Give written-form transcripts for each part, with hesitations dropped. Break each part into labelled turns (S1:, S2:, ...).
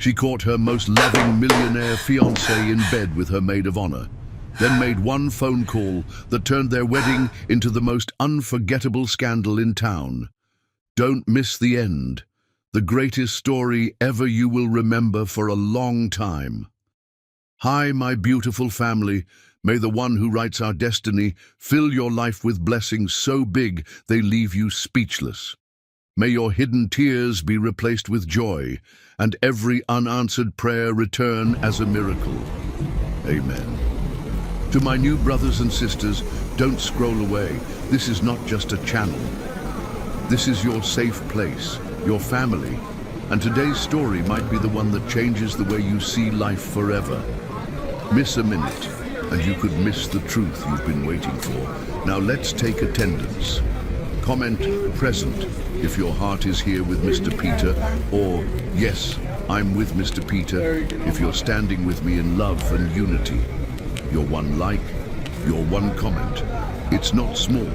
S1: She caught her most loving millionaire fiancé in bed with her maid of honor, then made one phone call that turned their wedding into the most unforgettable scandal in town. Don't miss the end. The greatest story ever you will remember for a long time. Hi, my beautiful family. May the one who writes our destiny fill your life with blessings so big they leave you speechless. May your hidden tears be replaced with joy, and every unanswered prayer return as a miracle. Amen. To my new brothers and sisters, don't scroll away. This is not just a channel. This is your safe place, your family, and today's story might be the one that changes the way you see life forever. Miss a minute, and you could miss the truth you've been waiting for. Now let's take attendance. Comment present if your heart is here with Mr. Peter, or yes, I'm with Mr. Peter if you're standing with me in love and unity. Your one like, your one comment. It's not small,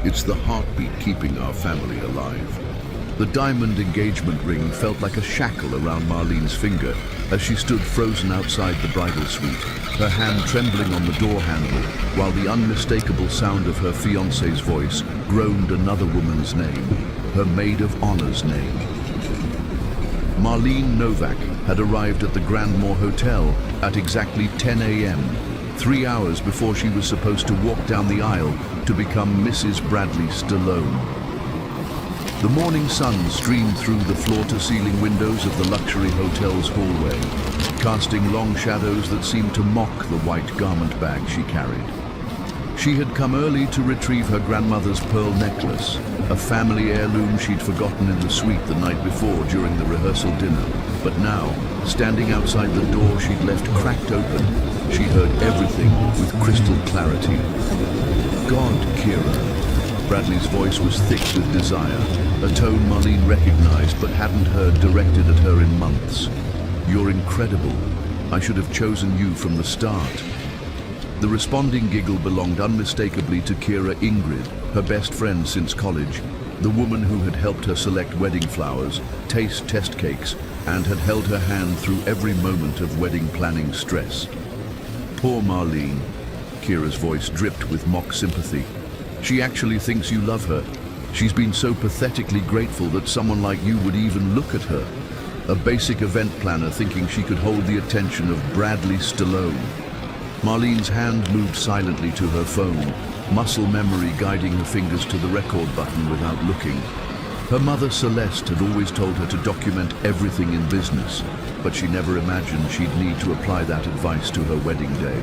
S1: it's the heartbeat keeping our family alive. The diamond engagement ring felt like a shackle around Marlene's finger as she stood frozen outside the bridal suite, her hand trembling on the door handle, while the unmistakable sound of her fiancé's voice groaned another woman's name, her maid of honor's name. Marlene Novak had arrived at the Grandmore Hotel at exactly 10 a.m., 3 hours before she was supposed to walk down the aisle to become Mrs. Bradley Stallone. The morning sun streamed through the floor-to-ceiling windows of the luxury hotel's hallway, casting long shadows that seemed to mock the white garment bag she carried. She had come early to retrieve her grandmother's pearl necklace, a family heirloom she'd forgotten in the suite the night before during the rehearsal dinner. But now, standing outside the door she'd left cracked open, she heard everything with crystal clarity. God, Kira. Bradley's voice was thick with desire, a tone Marlene recognized but hadn't heard directed at her in months. You're incredible. I should have chosen you from the start. The responding giggle belonged unmistakably to Kira Ingrid, her best friend since college, the woman who had helped her select wedding flowers, taste test cakes, and had held her hand through every moment of wedding planning stress. Poor Marlene. Kira's voice dripped with mock sympathy. She actually thinks you love her. She's been so pathetically grateful that someone like you would even look at her. A basic event planner thinking she could hold the attention of Bradley Stallone. Marlene's hand moved silently to her phone, muscle memory guiding her fingers to the record button without looking. Her mother Celeste had always told her to document everything in business, but she never imagined she'd need to apply that advice to her wedding day.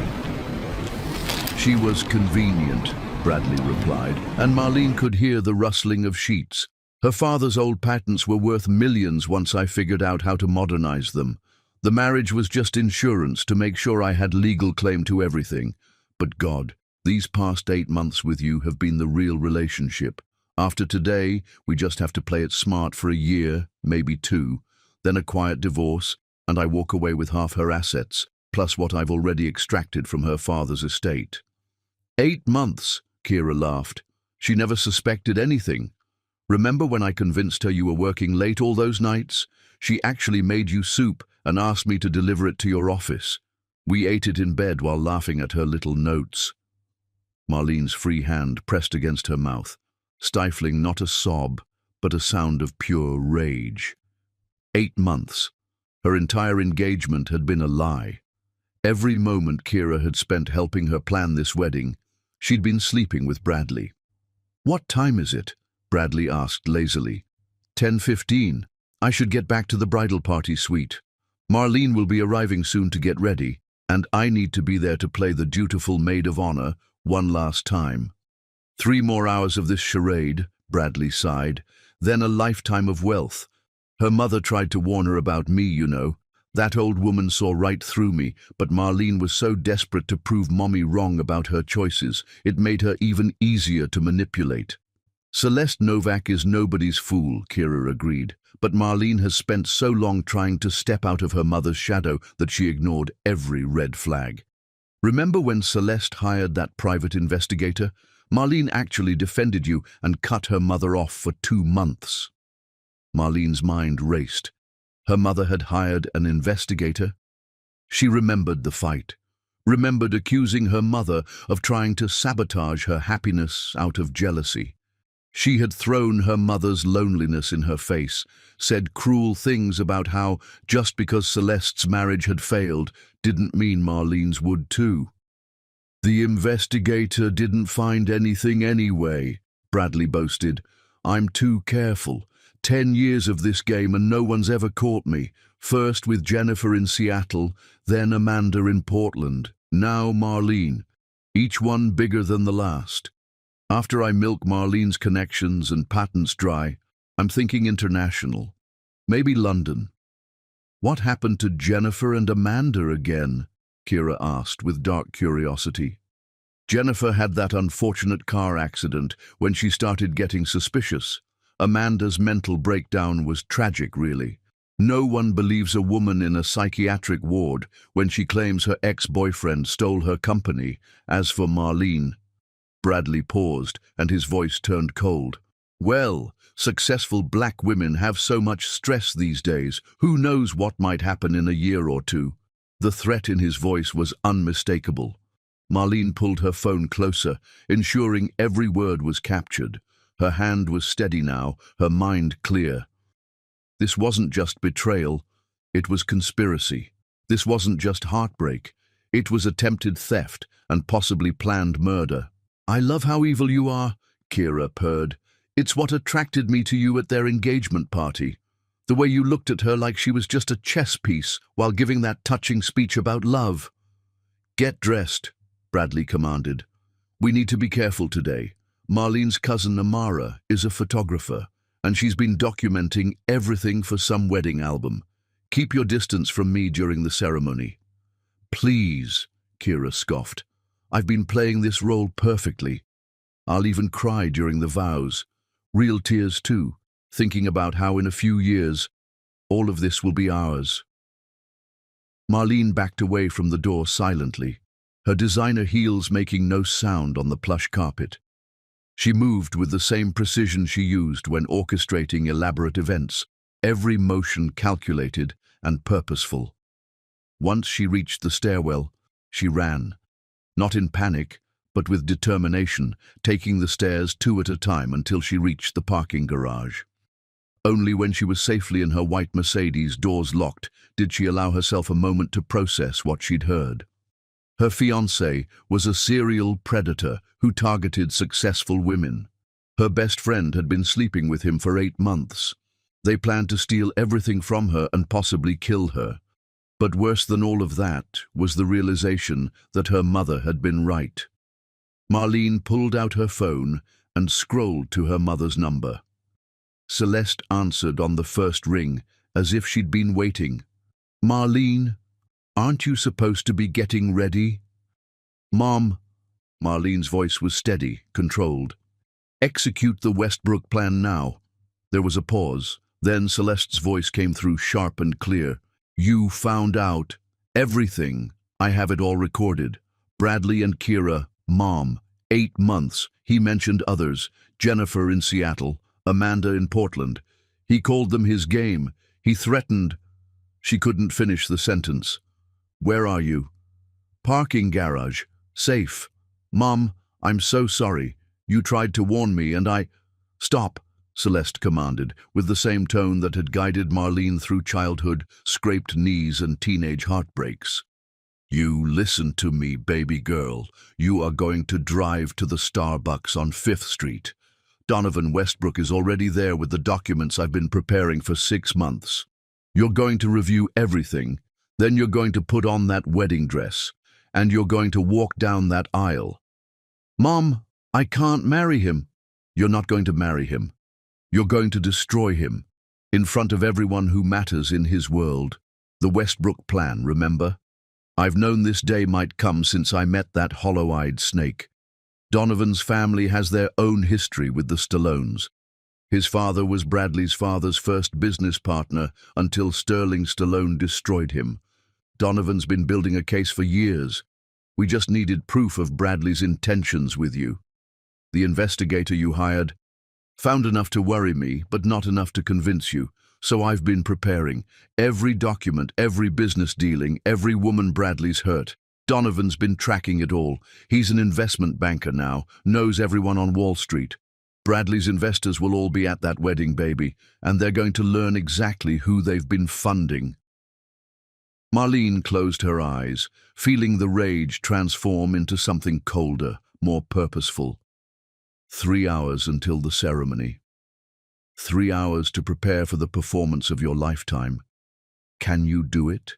S1: She was convenient, Bradley replied, and Marlene could hear the rustling of sheets. Her father's old patents were worth millions once I figured out how to modernize them. The marriage was just insurance to make sure I had legal claim to everything. But God, these past 8 months with you have been the real relationship. After today, we just have to play it smart for a year, maybe 2, then a quiet divorce, and I walk away with half her assets, plus what I've already extracted from her father's estate. 8 months, Kira laughed. She never suspected anything. Remember when I convinced her you were working late all those nights? She actually made you soup and asked me to deliver it to your office. We ate it in bed while laughing at her little notes. Marlene's free hand pressed against her mouth, stifling not a sob, but a sound of pure rage. 8 months. Her entire engagement had been a lie. Every moment Kira had spent helping her plan this wedding, she'd been sleeping with Bradley. What time is it? Bradley asked lazily. 10:15. I should get back to the bridal party suite. Marlene will be arriving soon to get ready, and I need to be there to play the dutiful maid of honor one last time. 3 more hours of this charade, Bradley sighed, then a lifetime of wealth. Her mother tried to warn her about me, you know. That old woman saw right through me, but Marlene was so desperate to prove Mommy wrong about her choices, it made her even easier to manipulate. Celeste Novak is nobody's fool, Kira agreed, but Marlene has spent so long trying to step out of her mother's shadow that she ignored every red flag. Remember when Celeste hired that private investigator? Marlene actually defended you and cut her mother off for 2 months. Marlene's mind raced. Her mother had hired an investigator. She remembered the fight, remembered accusing her mother of trying to sabotage her happiness out of jealousy. She had thrown her mother's loneliness in her face, said cruel things about how, just because Celeste's marriage had failed, didn't mean Marlene's would too. "The investigator didn't find anything anyway," Bradley boasted. "I'm too careful. 10 years of this game and no one's ever caught me. First with Jennifer in Seattle, then Amanda in Portland, now Marlene. Each one bigger than the last. After I milk Marlene's connections and patents dry, I'm thinking international. Maybe London." "What happened to Jennifer and Amanda again?" Kira asked with dark curiosity. "Jennifer had that unfortunate car accident when she started getting suspicious. Amanda's mental breakdown was tragic, really. No one believes a woman in a psychiatric ward when she claims her ex-boyfriend stole her company. As for Marlene..." Bradley paused, and his voice turned cold. "Well, successful black women have so much stress these days. Who knows what might happen in a year or two?" The threat in his voice was unmistakable. Marlene pulled her phone closer, ensuring every word was captured. Her hand was steady now, her mind clear. This wasn't just betrayal, it was conspiracy. This wasn't just heartbreak, it was attempted theft and possibly planned murder. "I love how evil you are," Kira purred. "It's what attracted me to you at their engagement party. The way you looked at her like she was just a chess piece while giving that touching speech about love." "Get dressed," Bradley commanded. "We need to be careful today. Marlene's cousin Amara is a photographer, and she's been documenting everything for some wedding album. Keep your distance from me during the ceremony." "Please," Kira scoffed. "I've been playing this role perfectly. I'll even cry during the vows. Real tears too, thinking about how in a few years, all of this will be ours." Marlene backed away from the door silently, her designer heels making no sound on the plush carpet. She moved with the same precision she used when orchestrating elaborate events, every motion calculated and purposeful. Once she reached the stairwell, she ran. Not in panic, but with determination, taking the stairs 2 at a time until she reached the parking garage. Only when she was safely in her white Mercedes, doors locked, did she allow herself a moment to process what she'd heard. Her fiancé was a serial predator who targeted successful women. Her best friend had been sleeping with him for 8 months. They planned to steal everything from her and possibly kill her. But worse than all of that was the realization that her mother had been right. Marlene pulled out her phone and scrolled to her mother's number. Celeste answered on the first ring, as if she'd been waiting. "Marlene, aren't you supposed to be getting ready?" "Mom," Marlene's voice was steady, controlled. "Execute the Westbrook plan now." There was a pause. Then Celeste's voice came through sharp and clear. "You found out everything. I have it all recorded. Bradley and Kira, Mom, 8 months. He mentioned others. Jennifer in Seattle, Amanda in Portland. He called them his game. He threatened..." She couldn't finish the sentence. "Where are you?" "Parking garage. Safe. Mom, I'm so sorry. You tried to warn me and I..." "Stop," Celeste commanded, with the same tone that had guided Marlene through childhood, scraped knees and teenage heartbreaks. "You listen to me, baby girl. You are going to drive to the Starbucks on 5th Street. Donovan Westbrook is already there with the documents I've been preparing for 6 months. You're going to review everything, then you're going to put on that wedding dress, and you're going to walk down that aisle." "Mom, I can't marry him." "You're not going to marry him. You're going to destroy him, in front of everyone who matters in his world. The Westbrook plan, remember? I've known this day might come since I met that hollow-eyed snake. Donovan's family has their own history with the Stallones. His father was Bradley's father's first business partner until Sterling Stallone destroyed him. Donovan's been building a case for years. We just needed proof of Bradley's intentions with you. The investigator you hired found enough to worry me, but not enough to convince you, So I've been preparing. Every document, every business dealing, every woman Bradley's hurt. Donovan's been tracking it all. He's an investment banker now, knows everyone on Wall Street. Bradley's investors will all be at that wedding, baby, and they're going to learn exactly who they've been funding. Marlene closed her eyes, feeling the rage transform into something colder, more purposeful. 3 hours until the ceremony. 3 hours to prepare for the performance of your lifetime. Can you do it?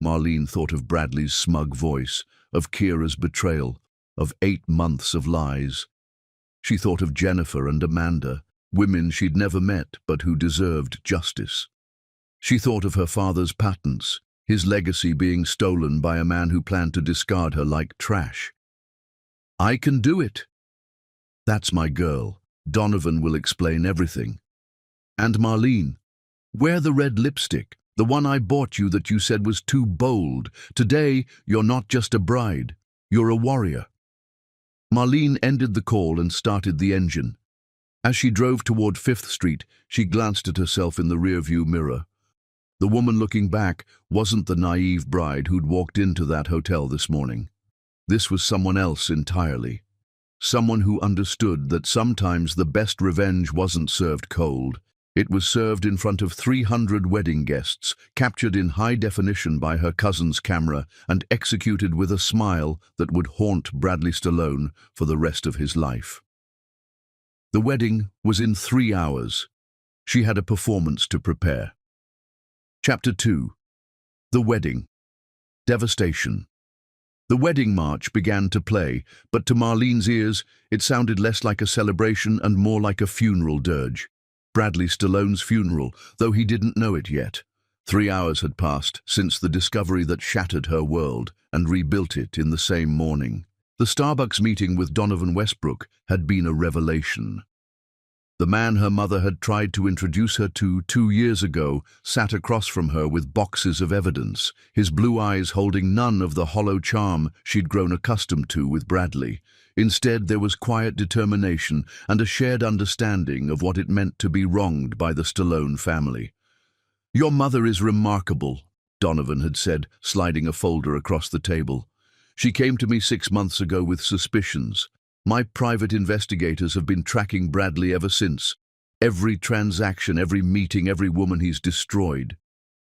S1: Marlene thought of Bradley's smug voice, of Kira's betrayal, of 8 months of lies. She thought of Jennifer and Amanda, women she'd never met but who deserved justice. She thought of her father's patents, his legacy being stolen by a man who planned to discard her like trash. I can do it. That's my girl. Donovan will explain everything. And Marlene, wear the red lipstick, the one I bought you that you said was too bold. Today, you're not just a bride, you're a warrior. Marlene ended the call and started the engine. As she drove toward 5th Street, she glanced at herself in the rearview mirror. The woman looking back wasn't the naive bride who'd walked into that hotel this morning. This was someone else entirely. Someone who understood that sometimes the best revenge wasn't served cold. It was served in front of 300 wedding guests, captured in high definition by her cousin's camera, and executed with a smile that would haunt Bradley Stallone for the rest of his life. The wedding was in 3 hours. She had a performance to prepare. Chapter 2. The Wedding. Devastation. The wedding march began to play, but to Marlene's ears, it sounded less like a celebration and more like a funeral dirge. Bradley Stallone's funeral, though he didn't know it yet. 3 hours had passed since the discovery that shattered her world and rebuilt it in the same morning. The Starbucks meeting with Donovan Westbrook had been a revelation. The man her mother had tried to introduce her to 2 years ago sat across from her with boxes of evidence, his blue eyes holding none of the hollow charm she'd grown accustomed to with Bradley. Instead, there was quiet determination and a shared understanding of what it meant to be wronged by the Stallone family. "Your mother is remarkable," Donovan had said, sliding a folder across the table. "She came to me 6 months ago with suspicions. My private investigators have been tracking Bradley ever since. Every transaction, every meeting, every woman he's destroyed.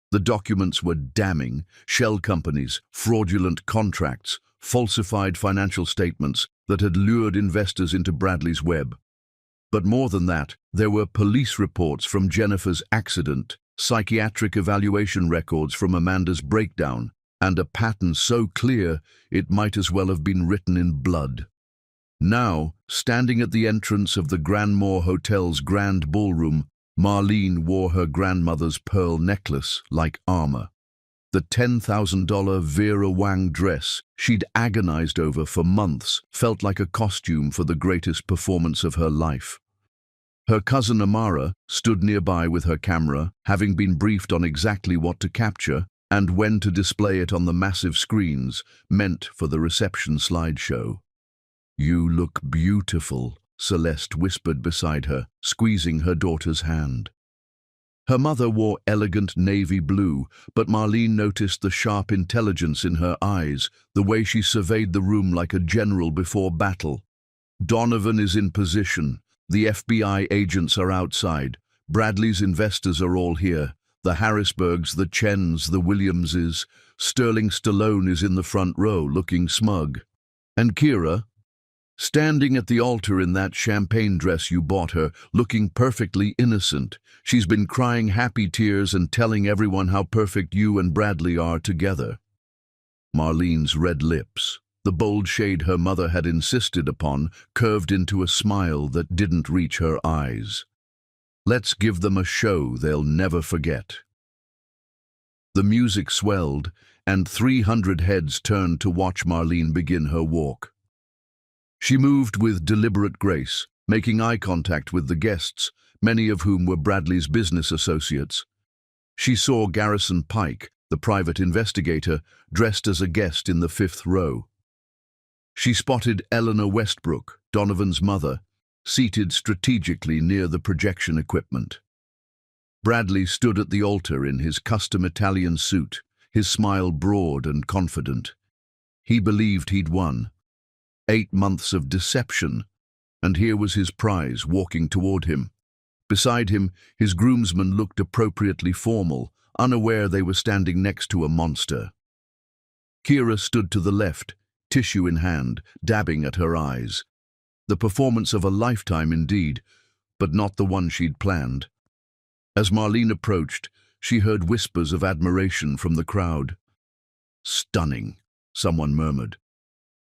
S1: The documents were damning. Shell companies, fraudulent contracts, falsified financial statements that had lured investors into Bradley's web. But more than that, there were police reports from Jennifer's accident, psychiatric evaluation records from Amanda's breakdown, and a pattern so clear it might as well have been written in blood. Now, standing at the entrance of the Grandmore Hotel's grand ballroom, Marlene wore her grandmother's pearl necklace like armor. The $10,000 Vera Wang dress she'd agonized over for months felt like a costume for the greatest performance of her life. Her cousin Amara stood nearby with her camera, having been briefed on exactly what to capture and when to display it on the massive screens meant for the reception slideshow. "You look beautiful," Celeste whispered beside her, squeezing her daughter's hand. Her mother wore elegant navy blue, but Marlene noticed the sharp intelligence in her eyes, the way she surveyed the room like a general before battle. "Donovan is in position. The FBI agents are outside. Bradley's investors are all here. The Harrisburgs, the Chens, the Williamses. Sterling Stallone is in the front row, looking smug. And Kira, standing at the altar in that champagne dress you bought her, looking perfectly innocent. She's been crying happy tears and telling everyone how perfect you and Bradley are together." Marlene's red lips, the bold shade her mother had insisted upon, curved into a smile that didn't reach her eyes. "Let's give them a show they'll never forget." The music swelled, and 300 heads turned to watch Marlene begin her walk. She moved with deliberate grace, making eye contact with the guests, many of whom were Bradley's business associates. She saw Garrison Pike, the private investigator, dressed as a guest in the 5th row. She spotted Eleanor Westbrook, Donovan's mother, seated strategically near the projection equipment. Bradley stood at the altar in his custom Italian suit, his smile broad and confident. He believed he'd won. 8 months of deception, and here was his prize walking toward him. Beside him, his groomsmen looked appropriately formal, unaware they were standing next to a monster. Kira stood to the left, tissue in hand, dabbing at her eyes. The performance of a lifetime indeed, but not the one she'd planned. As Marlene approached, she heard whispers of admiration from the crowd. "Stunning," someone murmured.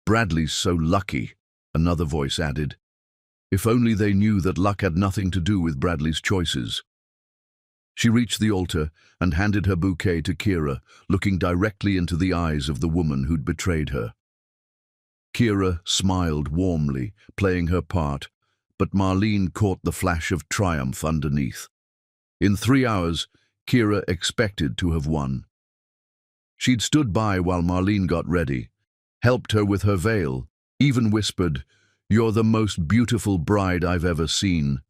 S1: "Bradley's so lucky," another voice added. If only they knew that luck had nothing to do with Bradley's choices. She reached the altar and handed her bouquet to Kira, looking directly into the eyes of the woman who'd betrayed her. Kira smiled warmly, playing her part, but Marlene caught the flash of triumph underneath. In 3 hours, Kira expected to have won. She'd stood by while Marlene got ready, helped her with her veil, even whispered, "You're the most beautiful bride I've ever seen,"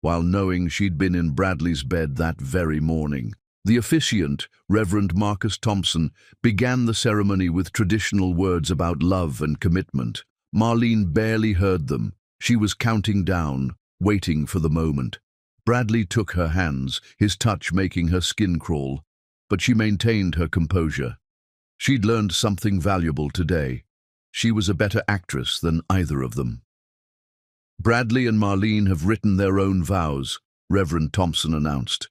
S1: while knowing she'd been in Bradley's bed that very morning. The officiant, Reverend Marcus Thompson, began the ceremony with traditional words about love and commitment. Marlene barely heard them. She was counting down, waiting for the moment. Bradley took her hands, his touch making her skin crawl, but she maintained her composure. She'd learned something valuable today. She was a better actress than either of them. "Bradley and Marlene have written their own vows," Reverend Thompson announced.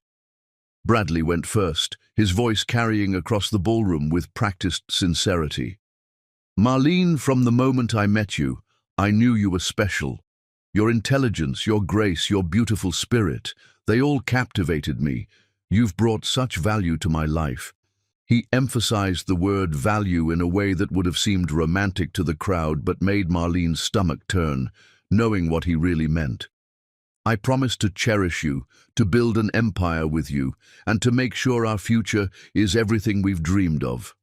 S1: Bradley went first, his voice carrying across the ballroom with practiced sincerity. "Marlene, from the moment I met you, I knew you were special. Your intelligence, your grace, your beautiful spirit, they all captivated me. You've brought such value to my life." He emphasized the word value in a way that would have seemed romantic to the crowd but made Marlene's stomach turn, knowing what he really meant. "I promise to cherish you, to build an empire with you, and to make sure our future is everything we've dreamed of."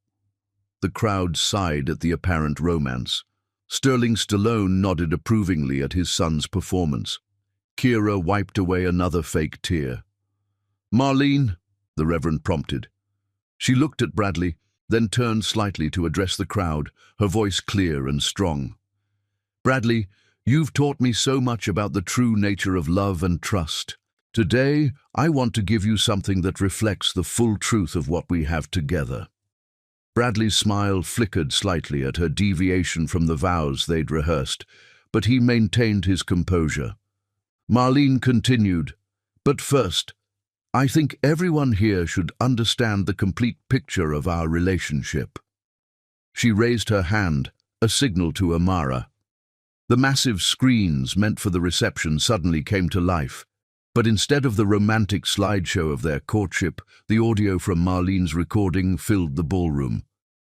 S1: The crowd sighed at the apparent romance. Sterling Stallone nodded approvingly at his son's performance. Kira wiped away another fake tear. "Marlene," the Reverend prompted. She looked at Bradley, then turned slightly to address the crowd, her voice clear and strong. "Bradley, you've taught me so much about the true nature of love and trust. Today, I want to give you something that reflects the full truth of what we have together." Bradley's smile flickered slightly at her deviation from the vows they'd rehearsed, but he maintained his composure. Marlene continued, "But first, I think everyone here should understand the complete picture of our relationship." She raised her hand, a signal to Amara. The massive screens meant for the reception suddenly came to life, but instead of the romantic slideshow of their courtship, the audio from Marlene's recording filled the ballroom.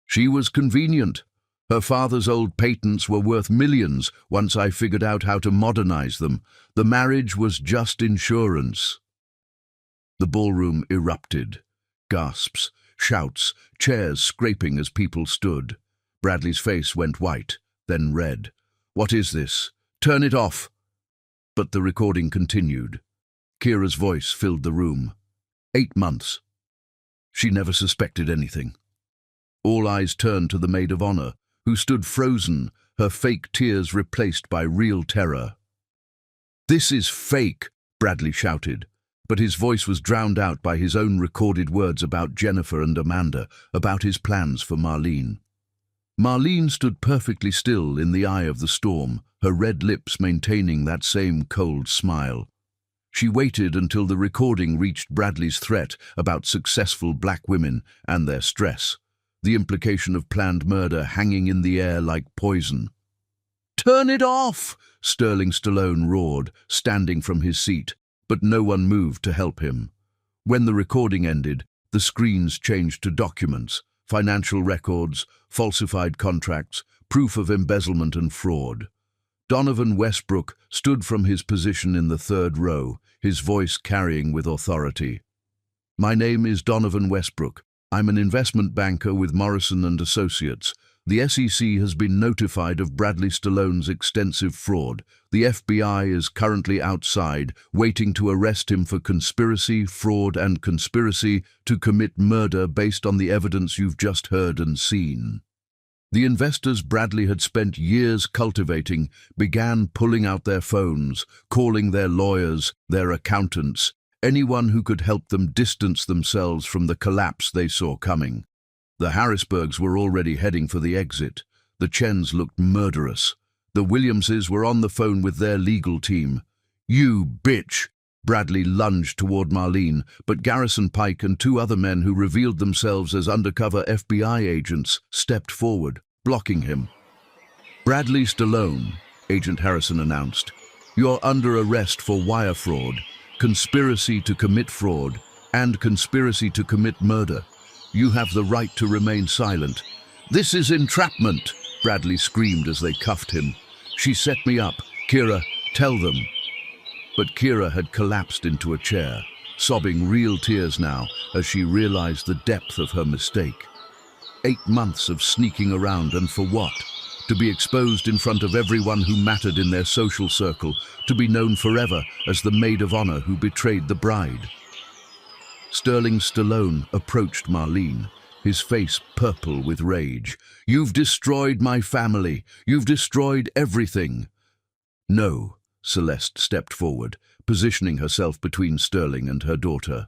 S1: She was convenient. Her father's old patents were worth millions once I figured out how to modernize them. The marriage was just insurance. The ballroom erupted. Gasps, shouts, chairs scraping as people stood. Bradley's face went white, then red. "What is this? Turn it off!" But the recording continued. Kira's voice filled the room. 8 months. She never suspected anything. All eyes turned to the maid of honor, who stood frozen, her fake tears replaced by real terror. "This is fake," Bradley shouted, but his voice was drowned out by his own recorded words about Jennifer and Amanda, about his plans for Marlene. Marlene stood perfectly still in the eye of the storm, her red lips maintaining that same cold smile. She waited until the recording reached Bradley's threat about successful black women and their stress, the implication of planned murder hanging in the air like poison. "Turn it off!" Sterling Stallone roared, standing from his seat, but no one moved to help him. When the recording ended, the screens changed to documents, financial records, falsified contracts, proof of embezzlement and fraud. Donovan Westbrook stood from his position in the third row, his voice carrying with authority. "My name is Donovan Westbrook. I'm an investment banker with Morrison & Associates. The SEC has been notified of Bradley Stallone's extensive fraud. The FBI is currently outside, waiting to arrest him for conspiracy, fraud, and conspiracy to commit murder based on the evidence you've just heard and seen. The investors Bradley had spent years cultivating began pulling out their phones, calling their lawyers, their accountants, anyone who could help them distance themselves from the collapse they saw coming. The Harrisburgs were already heading for the exit. The Chens looked murderous. The Williamses were on the phone with their legal team. "You bitch!" Bradley lunged toward Marlene, but Garrison Pike and two other men who revealed themselves as undercover FBI agents stepped forward, blocking him. "Bradley Stallone," Agent Harrison announced, "you're under arrest for wire fraud, conspiracy to commit fraud, and conspiracy to commit murder. You have the right to remain silent." "This is entrapment," Bradley screamed as they cuffed him. "She set me up. Kira, tell them." But Kira had collapsed into a chair, sobbing real tears now as she realized the depth of her mistake. 8 months of sneaking around, and for what? To be exposed in front of everyone who mattered in their social circle, to be known forever as the maid of honor who betrayed the bride. Sterling Stallone approached Marlene, his face purple with rage. "You've destroyed my family. You've destroyed everything." "No," Celeste stepped forward, positioning herself between Sterling and her daughter.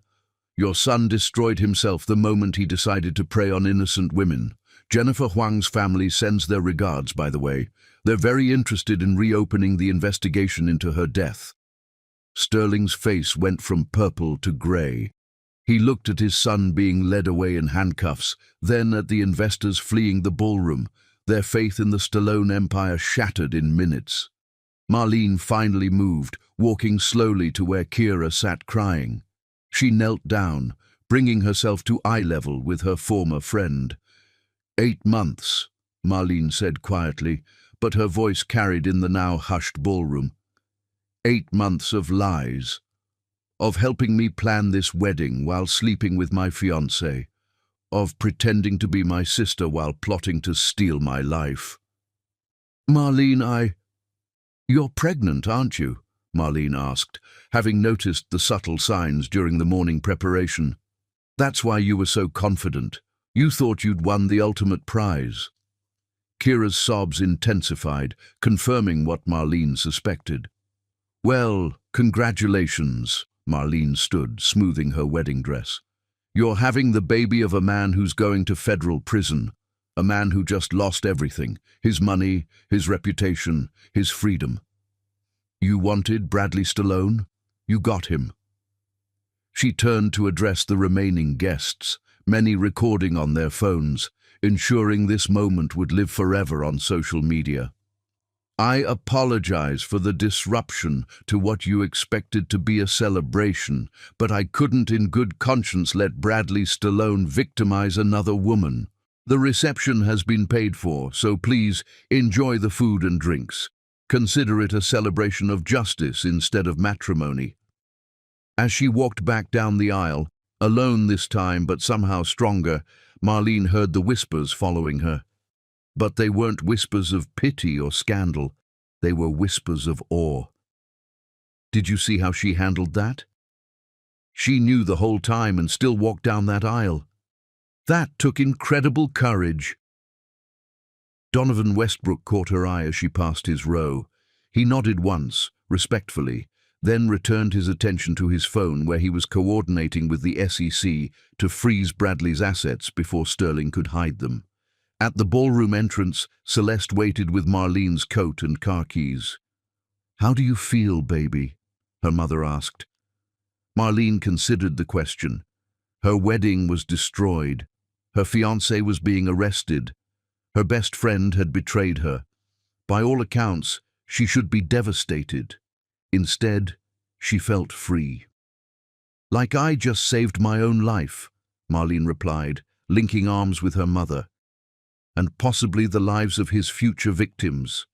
S1: "Your son destroyed himself the moment he decided to prey on innocent women. Jennifer Huang's family sends their regards, by the way. They're very interested in reopening the investigation into her death." Sterling's face went from purple to grey. He looked at his son being led away in handcuffs, then at the investors fleeing the ballroom, their faith in the Stallone empire shattered in minutes. Marlene finally moved, walking slowly to where Kira sat crying. She knelt down, bringing herself to eye level with her former friend. 8 months, Marlene said quietly, but her voice carried in the now hushed ballroom. 8 months of lies. Of helping me plan this wedding while sleeping with my fiancé. Of pretending to be my sister while plotting to steal my life. "Marlene, You're pregnant, aren't you?" Marlene asked, having noticed the subtle signs during the morning preparation. "That's why you were so confident. You thought you'd won the ultimate prize." Kira's sobs intensified, confirming what Marlene suspected. "Well, congratulations." Marlene stood, smoothing her wedding dress. "You're having the baby of a man who's going to federal prison, a man who just lost everything, his money, his reputation, his freedom. You wanted Bradley Stallone? You got him." She turned to address the remaining guests, many recording on their phones, ensuring this moment would live forever on social media. "I apologize for the disruption to what you expected to be a celebration, but I couldn't in good conscience let Bradley Stallone victimize another woman. The reception has been paid for, so please enjoy the food and drinks. Consider it a celebration of justice instead of matrimony." As she walked back down the aisle, alone this time but somehow stronger, Marlene heard the whispers following her. But they weren't whispers of pity or scandal. They were whispers of awe. Did you see how she handled that? She knew the whole time and still walked down that aisle. That took incredible courage. Donovan Westbrook caught her eye as she passed his row. He nodded once, respectfully, then returned his attention to his phone where he was coordinating with the SEC to freeze Bradley's assets before Sterling could hide them. At the ballroom entrance, Celeste waited with Marlene's coat and car keys. "How do you feel, baby?" her mother asked. Marlene considered the question. Her wedding was destroyed. Her fiancé was being arrested. Her best friend had betrayed her. By all accounts, she should be devastated. Instead, she felt free. "Like I just saved my own life," Marlene replied, linking arms with her mother. "And possibly the lives of his future victims."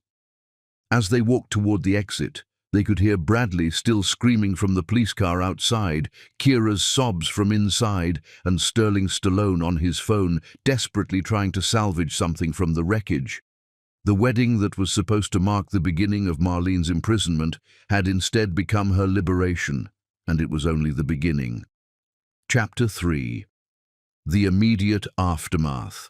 S1: As they walked toward the exit, They could hear Bradley still screaming from the police car outside, Kira's sobs from inside, and Sterling Stallone on his phone, desperately trying to salvage something from the wreckage. The wedding that was supposed to mark the beginning of Marlene's imprisonment had instead become her liberation, and it was only the beginning. Chapter 3. The immediate aftermath.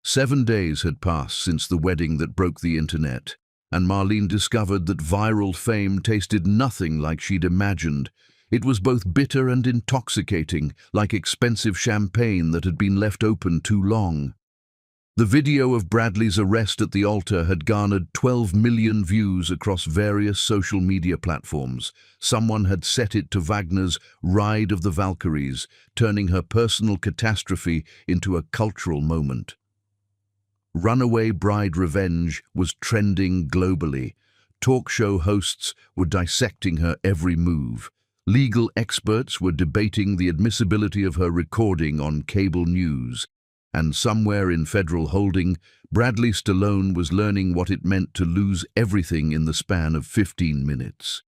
S1: 7 days had passed since the wedding that broke the internet, and Marlene discovered that viral fame tasted nothing like she'd imagined. It was both bitter and intoxicating, like expensive champagne that had been left open too long. The video of Bradley's arrest at the altar had garnered 12 million views across various social media platforms. Someone had set it to Wagner's Ride of the Valkyries, turning her personal catastrophe into a cultural moment. Runaway bride revenge was trending globally. Talk show hosts were dissecting her every move. Legal experts were debating the admissibility of her recording on cable news. And somewhere in federal holding, Bradley Stallone was learning what it meant to lose everything in the span of 15 minutes.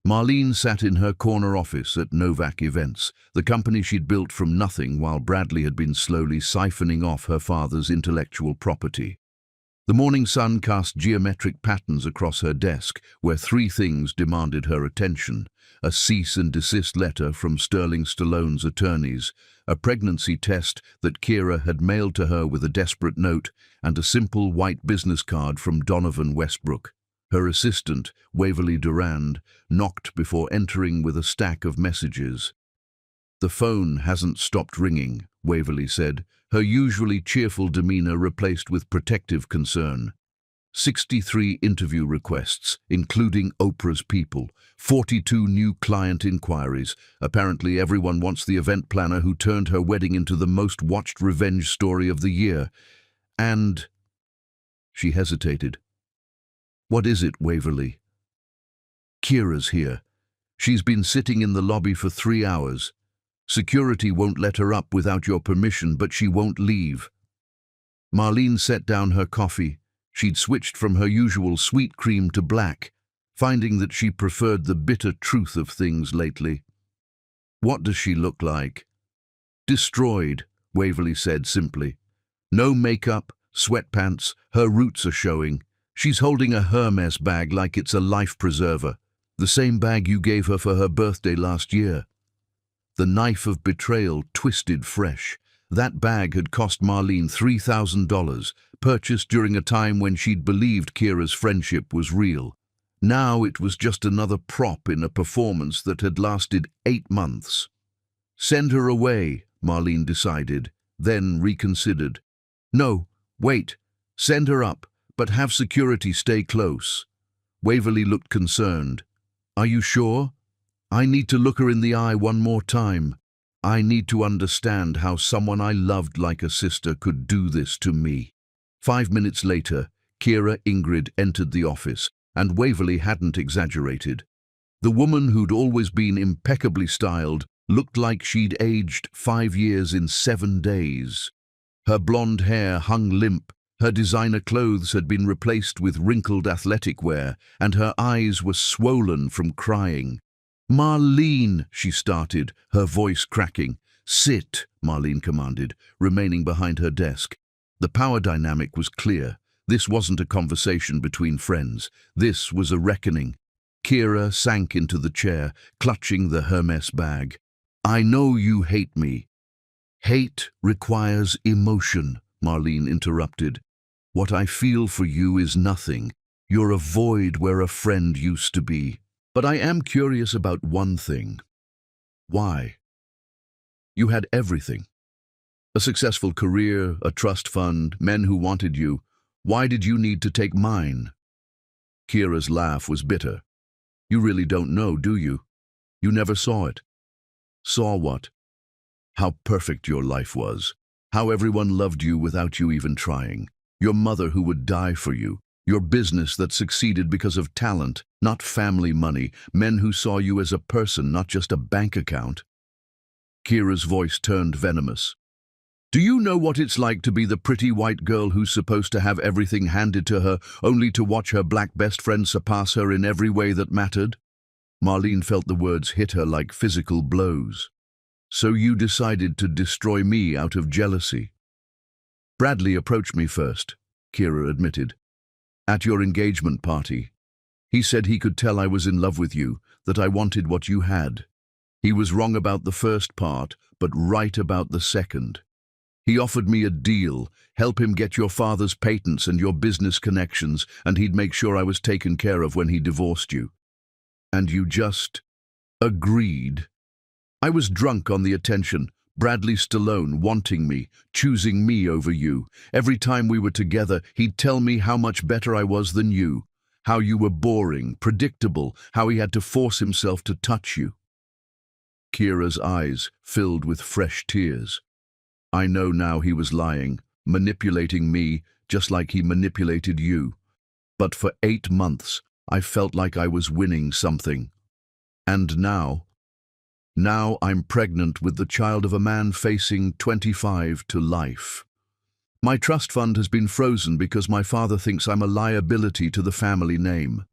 S1: Marlene sat in her corner office at Novak Events, the company she'd built from nothing while Bradley had been slowly siphoning off her father's intellectual property. The morning sun cast geometric patterns across her desk, where 3 things demanded her attention: a cease and desist letter from Sterling Stallone's attorneys, a pregnancy test that Kira had mailed to her with a desperate note, and a simple white business card from Donovan Westbrook. Her assistant, Waverly Durand, knocked before entering with a stack of messages. "The phone hasn't stopped ringing," Waverly said, her usually cheerful demeanor replaced with protective concern. 63 interview requests, including Oprah's people, 42 new client inquiries. Apparently everyone wants the event planner who turned her wedding into the most watched revenge story of the year. And... She hesitated. "What is it, Waverly?" "Kira's here. She's been sitting in the lobby for 3 hours. Security won't let her up without your permission, but she won't leave." Marlene set down her coffee. She'd switched from her usual sweet cream to black, finding that she preferred the bitter truth of things lately. "What does she look like?" "Destroyed," Waverly said simply. "No makeup, sweatpants, her roots are showing. She's holding a Hermes bag like it's a life preserver, the same bag you gave her for her birthday last year." The knife of betrayal twisted fresh. That bag had cost Marlene $3,000, purchased during a time when she'd believed Kira's friendship was real. Now it was just another prop in a performance that had lasted 8 months. "Send her away," Marlene decided, then reconsidered. "No, wait. Send her up, but have security stay close." Waverly looked concerned. "Are you sure? I need to look her in the eye one more time. I need to understand how someone I loved like a sister could do this to me." 5 minutes later, Kira Ingrid entered the office, and Waverly hadn't exaggerated. The woman who'd always been impeccably styled looked like she'd aged 5 years in 7 days. Her blonde hair hung limp, her designer clothes had been replaced with wrinkled athletic wear, and her eyes were swollen from crying. "Marlene," she started, her voice cracking. "Sit," Marlene commanded, remaining behind her desk. The power dynamic was clear. This wasn't a conversation between friends. This was a reckoning. Kira sank into the chair, clutching the Hermes bag. "I know you hate me." "Hate requires emotion," Marlene interrupted. "What I feel for you is nothing. You're a void where a friend used to be. But I am curious about one thing. Why? You had everything. A successful career, a trust fund, men who wanted you. Why did you need to take mine?" Kira's laugh was bitter. "You really don't know, do you? You never saw it." "Saw what?" "How perfect your life was. How everyone loved you without you even trying. Your mother who would die for you. Your business that succeeded because of talent, not family money. Men who saw you as a person, not just a bank account." Kira's voice turned venomous. Do you know what it's like to be the pretty white girl who's supposed to have everything handed to her, only to watch her black best friend surpass her in every way that mattered? Marlene felt the words hit her like physical blows. So you decided to destroy me out of jealousy. Bradley approached me first, Kira admitted. At your engagement party. He said he could tell I was in love with you, that I wanted what you had. He was wrong about the first part, but right about the second. He offered me a deal, help him get your father's patents and your business connections, and he'd make sure I was taken care of when he divorced you. And you just agreed. I was drunk on the attention, Bradley Stallone wanting me, choosing me over you. Every time we were together, he'd tell me how much better I was than you, how you were boring, predictable, how he had to force himself to touch you. Kira's eyes filled with fresh tears. I know now he was lying, manipulating me just like he manipulated you. But for 8 months, I felt like I was winning something. And now I'm pregnant with the child of a man facing 25 to life. My trust fund has been frozen because my father thinks I'm a liability to the family name.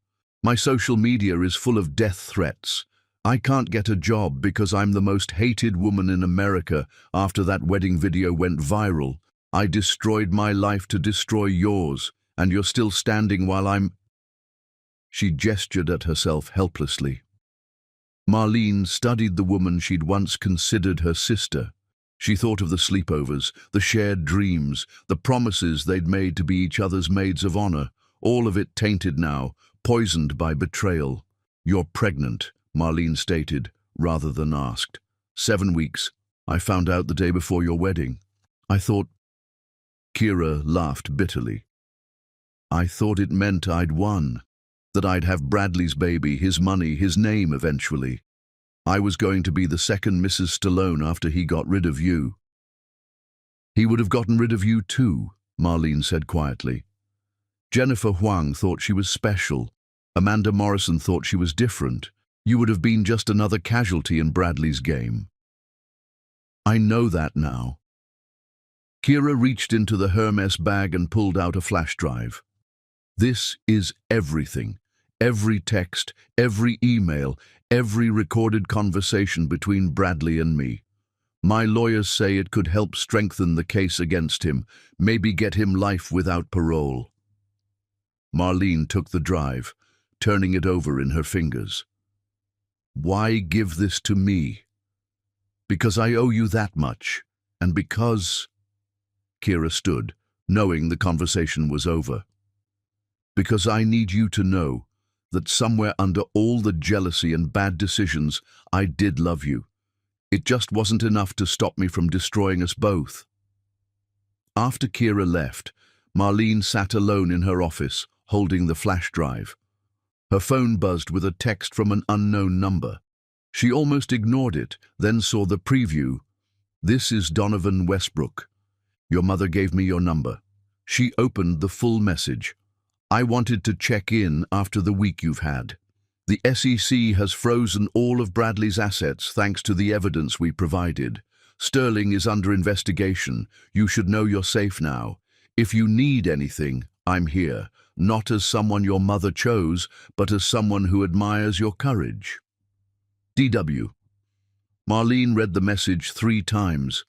S1: My social media is full of death threats. I can't get a job because I'm the most hated woman in America after that wedding video went viral. I destroyed my life to destroy yours, and you're still standing while I'm... She gestured at herself helplessly. Marlene studied the woman she'd once considered her sister. She thought of the sleepovers, the shared dreams, the promises they'd made to be each other's maids of honor, all of it tainted now, poisoned by betrayal. You're pregnant, Marlene stated, rather than asked. 7 weeks. I found out the day before your wedding. I thought... Kira laughed bitterly. I thought it meant I'd won. That I'd have Bradley's baby, his money, his name eventually. I was going to be the second Mrs. Stallone after he got rid of you. He would have gotten rid of you too, Marlene said quietly. Jennifer Huang thought she was special. Amanda Morrison thought she was different. You would have been just another casualty in Bradley's game. I know that now. Kira reached into the Hermes bag and pulled out a flash drive. This is everything. Every text, every email, every recorded conversation between Bradley and me. My lawyers say it could help strengthen the case against him, maybe get him life without parole. Marlene took the drive, turning it over in her fingers. Why give this to me? Because I owe you that much, and because... Kira stood, knowing the conversation was over. Because I need you to know that somewhere under all the jealousy and bad decisions, I did love you. It just wasn't enough to stop me from destroying us both. After Kira left, Marlene sat alone in her office, holding the flash drive. Her phone buzzed with a text from an unknown number. She almost ignored it, then saw the preview. This is Donovan Westbrook. Your mother gave me your number. She opened the full message. I wanted to check in after the week you've had. The SEC has frozen all of Bradley's assets thanks to the evidence we provided. Sterling is under investigation. You should know you're safe now. If you need anything, I'm here. Not as someone your mother chose, but as someone who admires your courage. DW. Marlene read the message 3 times.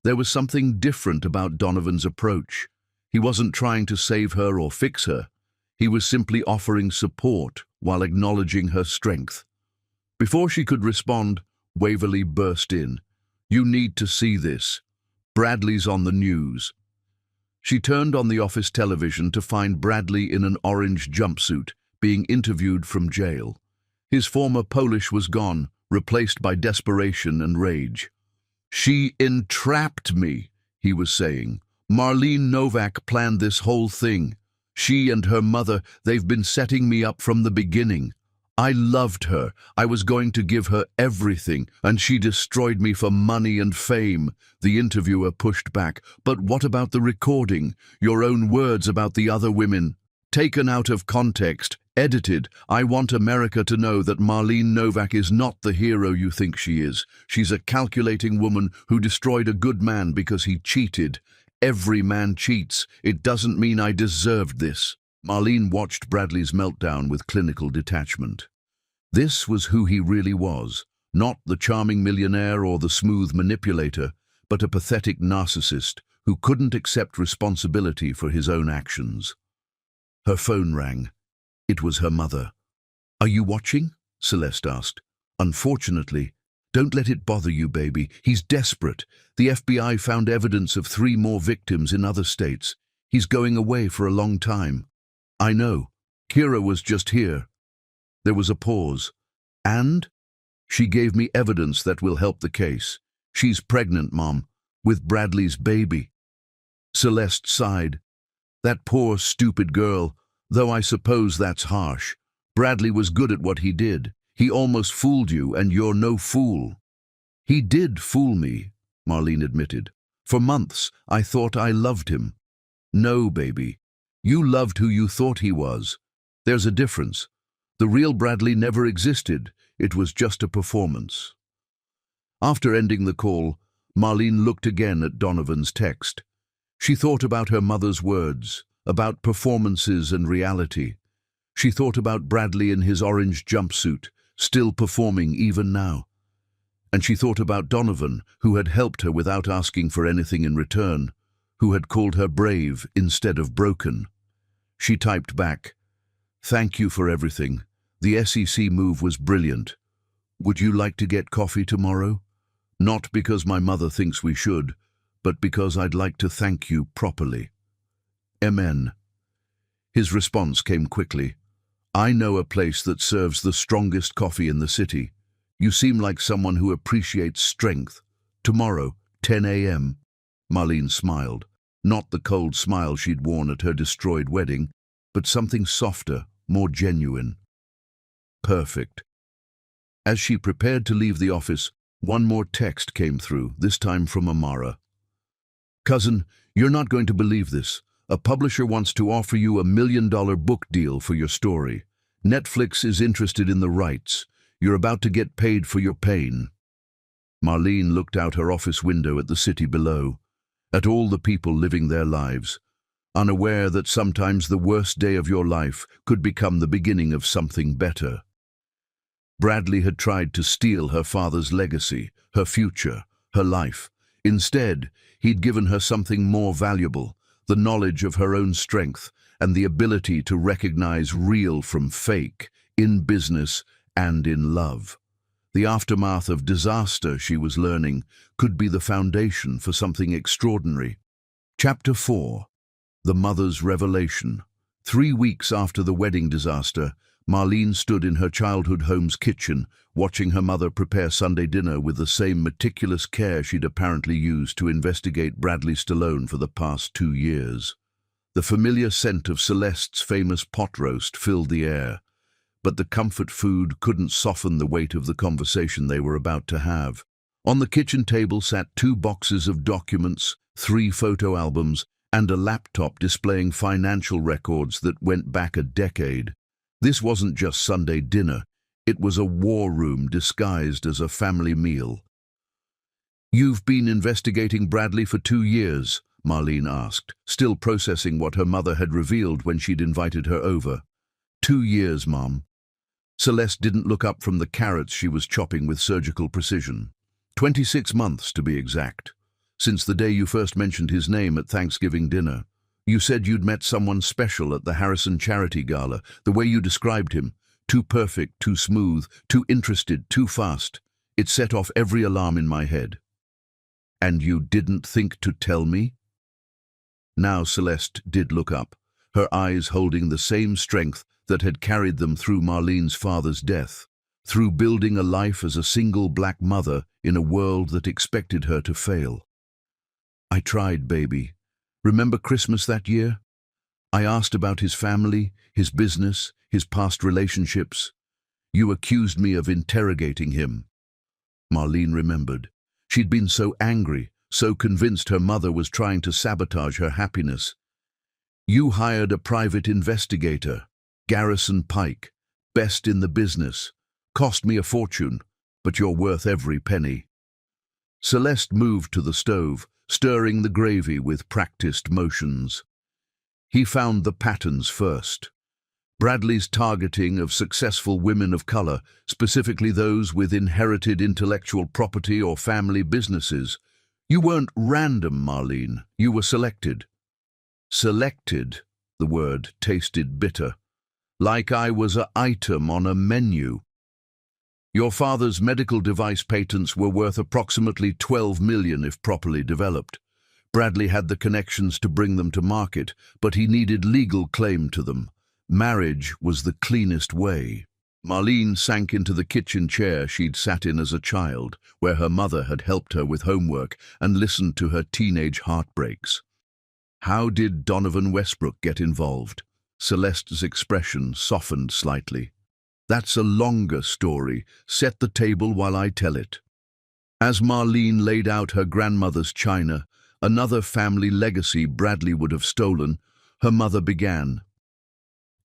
S1: There was something different about Donovan's approach. He wasn't trying to save her or fix her. He was simply offering support while acknowledging her strength. Before she could respond, Waverly burst in. You need to see this. Bradley's on the news. She turned on the office television to find Bradley in an orange jumpsuit, being interviewed from jail. His former Polish was gone, replaced by desperation and rage. She entrapped me, he was saying. Marlene Novak planned this whole thing. She and her mother, they've been setting me up from the beginning. I loved her. I was going to give her everything, and she destroyed me for money and fame. The interviewer pushed back. But what about the recording? Your own words about the other women? Taken out of context, Edited, I want America to know that Marlene Novak is not the hero you think she is. She's a calculating woman who destroyed a good man because he cheated. Every man cheats. It doesn't mean I deserved this. Marlene watched Bradley's meltdown with clinical detachment. This was who he really was, not the charming millionaire or the smooth manipulator, but a pathetic narcissist who couldn't accept responsibility for his own actions. Her phone rang. It was her mother. "Are you watching?" Celeste asked. "Unfortunately. Don't let it bother you, baby. He's desperate. The FBI found evidence of 3 more victims in other states. He's going away for a long time." "I know. Kira was just here." There was a pause. "And?" "She gave me evidence that will help the case. She's pregnant, Mom, with Bradley's baby." Celeste sighed. "That poor, stupid girl. Though I suppose that's harsh. Bradley was good at what he did. He almost fooled you, and you're no fool." "He did fool me," Marlene admitted. "For months, I thought I loved him." "No, baby. You loved who you thought he was. There's a difference. The real Bradley never existed. It was just a performance." After ending the call, Marlene looked again at Donovan's text. She thought about her mother's words, about performances and reality. She thought about Bradley in his orange jumpsuit, still performing even now. And she thought about Donovan, who had helped her without asking for anything in return, who had called her brave instead of broken. She typed back, "Thank you for everything. The SEC move was brilliant. Would you like to get coffee tomorrow? Not because my mother thinks we should, but because I'd like to thank you properly. MN." His response came quickly. "I know a place that serves the strongest coffee in the city. You seem like someone who appreciates strength. Tomorrow, 10 a.m. Marlene smiled. Not the cold smile she'd worn at her destroyed wedding, but something softer, more genuine. Perfect. As she prepared to leave the office, one more text came through, this time from Amara. "Cousin, you're not going to believe this. A publisher wants to offer you $1 million book deal for your story. Netflix is interested in the rights. You're about to get paid for your pain." Marlene looked out her office window at the city below, at all the people living their lives, unaware that sometimes the worst day of your life could become the beginning of something better. Bradley had tried to steal her father's legacy, her future, her life. Instead, he'd given her something more valuable, the knowledge of her own strength and the ability to recognize real from fake, in business and in love. The aftermath of disaster, she was learning, could be the foundation for something extraordinary. Chapter 4. The Mother's Revelation. 3 weeks after the wedding disaster, Marlene stood in her childhood home's kitchen, watching her mother prepare Sunday dinner with the same meticulous care she'd apparently used to investigate Bradley Stallone for the past 2 years. The familiar scent of Celeste's famous pot roast filled the air, but the comfort food couldn't soften the weight of the conversation they were about to have. On the kitchen table sat 2 boxes of documents, 3 photo albums, and a laptop displaying financial records that went back a decade. This wasn't just Sunday dinner, it was a war room disguised as a family meal. "You've been investigating Bradley for 2 years, Marlene asked, still processing what her mother had revealed when she'd invited her over. 2 years, Mom." Celeste didn't look up from the carrots she was chopping with surgical precision. 26 months, to be exact. Since the day you first mentioned his name at Thanksgiving dinner. You said you'd met someone special at the Harrison Charity Gala. The way you described him, too perfect, too smooth, too interested, too fast. It set off every alarm in my head. "And you didn't think to tell me?" Now Celeste did look up, her eyes holding the same strength that had carried them through Marlene's father's death, through building a life as a single black mother in a world that expected her to fail. "I tried, baby. Remember Christmas that year? I asked about his family, his business, his past relationships. You accused me of interrogating him." Marlene remembered. She'd been so angry, so convinced her mother was trying to sabotage her happiness. "You hired a private investigator." Garrison Pike, best in the business. Cost me a fortune, but you're worth every penny. Celeste moved to the stove, stirring the gravy with practiced motions. He found the patterns first. Bradley's targeting of successful women of color, specifically those with inherited intellectual property or family businesses. You weren't random, Marlene. You were selected. Selected, the word tasted bitter. Like I was an item on a menu. Your father's medical device patents were worth approximately 12 million if properly developed. Bradley had the connections to bring them to market, but he needed legal claim to them. Marriage was the cleanest way. Marlene sank into the kitchen chair she'd sat in as a child, where her mother had helped her with homework and listened to her teenage heartbreaks. How did Donovan Westbrook get involved? Celeste's expression softened slightly. That's a longer story. Set the table while I tell it. As Marlene laid out her grandmother's china, another family legacy Bradley would have stolen, her mother began.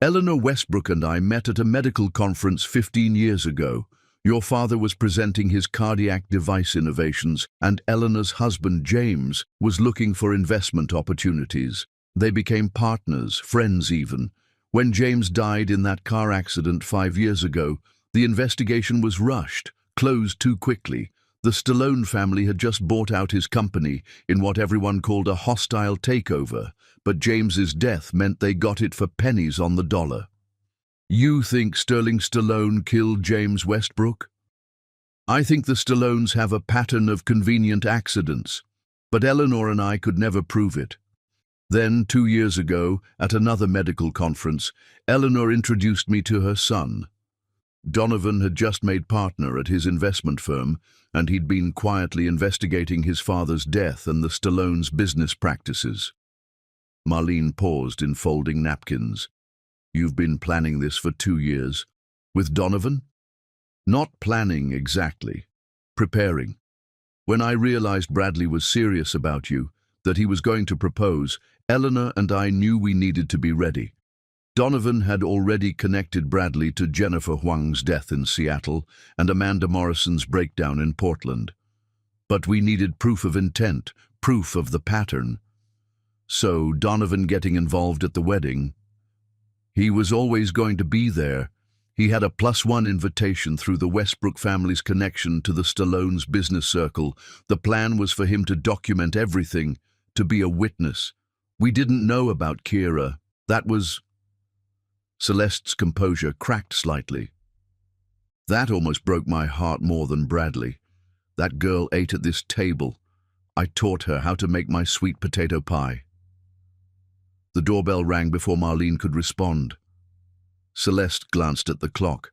S1: Eleanor Westbrook and I met at a medical conference 15 years ago. Your father was presenting his cardiac device innovations, and Eleanor's husband, James, was looking for investment opportunities. They became partners, friends even. When James died in that car accident 5 years ago, the investigation was rushed, closed too quickly. The Stallone family had just bought out his company in what everyone called a hostile takeover, but James's death meant they got it for pennies on the dollar. You think Sterling Stallone killed James Westbrook? I think the Stallones have a pattern of convenient accidents, but Eleanor and I could never prove it. Then, 2 years ago, at another medical conference, Eleanor introduced me to her son. Donovan had just made partner at his investment firm, and he'd been quietly investigating his father's death and the Stallones' business practices. Marlene paused in folding napkins. You've been planning this for 2 years. With Donovan? Not planning exactly. Preparing. When I realized Bradley was serious about you, that he was going to propose, Eleanor and I knew we needed to be ready. Donovan had already connected Bradley to Jennifer Huang's death in Seattle and Amanda Morrison's breakdown in Portland. But we needed proof of intent, proof of the pattern. So Donovan getting involved at the wedding, he was always going to be there. He had a +1 invitation through the Westbrook family's connection to the Stallones' business circle. The plan was for him to document everything, to be a witness. We didn't know about Kira. That was... Celeste's composure cracked slightly. That almost broke my heart more than Bradley. That girl ate at this table. I taught her how to make my sweet potato pie. The doorbell rang before Marlene could respond. Celeste glanced at the clock.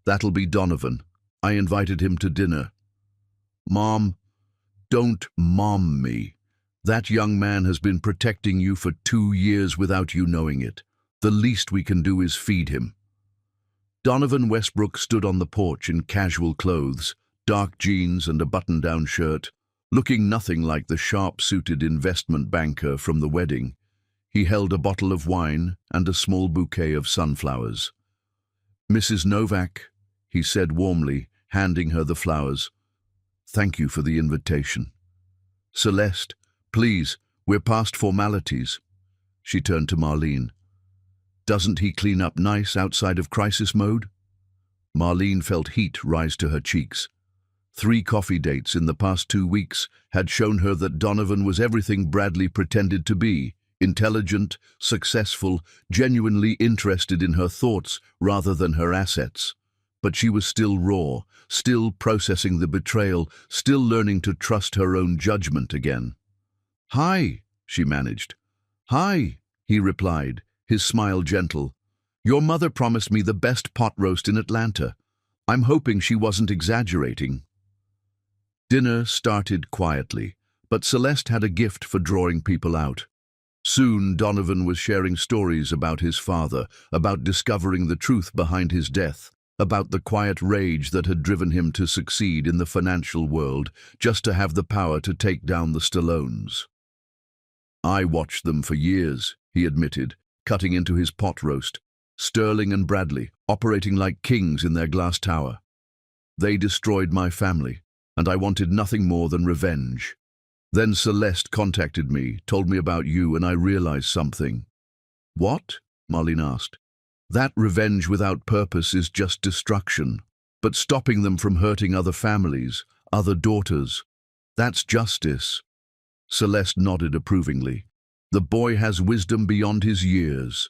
S1: That'll be Donovan. I invited him to dinner. Mom, don't mom me. That young man has been protecting you for 2 years without you knowing it. The least we can do is feed him. Donovan Westbrook stood on the porch in casual clothes, dark jeans and a button-down shirt, looking nothing like the sharp-suited investment banker from the wedding. He held a bottle of wine and a small bouquet of sunflowers. Mrs. Novak, he said warmly, handing her the flowers. Thank you for the invitation. Celeste, please, we're past formalities. She turned to Marlene. Doesn't he clean up nice outside of crisis mode? Marlene felt heat rise to her cheeks. 3 coffee dates in the past 2 weeks had shown her that Donovan was everything Bradley pretended to be. Intelligent, successful, genuinely interested in her thoughts rather than her assets. But she was still raw, still processing the betrayal, still learning to trust her own judgment again. Hi, she managed. Hi, he replied, his smile gentle. Your mother promised me the best pot roast in Atlanta. I'm hoping she wasn't exaggerating. Dinner started quietly, but Celeste had a gift for drawing people out. Soon Donovan was sharing stories about his father, about discovering the truth behind his death, about the quiet rage that had driven him to succeed in the financial world, just to have the power to take down the Stallones. I watched them for years, he admitted, cutting into his pot roast. Sterling and Bradley, operating like kings in their glass tower. They destroyed my family, and I wanted nothing more than revenge. Then Celeste contacted me, told me about you, and I realized something. What? Marlene asked. That revenge without purpose is just destruction. But stopping them from hurting other families, other daughters, that's justice. Celeste nodded approvingly. The boy has wisdom beyond his years.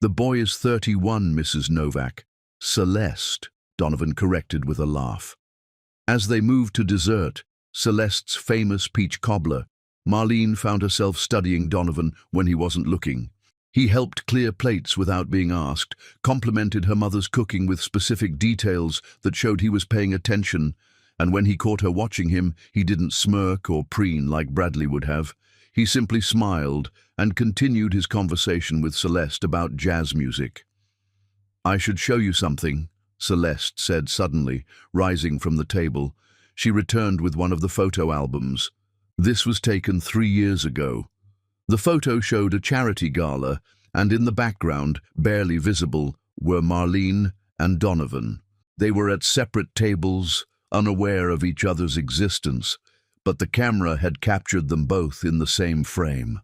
S1: The boy is 31, Mrs. Novak. Celeste, Donovan corrected with a laugh. As they moved to dessert, Celeste's famous peach cobbler, Marlene found herself studying Donovan when he wasn't looking. He helped clear plates without being asked, complimented her mother's cooking with specific details that showed he was paying attention, and when he caught her watching him, he didn't smirk or preen like Bradley would have. He simply smiled and continued his conversation with Celeste about jazz music. I should show you something, Celeste said suddenly, rising from the table. She returned with one of the photo albums. This was taken 3 years ago. The photo showed a charity gala, and in the background, barely visible, were Marlene and Donovan. They were at separate tables, unaware of each other's existence, but the camera had captured them both in the same frame.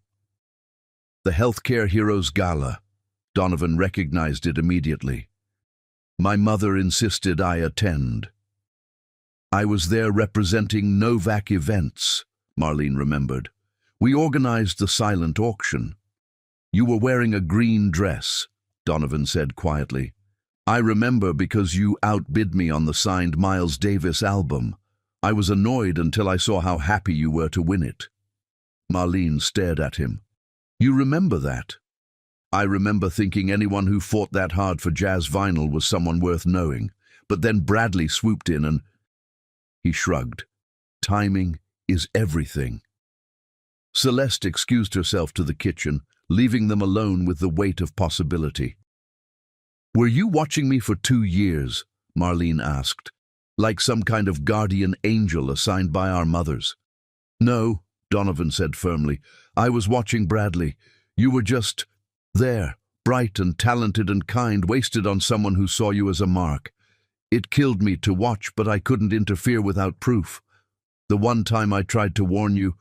S1: The Healthcare Heroes Gala. Donovan recognized it immediately. My mother insisted I attend. I was there representing Novak Events, Marlene remembered. We organized the silent auction. You were wearing a green dress, Donovan said quietly. I remember because you outbid me on the signed Miles Davis album. I was annoyed until I saw how happy you were to win it. Marlene stared at him. You remember that? I remember thinking anyone who fought that hard for jazz vinyl was someone worth knowing. But then Bradley swooped in and... He shrugged. Timing is everything. Celeste excused herself to the kitchen, leaving them alone with the weight of possibility. Were you watching me for 2 years? Marlene asked, like some kind of guardian angel assigned by our mothers. No, Donovan said firmly. I was watching Bradley. You were just there, bright and talented and kind, wasted on someone who saw you as a mark. It killed me to watch, but I couldn't interfere without proof. The one time I tried to warn you...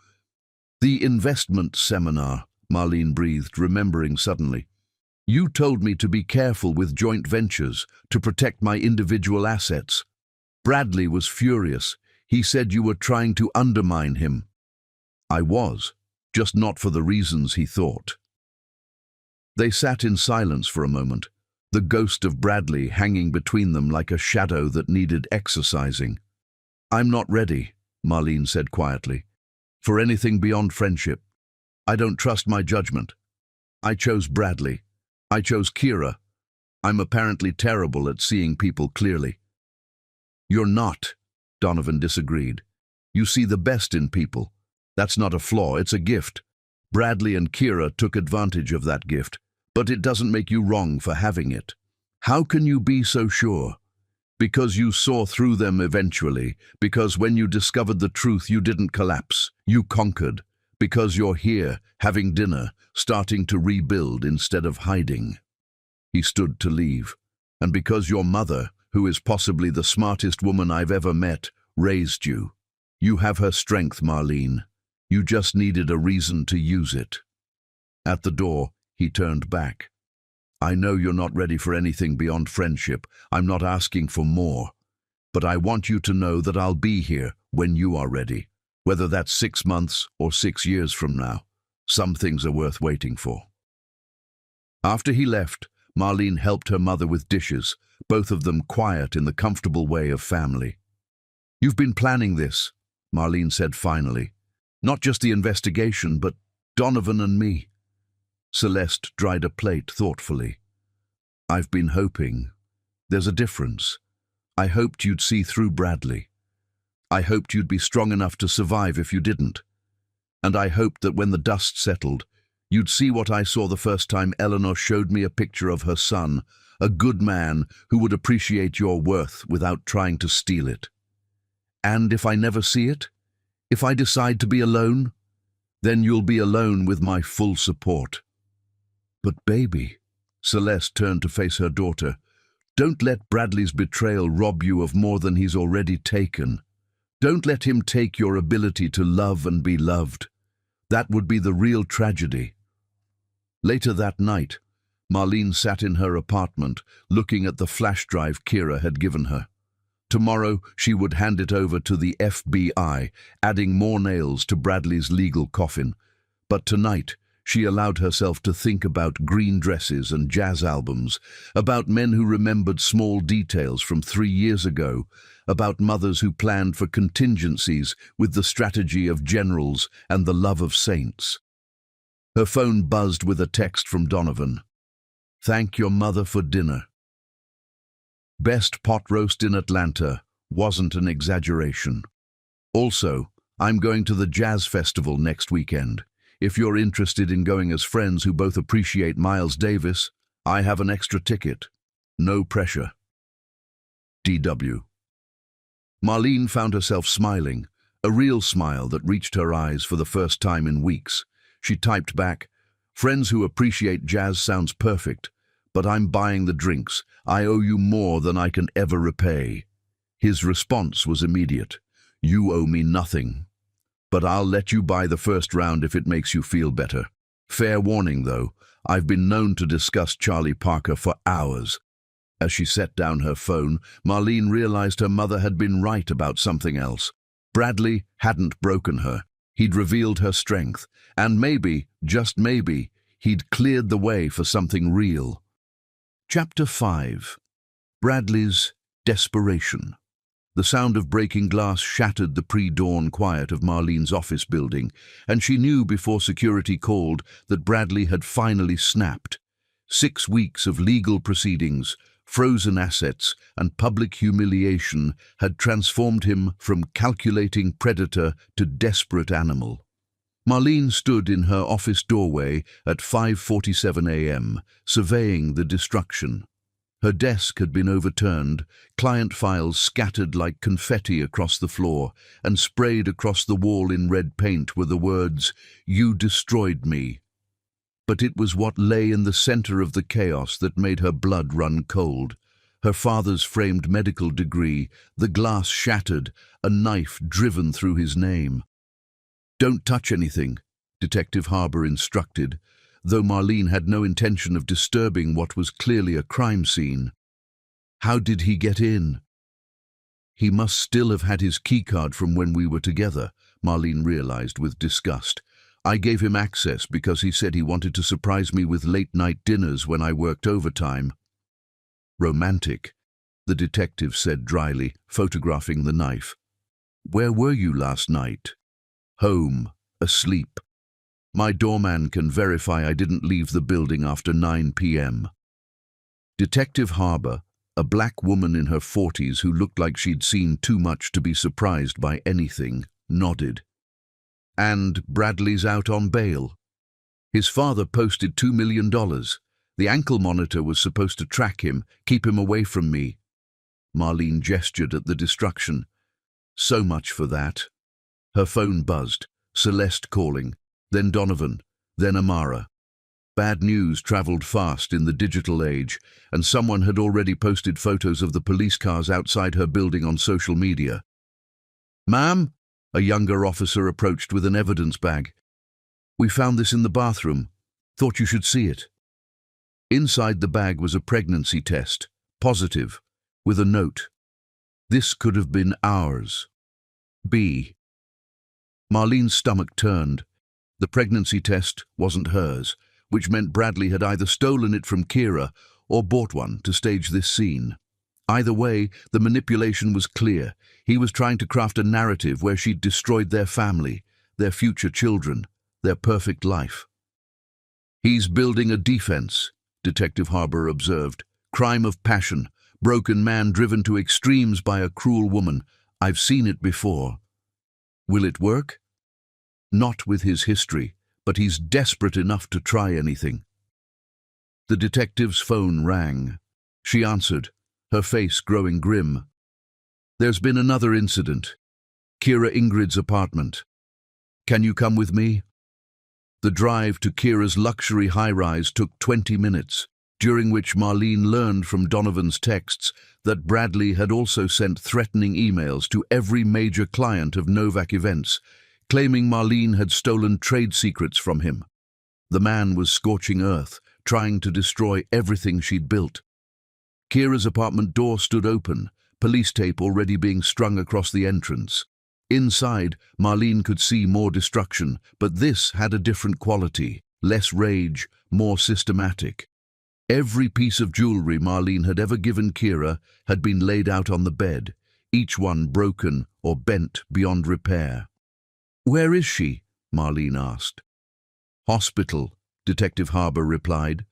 S1: The investment seminar, Marlene breathed, remembering suddenly. You told me to be careful with joint ventures, to protect my individual assets. Bradley was furious. He said you were trying to undermine him. I was, just not for the reasons he thought. They sat in silence for a moment, the ghost of Bradley hanging between them like a shadow that needed exorcising. I'm not ready, Marlene said quietly, for anything beyond friendship. I don't trust my judgment. I chose Bradley. I chose Kira. I'm apparently terrible at seeing people clearly. You're not, Donovan disagreed. You see the best in people. That's not a flaw, it's a gift. Bradley and Kira took advantage of that gift, but it doesn't make you wrong for having it. How can you be so sure? Because you saw through them eventually, because when you discovered the truth you didn't collapse, you conquered, because you're here, having dinner, starting to rebuild instead of hiding. He stood to leave, and because your mother, who is possibly the smartest woman I've ever met, raised you. You have her strength, Marlene. You just needed a reason to use it. At the door, he turned back. I know you're not ready for anything beyond friendship. I'm not asking for more. But I want you to know that I'll be here when you are ready, whether that's 6 months or 6 years from now. Some things are worth waiting for. After he left, Marlene helped her mother with dishes, both of them quiet in the comfortable way of family. You've been planning this, Marlene said finally. Not just the investigation, but Donovan and me. Celeste dried a plate thoughtfully. I've been hoping. There's a difference. I hoped you'd see through Bradley. I hoped you'd be strong enough to survive if you didn't. And I hoped that when the dust settled, you'd see what I saw the first time Eleanor showed me a picture of her son, a good man who would appreciate your worth without trying to steal it. And if I never see it, if I decide to be alone, then you'll be alone with my full support. But baby, Celeste turned to face her daughter. Don't let Bradley's betrayal rob you of more than he's already taken. Don't let him take your ability to love and be loved. That would be the real tragedy. Later that night, Marlene sat in her apartment, looking at the flash drive Kira had given her. Tomorrow, she would hand it over to the FBI, adding more nails to Bradley's legal coffin. But tonight, she allowed herself to think about green dresses and jazz albums, about men who remembered small details from 3 years ago, about mothers who planned for contingencies with the strategy of generals and the love of saints. Her phone buzzed with a text from Donovan. Thank your mother for dinner. Best pot roast in Atlanta wasn't an exaggeration. Also, I'm going to the jazz festival next weekend. If you're interested in going as friends who both appreciate Miles Davis, I have an extra ticket. No pressure. DW. Marlene found herself smiling, a real smile that reached her eyes for the first time in weeks. She typed back, friends who appreciate jazz sounds perfect, but I'm buying the drinks. I owe you more than I can ever repay. His response was immediate. You owe me nothing. But I'll let you buy the first round if it makes you feel better. Fair warning, though, I've been known to discuss Charlie Parker for hours. As she set down her phone, Marlene realized her mother had been right about something else. Bradley hadn't broken her. He'd revealed her strength, and maybe, just maybe, he'd cleared the way for something real. Chapter 5. Bradley's Desperation. The sound of breaking glass shattered the pre-dawn quiet of Marlene's office building, and she knew before security called that Bradley had finally snapped. 6 weeks of legal proceedings, frozen assets, and public humiliation had transformed him from calculating predator to desperate animal. Marlene stood in her office doorway at 5:47 a.m., surveying the destruction. Her desk had been overturned, client files scattered like confetti across the floor, and sprayed across the wall in red paint were the words, "You destroyed me." But it was what lay in the center of the chaos that made her blood run cold. Her father's framed medical degree, the glass shattered, a knife driven through his name. "Don't touch anything," Detective Harbour instructed, though Marlene had no intention of disturbing what was clearly a crime scene. How did he get in? He must still have had his keycard from when we were together, Marlene realized with disgust. I gave him access because he said he wanted to surprise me with late-night dinners when I worked overtime. Romantic, the detective said dryly, photographing the knife. Where were you last night? Home, asleep. My doorman can verify I didn't leave the building after 9 p.m. Detective Harbour, a black woman in her 40s who looked like she'd seen too much to be surprised by anything, nodded. And Bradley's out on bail. His father posted $2 million. The ankle monitor was supposed to track him, keep him away from me. Marlene gestured at the destruction. So much for that. Her phone buzzed, Celeste calling, then Donovan, then Amara. Bad news traveled fast in the digital age, and someone had already posted photos of the police cars outside her building on social media. Ma'am? A younger officer approached with an evidence bag. We found this in the bathroom. Thought you should see it. Inside the bag was a pregnancy test, positive, with a note. This could have been ours. B. Marlene's stomach turned. The pregnancy test wasn't hers, which meant Bradley had either stolen it from Kira or bought one to stage this scene. Either way, the manipulation was clear. He was trying to craft a narrative where she'd destroyed their family, their future children, their perfect life. He's building a defense, Detective Harbour observed. Crime of passion, broken man driven to extremes by a cruel woman. I've seen it before. Will it work? Not with his history, but he's desperate enough to try anything. The detective's phone rang. She answered, her face growing grim. There's been another incident. Kira Ingrid's apartment. Can you come with me? The drive to Kira's luxury high-rise took 20 minutes. during which Marlene learned from Donovan's texts that Bradley had also sent threatening emails to every major client of Novak Events, claiming Marlene had stolen trade secrets from him. The man was scorching earth, trying to destroy everything she'd built. Kira's apartment door stood open, police tape already being strung across the entrance. Inside, Marlene could see more destruction, but this had a different quality, less rage, more systematic. Every piece of jewelry Marlene had ever given Kira had been laid out on the bed, each one broken or bent beyond repair. "Where is she?" Marlene asked. "Hospital," Detective Harbour replied.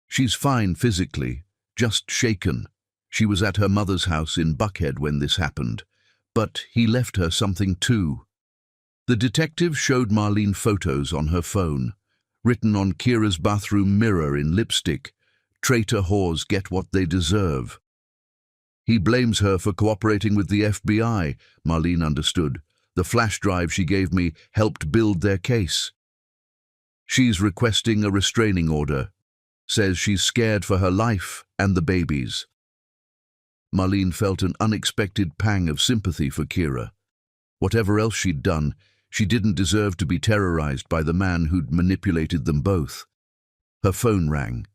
S1: "She's fine physically, just shaken. She was at her mother's house in Buckhead when this happened, but he left her something too." The detective showed Marlene photos on her phone, written on Kira's bathroom mirror in lipstick, "Traitor whores get what they deserve." He blames her for cooperating with the FBI, Marlene understood. "The flash drive she gave me helped build their case." "She's requesting a restraining order. Says she's scared for her life and the babies." Marlene felt an unexpected pang of sympathy for Kira. Whatever else she'd done, she didn't deserve to be terrorized by the man who'd manipulated them both. Her phone rang.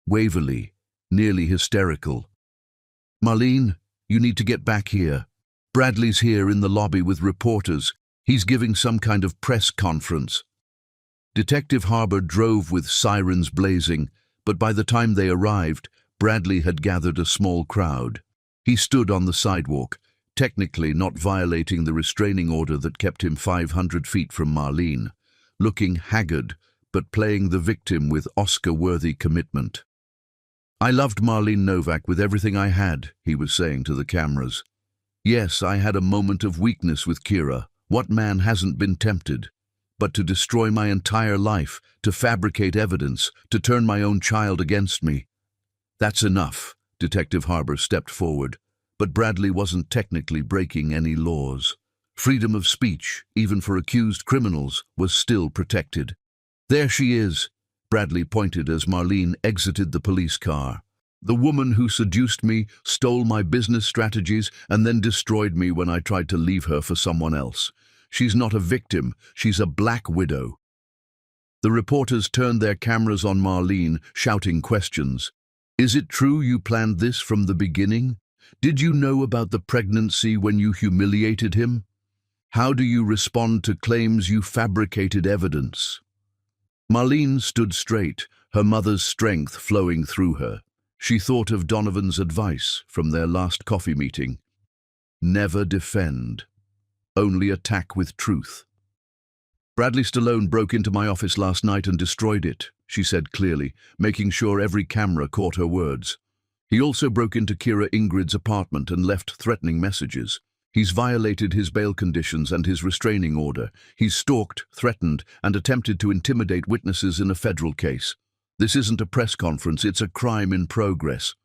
S1: Waverly, nearly hysterical. "Marlene, you need to get back here. Bradley's here in the lobby with reporters. He's giving some kind of press conference." Detective Harbour drove with sirens blazing, but by the time they arrived, Bradley had gathered a small crowd. He stood on the sidewalk, technically not violating the restraining order that kept him 500 feet from Marlene, looking haggard but playing the victim with Oscar-worthy commitment. "I loved Marlene Novak with everything I had," he was saying to the cameras. "Yes, I had a moment of weakness with Kira. What man hasn't been tempted? But to destroy my entire life, to fabricate evidence, to turn my own child against me. That's enough." Detective Harbour stepped forward, but Bradley wasn't technically breaking any laws. Freedom of speech, even for accused criminals, was still protected. "There she is," Bradley pointed as Marlene exited the police car. "The woman who seduced me, stole my business strategies, and then destroyed me when I tried to leave her for someone else. She's not a victim, she's a black widow." The reporters turned their cameras on Marlene, shouting questions. "Is it true you planned this from the beginning? Did you know about the pregnancy when you humiliated him? How do you respond to claims you fabricated evidence?" Marlene stood straight, her mother's strength flowing through her. She thought of Donovan's advice from their last coffee meeting. Never defend. Only attack with truth. "Bradley Stallone broke into my office last night and destroyed it," she said clearly, making sure every camera caught her words. "He also broke into Kira Ingrid's apartment and left threatening messages. He's violated his bail conditions and his restraining order. He's stalked, threatened, and attempted to intimidate witnesses in a federal case. This isn't a press conference, it's a crime in progress."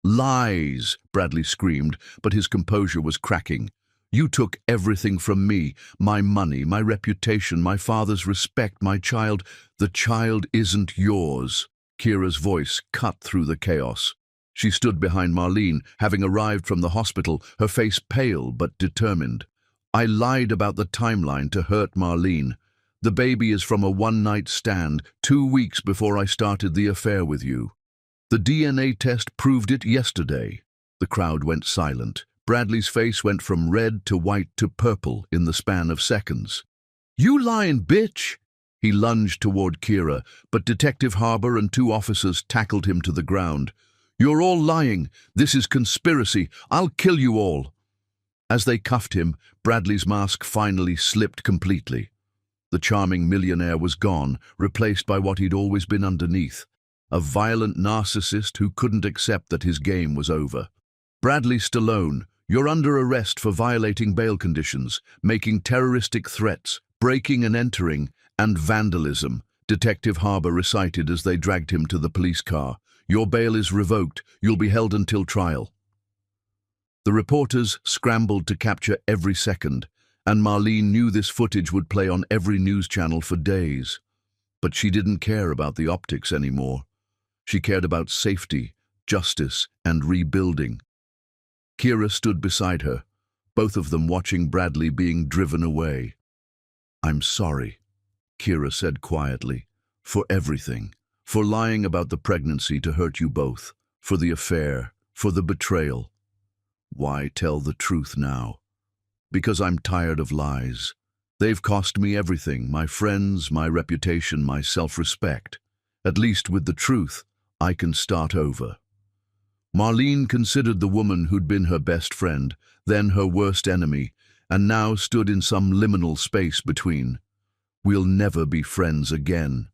S1: "Lies!" Bradley screamed, but his composure was cracking. "You took everything from me, my money, my reputation, my father's respect, my child. The child isn't yours." Kira's voice cut through the chaos. She stood behind Marlene, having arrived from the hospital, her face pale but determined. "I lied about the timeline to hurt Marlene. The baby is from a one-night stand, 2 weeks before I started the affair with you. The DNA test proved it yesterday." The crowd went silent. Bradley's face went from red to white to purple in the span of seconds. "You lying bitch!" He lunged toward Kira, but Detective Harbour and 2 officers tackled him to the ground. "You're all lying. This is conspiracy. I'll kill you all." As they cuffed him, Bradley's mask finally slipped completely. The charming millionaire was gone, replaced by what he'd always been underneath, a violent narcissist who couldn't accept that his game was over. "Bradley Stallone, you're under arrest for violating bail conditions, making terroristic threats, breaking and entering, and vandalism," Detective Harbour recited as they dragged him to the police car. "Your bail is revoked. You'll be held until trial." The reporters scrambled to capture every second, and Marlene knew this footage would play on every news channel for days. But she didn't care about the optics anymore. She cared about safety, justice, and rebuilding. Kira stood beside her, both of them watching Bradley being driven away. "I'm sorry," Kira said quietly, "for everything. For lying about the pregnancy to hurt you both, for the affair, for the betrayal." "Why tell the truth now?" "Because I'm tired of lies. They've cost me everything, my friends, my reputation, my self-respect. At least with the truth, I can start over." Marlene considered the woman who'd been her best friend, then her worst enemy, and now stood in some liminal space between. "We'll never be friends again."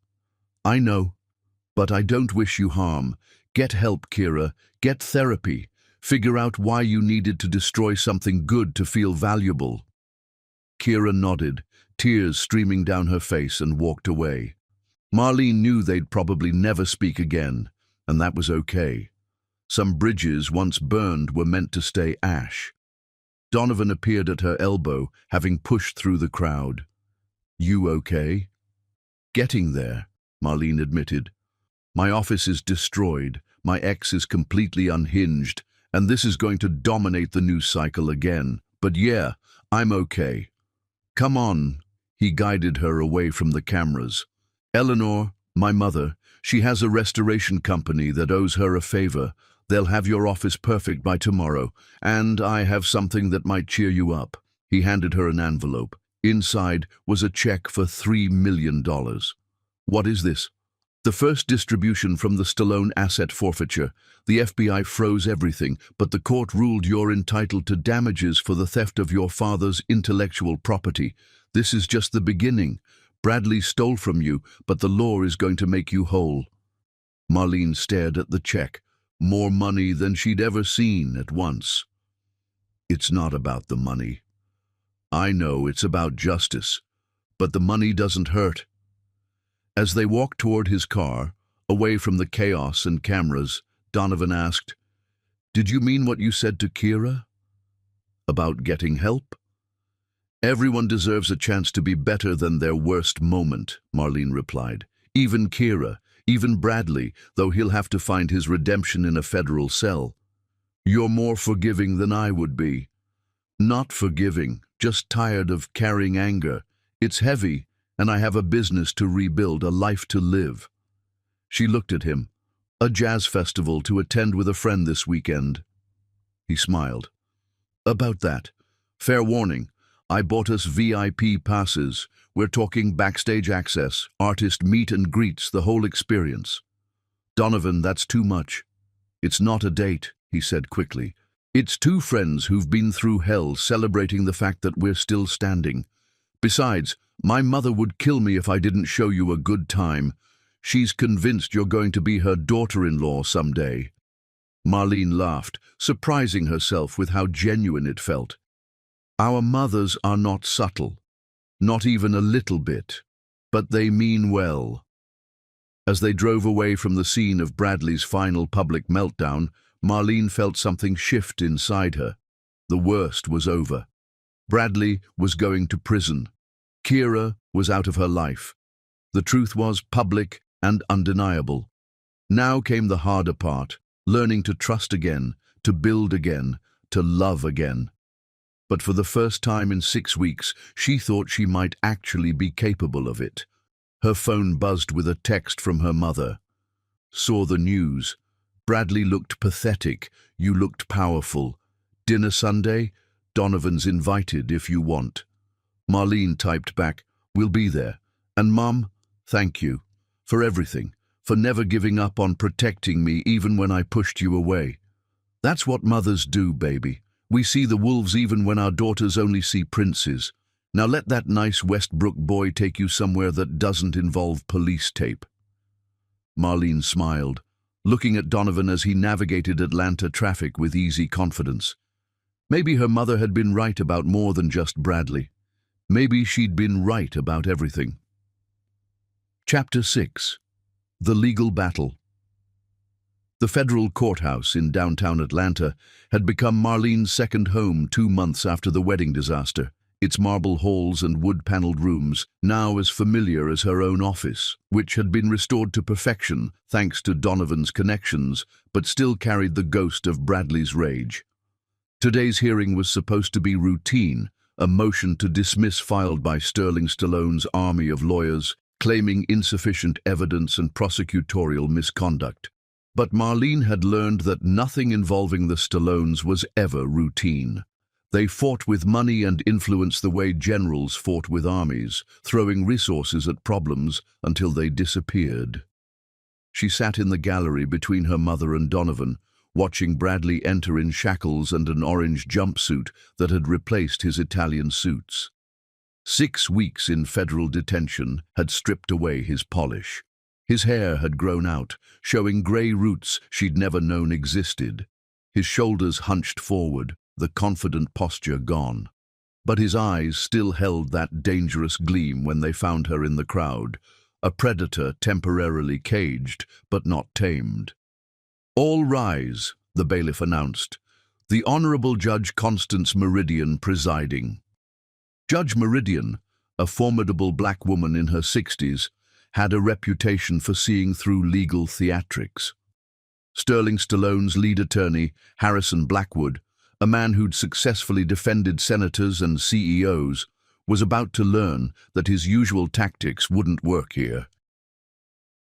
S1: "I know, but I don't wish you harm. Get help, Kira. Get therapy. Figure out why you needed to destroy something good to feel valuable." Kira nodded, tears streaming down her face, and walked away. Marlene knew they'd probably never speak again, and that was okay. Some bridges once burned were meant to stay ash. Donovan appeared at her elbow, having pushed through the crowd. "You okay?" "Getting there," Marlene admitted. "My office is destroyed, my ex is completely unhinged, and this is going to dominate the news cycle again. But yeah, I'm okay." "Come on," he guided her away from the cameras. "Eleanor, my mother, she has a restoration company that owes her a favor. They'll have your office perfect by tomorrow, and I have something that might cheer you up." He handed her an envelope. Inside was a check for $3 million. "What is this?" "The first distribution from the Stallone asset forfeiture. The FBI froze everything, but the court ruled you're entitled to damages for the theft of your father's intellectual property. This is just the beginning. Bradley stole from you, but the law is going to make you whole." Marlene stared at the check. More money than she'd ever seen at once. "It's not about the money. I know it's about justice, but the money doesn't hurt." As they walked toward his car, away from the chaos and cameras, Donovan asked, "Did you mean what you said to Kira? About getting help?" "Everyone deserves a chance to be better than their worst moment," Marlene replied. "Even Kira. Even Bradley, though he'll have to find his redemption in a federal cell." "You're more forgiving than I would be." "Not forgiving, just tired of carrying anger. It's heavy, and I have a business to rebuild, a life to live." She looked at him. "A jazz festival to attend with a friend this weekend." He smiled. "About that. Fair warning, I bought us VIP passes. We're talking backstage access, artist meet and greets, the whole experience." "Donovan, that's too much." "It's not a date," he said quickly. "It's two friends who've been through hell celebrating the fact that we're still standing. Besides, my mother would kill me if I didn't show you a good time. She's convinced you're going to be her daughter-in-law someday." Marlene laughed, surprising herself with how genuine it felt. "Our mothers are not subtle. Not even a little bit, but they mean well." As they drove away from the scene of Bradley's final public meltdown, Marlene felt something shift inside her. The worst was over. Bradley was going to prison. Kira was out of her life. The truth was public and undeniable. Now came the harder part, learning to trust again, to build again, to love again. But for the first time in 6 weeks, she thought she might actually be capable of it. Her phone buzzed with a text from her mother. "Saw the news. Bradley looked pathetic. You looked powerful. Dinner Sunday? Donovan's invited if you want." Marlene typed back, "We'll be there. And Mom, thank you. For everything. For never giving up on protecting me even when I pushed you away. That's what mothers do, baby. We see the wolves even when our daughters only see princes. Now let that nice Westbrook boy take you somewhere that doesn't involve police tape." Marlene smiled, looking at Donovan as he navigated Atlanta traffic with easy confidence. Maybe her mother had been right about more than just Bradley. Maybe she'd been right about everything. Chapter 6. The Legal Battle. The federal courthouse in downtown Atlanta had become Marlene's second home 2 months after the wedding disaster. its marble halls and wood-paneled rooms, now as familiar as her own office, which had been restored to perfection thanks to Donovan's connections, but still carried the ghost of Bradley's rage. Today's hearing was supposed to be routine, a motion to dismiss filed by Sterling Stallone's army of lawyers, claiming insufficient evidence and prosecutorial misconduct. But Marlene had learned that nothing involving the Stallones was ever routine. They fought with money and influence the way generals fought with armies, throwing resources at problems until they disappeared. She sat in the gallery between her mother and Donovan, watching Bradley enter in shackles and an orange jumpsuit that had replaced his Italian suits. 6 weeks in federal detention had stripped away his polish. His hair had grown out, showing grey roots she'd never known existed. His shoulders hunched forward, the confident posture gone. But his eyes still held that dangerous gleam when they found her in the crowd, a predator temporarily caged but not tamed. "All rise," the bailiff announced, the Honorable Judge Constance Meridian presiding. Judge Meridian, a formidable black woman in her 60s, had a reputation for seeing through legal theatrics. Sterling Stallone's lead attorney, Harrison Blackwood, a man who'd successfully defended senators and CEOs, was about to learn that his usual tactics wouldn't work here.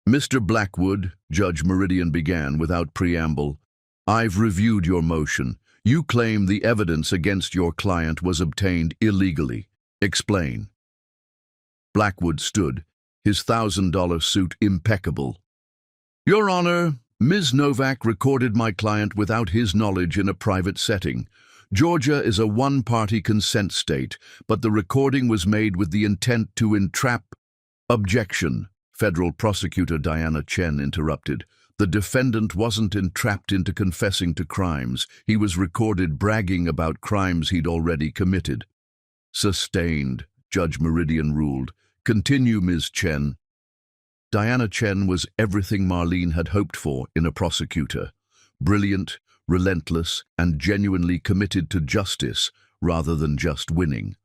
S1: "Mr. Blackwood," Judge Meridian began without preamble, "I've reviewed your motion. You claim the evidence against your client was obtained illegally. Explain." Blackwood stood, his $1,000 suit impeccable. "Your Honor, Ms. Novak recorded my client without his knowledge in a private setting. Georgia is a one-party consent state, but the recording was made with the intent to entrap—" "Objection," Federal Prosecutor Diana Chen interrupted. "The defendant wasn't entrapped into confessing to crimes. He was recorded bragging about crimes he'd already committed." "Sustained," Judge Meridian ruled. "Continue, Ms. Chen." Diana Chen was everything Marlene had hoped for in a prosecutor. Brilliant, relentless, and genuinely committed to justice rather than just winning.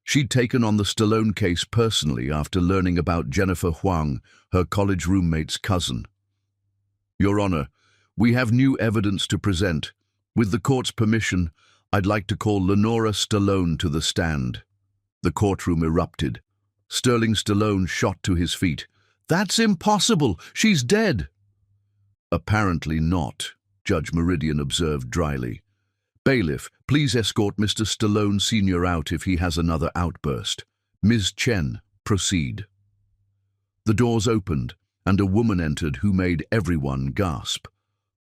S1: She'd taken on the Stallone case personally after learning about Jennifer Huang, her college roommate's cousin. "Your Honor, we have new evidence to present. With the court's permission, I'd like to call Lenora Stallone to the stand." The courtroom erupted. Sterling Stallone shot to his feet. "That's impossible! She's dead!" "Apparently not," Judge Meridian observed dryly. "Bailiff, please escort Mr. Stallone Sr. out if he has another outburst. Ms. Chen, proceed." The doors opened, and a woman entered who made everyone gasp.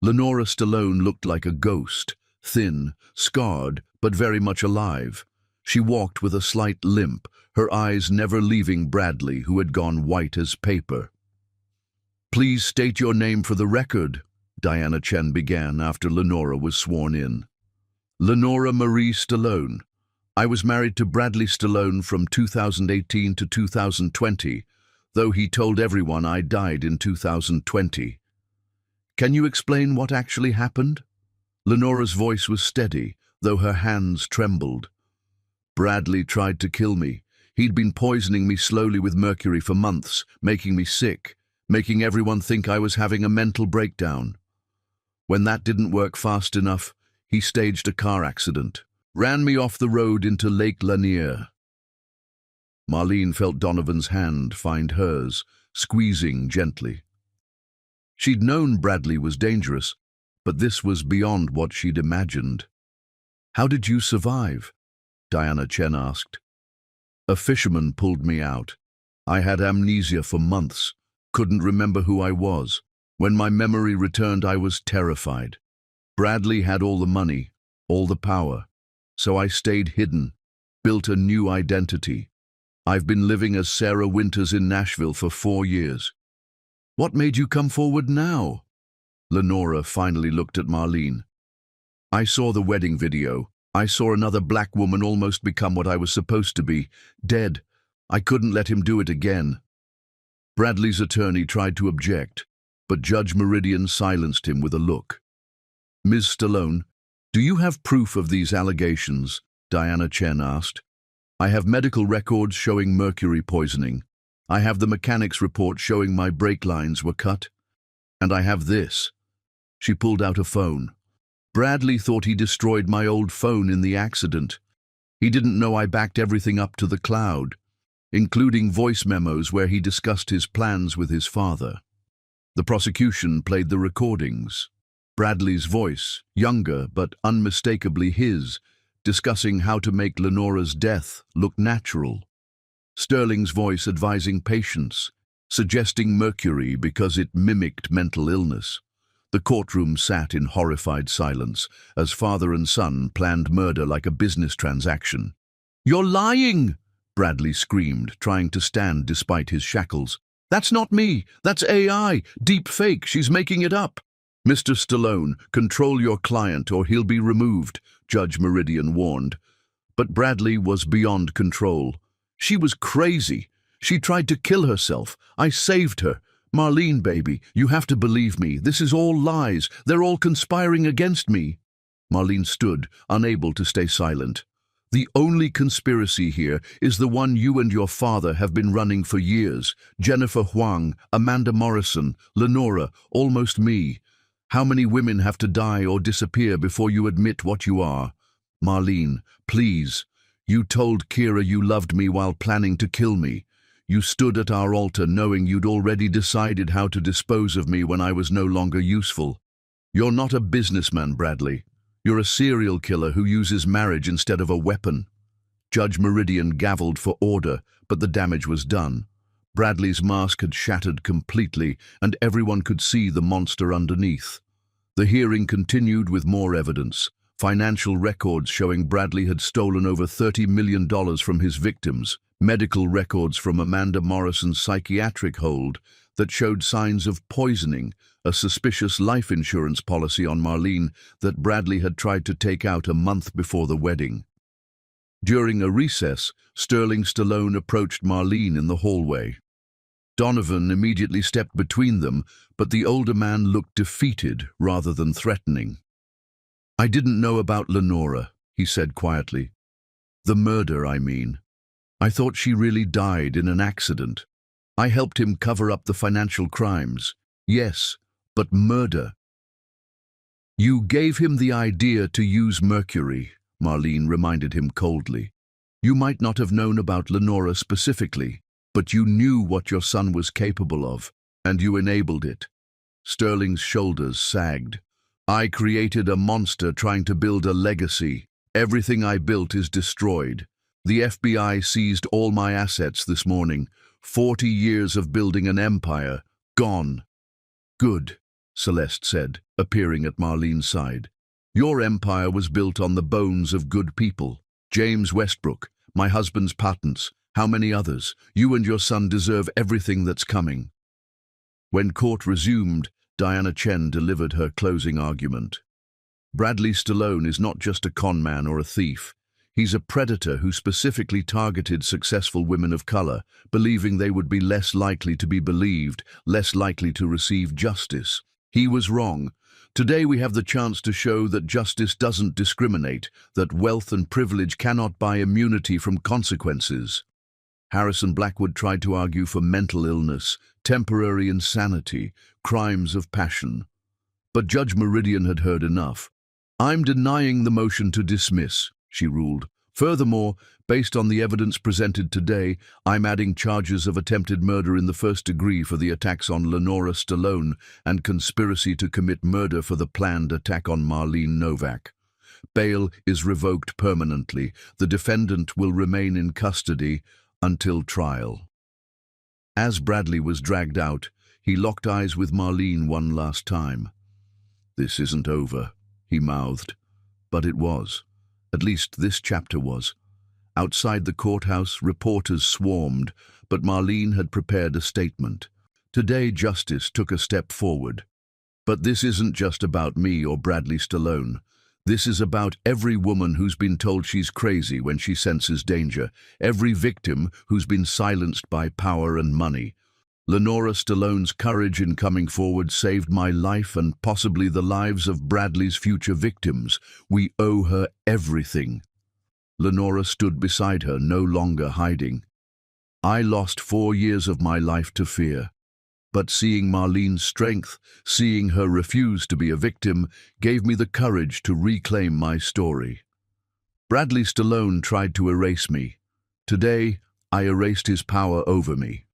S1: Lenora Stallone looked like a ghost, thin, scarred, but very much alive. She walked with a slight limp, her eyes never leaving Bradley, who had gone white as paper. "Please state your name for the record," Diana Chen began after Lenora was sworn in. "Lenora Marie Stallone. I was married to Bradley Stallone from 2018 to 2020, though he told everyone I died in 2020. Can you explain what actually happened?" Lenora's voice was steady, though her hands trembled. "Bradley tried to kill me. He'd been poisoning me slowly with mercury for months, making me sick, making everyone think I was having a mental breakdown. When that didn't work fast enough, he staged a car accident, ran me off the road into Lake Lanier." Marlene felt Donovan's hand find hers, squeezing gently. She'd known Bradley was dangerous, but this was beyond what she'd imagined. "How did you survive?" Diana Chen asked. "A fisherman pulled me out. I had amnesia for months, couldn't remember who I was. When my memory returned, I was terrified. Bradley had all the money, all the power, so I stayed hidden, built a new identity. I've been living as Sarah Winters in Nashville for 4 years." "What made you come forward now?" Lenora finally looked at Marlene. "I saw the wedding video. I saw another black woman almost become what I was supposed to be, dead. I couldn't let him do it again." Bradley's attorney tried to object, but Judge Meridian silenced him with a look. "Ms. Stallone, do you have proof of these allegations?" Diana Chen asked. I have medical records showing mercury poisoning. I have the mechanic's report showing my brake lines were cut. And I have this." She pulled out a phone. "Bradley thought he destroyed my old phone in the accident. He didn't know I backed everything up to the cloud, including voice memos where he discussed his plans with his father." The prosecution played the recordings. Bradley's voice, younger but unmistakably his, discussing how to make Lenora's death look natural. Sterling's voice advising patience, suggesting mercury because it mimicked mental illness. The courtroom sat in horrified silence as father and son planned murder like a business transaction. "You're lying!" Bradley screamed, trying to stand despite his shackles. "That's not me! That's AI! Deep fake! She's making it up!" "Mr. Stallone, control your client or he'll be removed," Judge Meridian warned. But Bradley was beyond control. "She was crazy. She tried to kill herself. I saved her. Marlene, baby, you have to believe me. This is all lies. They're all conspiring against me." Marlene stood, unable to stay silent. "The only conspiracy here is the one you and your father have been running for years. Jennifer Huang, Amanda Morrison, Lenora, almost me. How many women have to die or disappear before you admit what you are? Marlene, please. You told Kira you loved me while planning to kill me. You stood at our altar knowing you'd already decided how to dispose of me when I was no longer useful. You're not a businessman, Bradley. You're a serial killer who uses marriage instead of a weapon." Judge Meridian gavelled for order, but the damage was done. Bradley's mask had shattered completely, and everyone could see the monster underneath. The hearing continued with more evidence. Financial records showing Bradley had stolen over $30 million from his victims. Medical records from Amanda Morrison's psychiatric hold that showed signs of poisoning, a suspicious life insurance policy on Marlene that Bradley had tried to take out a month before the wedding. During a recess, Sterling Stallone approached Marlene in the hallway. Donovan immediately stepped between them, but the older man looked defeated rather than threatening. "I didn't know about Lenora," he said quietly. "The murder, I mean. I thought she really died in an accident. I helped him cover up the financial crimes. Yes, but murder." "You gave him the idea to use mercury," Marlene reminded him coldly. "You might not have known about Lenora specifically, but you knew what your son was capable of, and you enabled it." Sterling's shoulders sagged. "I created a monster trying to build a legacy. Everything I built is destroyed. The FBI seized all my assets this morning. 40 years of building an empire, gone." "Good," Celeste said, appearing at Marlene's side. "Your empire was built on the bones of good people. James Westbrook, my husband's patents, how many others? You and your son deserve everything that's coming." When court resumed, Diana Chen delivered her closing argument. "Bradley Stallone is not just a con man or a thief. He's a predator who specifically targeted successful women of color, believing they would be less likely to be believed, less likely to receive justice. He was wrong. Today we have the chance to show that justice doesn't discriminate, that wealth and privilege cannot buy immunity from consequences." Harrison Blackwood tried to argue for mental illness, temporary insanity, crimes of passion. But Judge Meridian had heard enough. "I'm denying the motion to dismiss," she ruled. "Furthermore, based on the evidence presented today, I'm adding charges of attempted murder in the first degree for the attacks on Lenora Stallone and conspiracy to commit murder for the planned attack on Marlene Novak. Bail is revoked permanently. The defendant will remain in custody until trial." As Bradley was dragged out, he locked eyes with Marlene one last time. "This isn't over," he mouthed. But it was. At least this chapter was. Outside the courthouse, reporters swarmed, but Marlene had prepared a statement. Today, justice took a step forward. "But this isn't just about me or Bradley Stallone. This is about every woman who's been told she's crazy when she senses danger, every victim who's been silenced by power and money. Lenora Stallone's courage in coming forward saved my life and possibly the lives of Bradley's future victims. We owe her everything." Lenora stood beside her, no longer hiding. I lost 4 years of my life to fear. But seeing Marlene's strength, seeing her refuse to be a victim, gave me the courage to reclaim my story. Bradley Stallone tried to erase me. Today, I erased his power over me.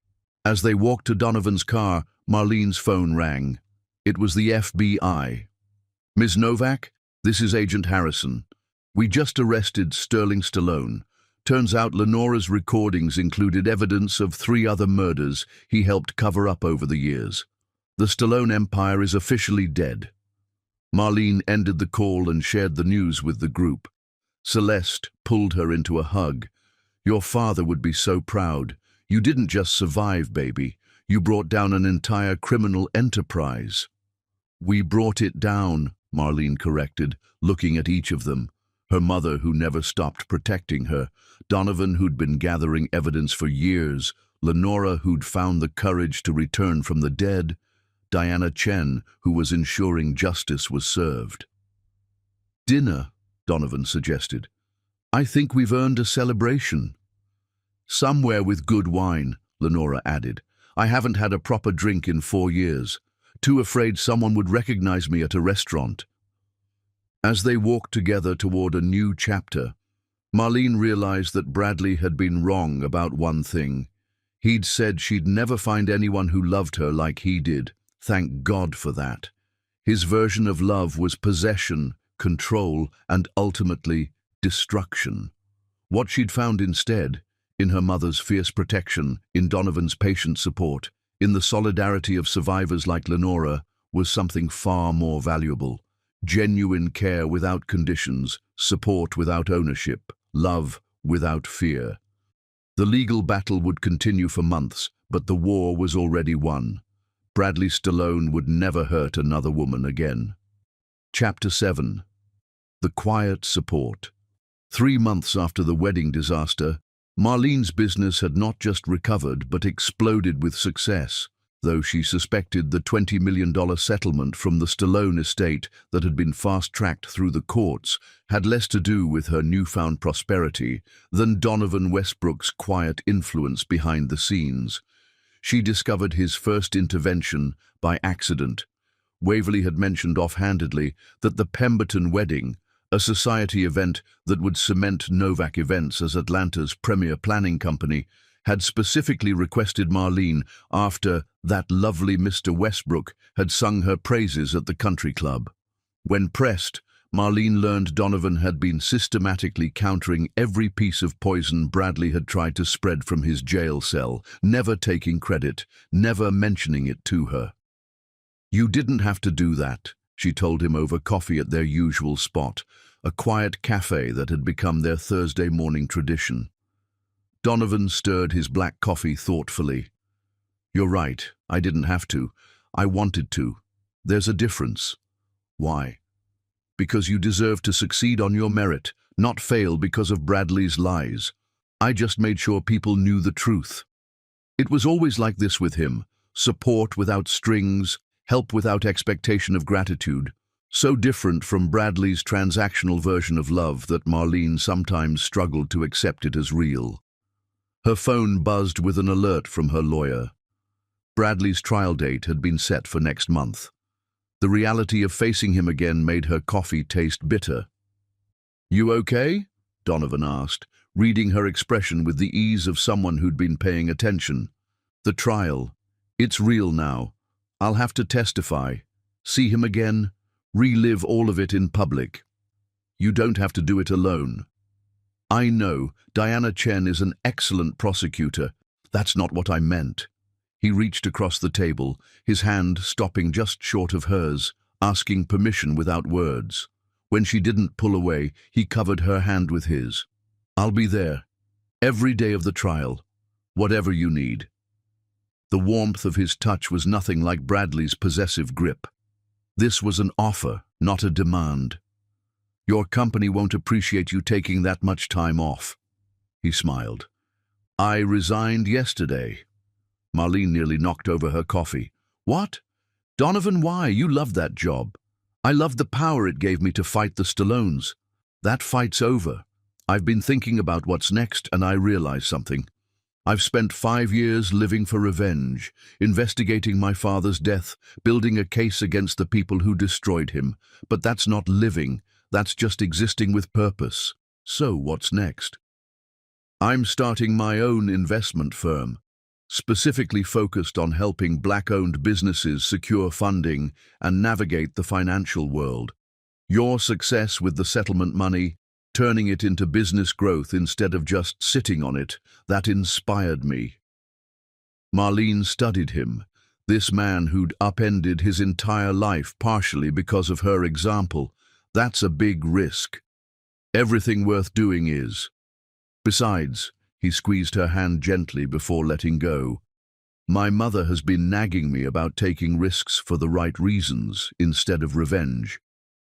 S1: As they walked to Donovan's car, Marlene's phone rang. It was the FBI. "Ms. Novak, this is Agent Harrison. We just arrested Sterling Stallone. Turns out Lenora's recordings included evidence of 3 other murders he helped cover up over the years. The Stallone empire is officially dead." Marlene ended the call and shared the news with the group. Celeste pulled her into a hug. "Your father would be so proud. You didn't just survive, baby. You brought down an entire criminal enterprise." "We brought it down," Marlene corrected, looking at each of them. Her mother, who never stopped protecting her, Donovan, who'd been gathering evidence for years, Lenora, who'd found the courage to return from the dead, Diana Chen, who was ensuring justice was served. "Dinner," Donovan suggested. "I think we've earned a celebration." "Somewhere with good wine," Lenora added. "I haven't had a proper drink in 4 years. Too afraid someone would recognize me at a restaurant." As they walked together toward a new chapter, Marlene realized that Bradley had been wrong about one thing. He'd said she'd never find anyone who loved her like he did. Thank God for that. His version of love was possession, control, and ultimately destruction. What she'd found instead, in her mother's fierce protection, in Donovan's patient support, in the solidarity of survivors like Lenora, was something far more valuable. Genuine care without conditions, support without ownership, love without fear. The legal battle would continue for months, but the war was already won. Bradley Stallone would never hurt another woman again. Chapter 7. The Quiet Support. 3 months after the wedding disaster, Marlene's business had not just recovered but exploded with success. Though she suspected the $20 million settlement from the Stallone estate that had been fast-tracked through the courts had less to do with her newfound prosperity than Donovan Westbrook's quiet influence behind the scenes. She discovered his first intervention by accident. Waverly had mentioned offhandedly that the Pemberton wedding, a society event that would cement Novak Events as Atlanta's premier planning company, had specifically requested Marlene after that lovely Mr. Westbrook had sung her praises at the country club. When pressed, Marlene learned Donovan had been systematically countering every piece of poison Bradley had tried to spread from his jail cell, never taking credit, never mentioning it to her. "You didn't have to do that," she told him over coffee at their usual spot, a quiet cafe that had become their Thursday morning tradition. Donovan stirred his black coffee thoughtfully. "You're right, I didn't have to. I wanted to. There's a difference." "Why?" "Because you deserve to succeed on your merit, not fail because of Bradley's lies. I just made sure people knew the truth." It was always like this with him, support without strings, help without expectation of gratitude. So different from Bradley's transactional version of love that Marlene sometimes struggled to accept it as real. Her phone buzzed with an alert from her lawyer. Bradley's trial date had been set for next month. The reality of facing him again made her coffee taste bitter. "You okay?" Donovan asked, reading her expression with the ease of someone who'd been paying attention. "The trial. It's real now. I'll have to testify. See him again. Relive all of it in public. You don't have to do it alone. I know Diana Chen is an excellent prosecutor. That's not what I meant." He reached across the table, his hand stopping just short of hers, asking permission without words. When she didn't pull away, he covered her hand with his. "I'll be there, every day of the trial, whatever you need." The warmth of his touch was nothing like Bradley's possessive grip. This was an offer, not a demand. "Your company won't appreciate you taking that much time off." He smiled. "I resigned yesterday." Marlene nearly knocked over her coffee. "What? Donovan, why? You loved that job." "I loved the power it gave me to fight the Stallones. That fight's over. I've been thinking about what's next and I realize something. I've spent 5 years living for revenge, investigating my father's death, building a case against the people who destroyed him. But that's not living, that's just existing with purpose. So what's next? I'm starting my own investment firm, specifically focused on helping Black-owned businesses secure funding and navigate the financial world. Your success with the settlement money, turning it into business growth instead of just sitting on it, that inspired me. Marlene studied him, this man who'd upended his entire life partially because of her example. That's a big risk. Everything worth doing is. Besides, he squeezed her hand gently before letting go. My mother has been nagging me about taking risks for the right reasons instead of revenge.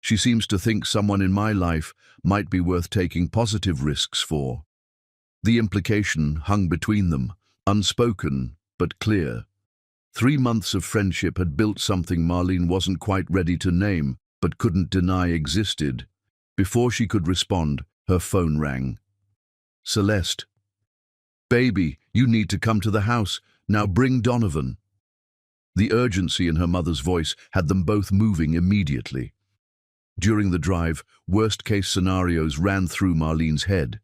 S1: She seems to think someone in my life might be worth taking positive risks for. The implication hung between them, unspoken but clear. 3 months of friendship had built something Marlene wasn't quite ready to name, but couldn't deny existed. Before she could respond, her phone rang. Celeste. Baby, you need to come to the house. Now bring Donovan. The urgency in her mother's voice had them both moving immediately. During the drive, worst-case scenarios ran through Marlene's head.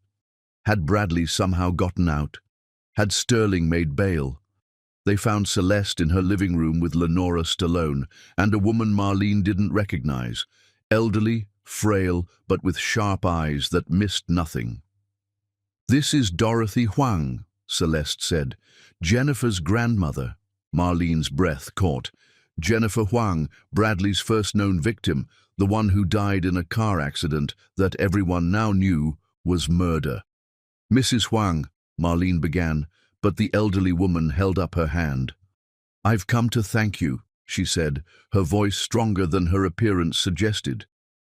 S1: Had Bradley somehow gotten out? Had Sterling made bail? They found Celeste in her living room with Lenora Stallone and a woman Marlene didn't recognize, elderly, frail, but with sharp eyes that missed nothing. This is Dorothy Huang, Celeste said. Jennifer's grandmother. Marlene's breath caught. Jennifer Huang, Bradley's first known victim, the one who died in a car accident that everyone now knew was murder. Mrs. Huang, Marlene began, but the elderly woman held up her hand. I've come to thank you, she said, her voice stronger than her appearance suggested.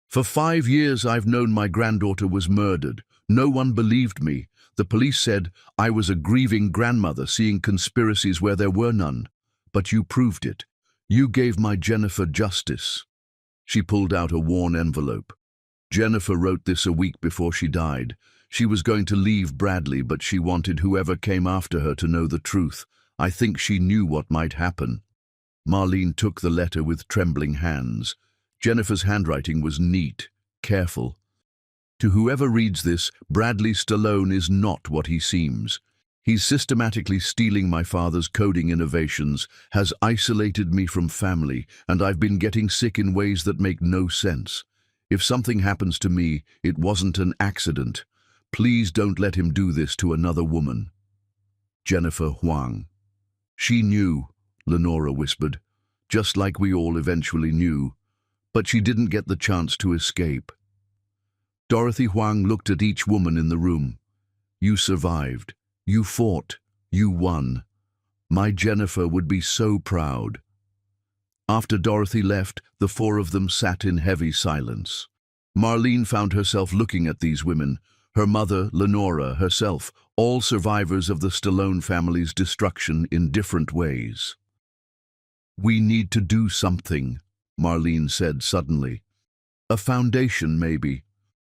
S1: For 5 years I've known my granddaughter was murdered. No one believed me. The police said I was a grieving grandmother seeing conspiracies where there were none. But you proved it. You gave my Jennifer justice. She pulled out a worn envelope. Jennifer wrote this a week before she died. She was going to leave Bradley, but she wanted whoever came after her to know the truth. I think she knew what might happen. Marlene took the letter with trembling hands. Jennifer's handwriting was neat, careful. To whoever reads this, Bradley Stallone is not what he seems. He's systematically stealing my father's coding innovations, has isolated me from family, and I've been getting sick in ways that make no sense. If something happens to me, it wasn't an accident. Please don't let him do this to another woman. Jennifer Huang. She knew, Lenora whispered, just like we all eventually knew, but she didn't get the chance to escape. Dorothy Huang looked at each woman in the room. You survived. You fought. You won. My Jennifer would be so proud. After Dorothy left, the 4 of them sat in heavy silence. Marlene found herself looking at these women, her mother, Lenora, herself, all survivors of the Stallone family's destruction in different ways. We need to do something, Marlene said suddenly. A foundation, maybe,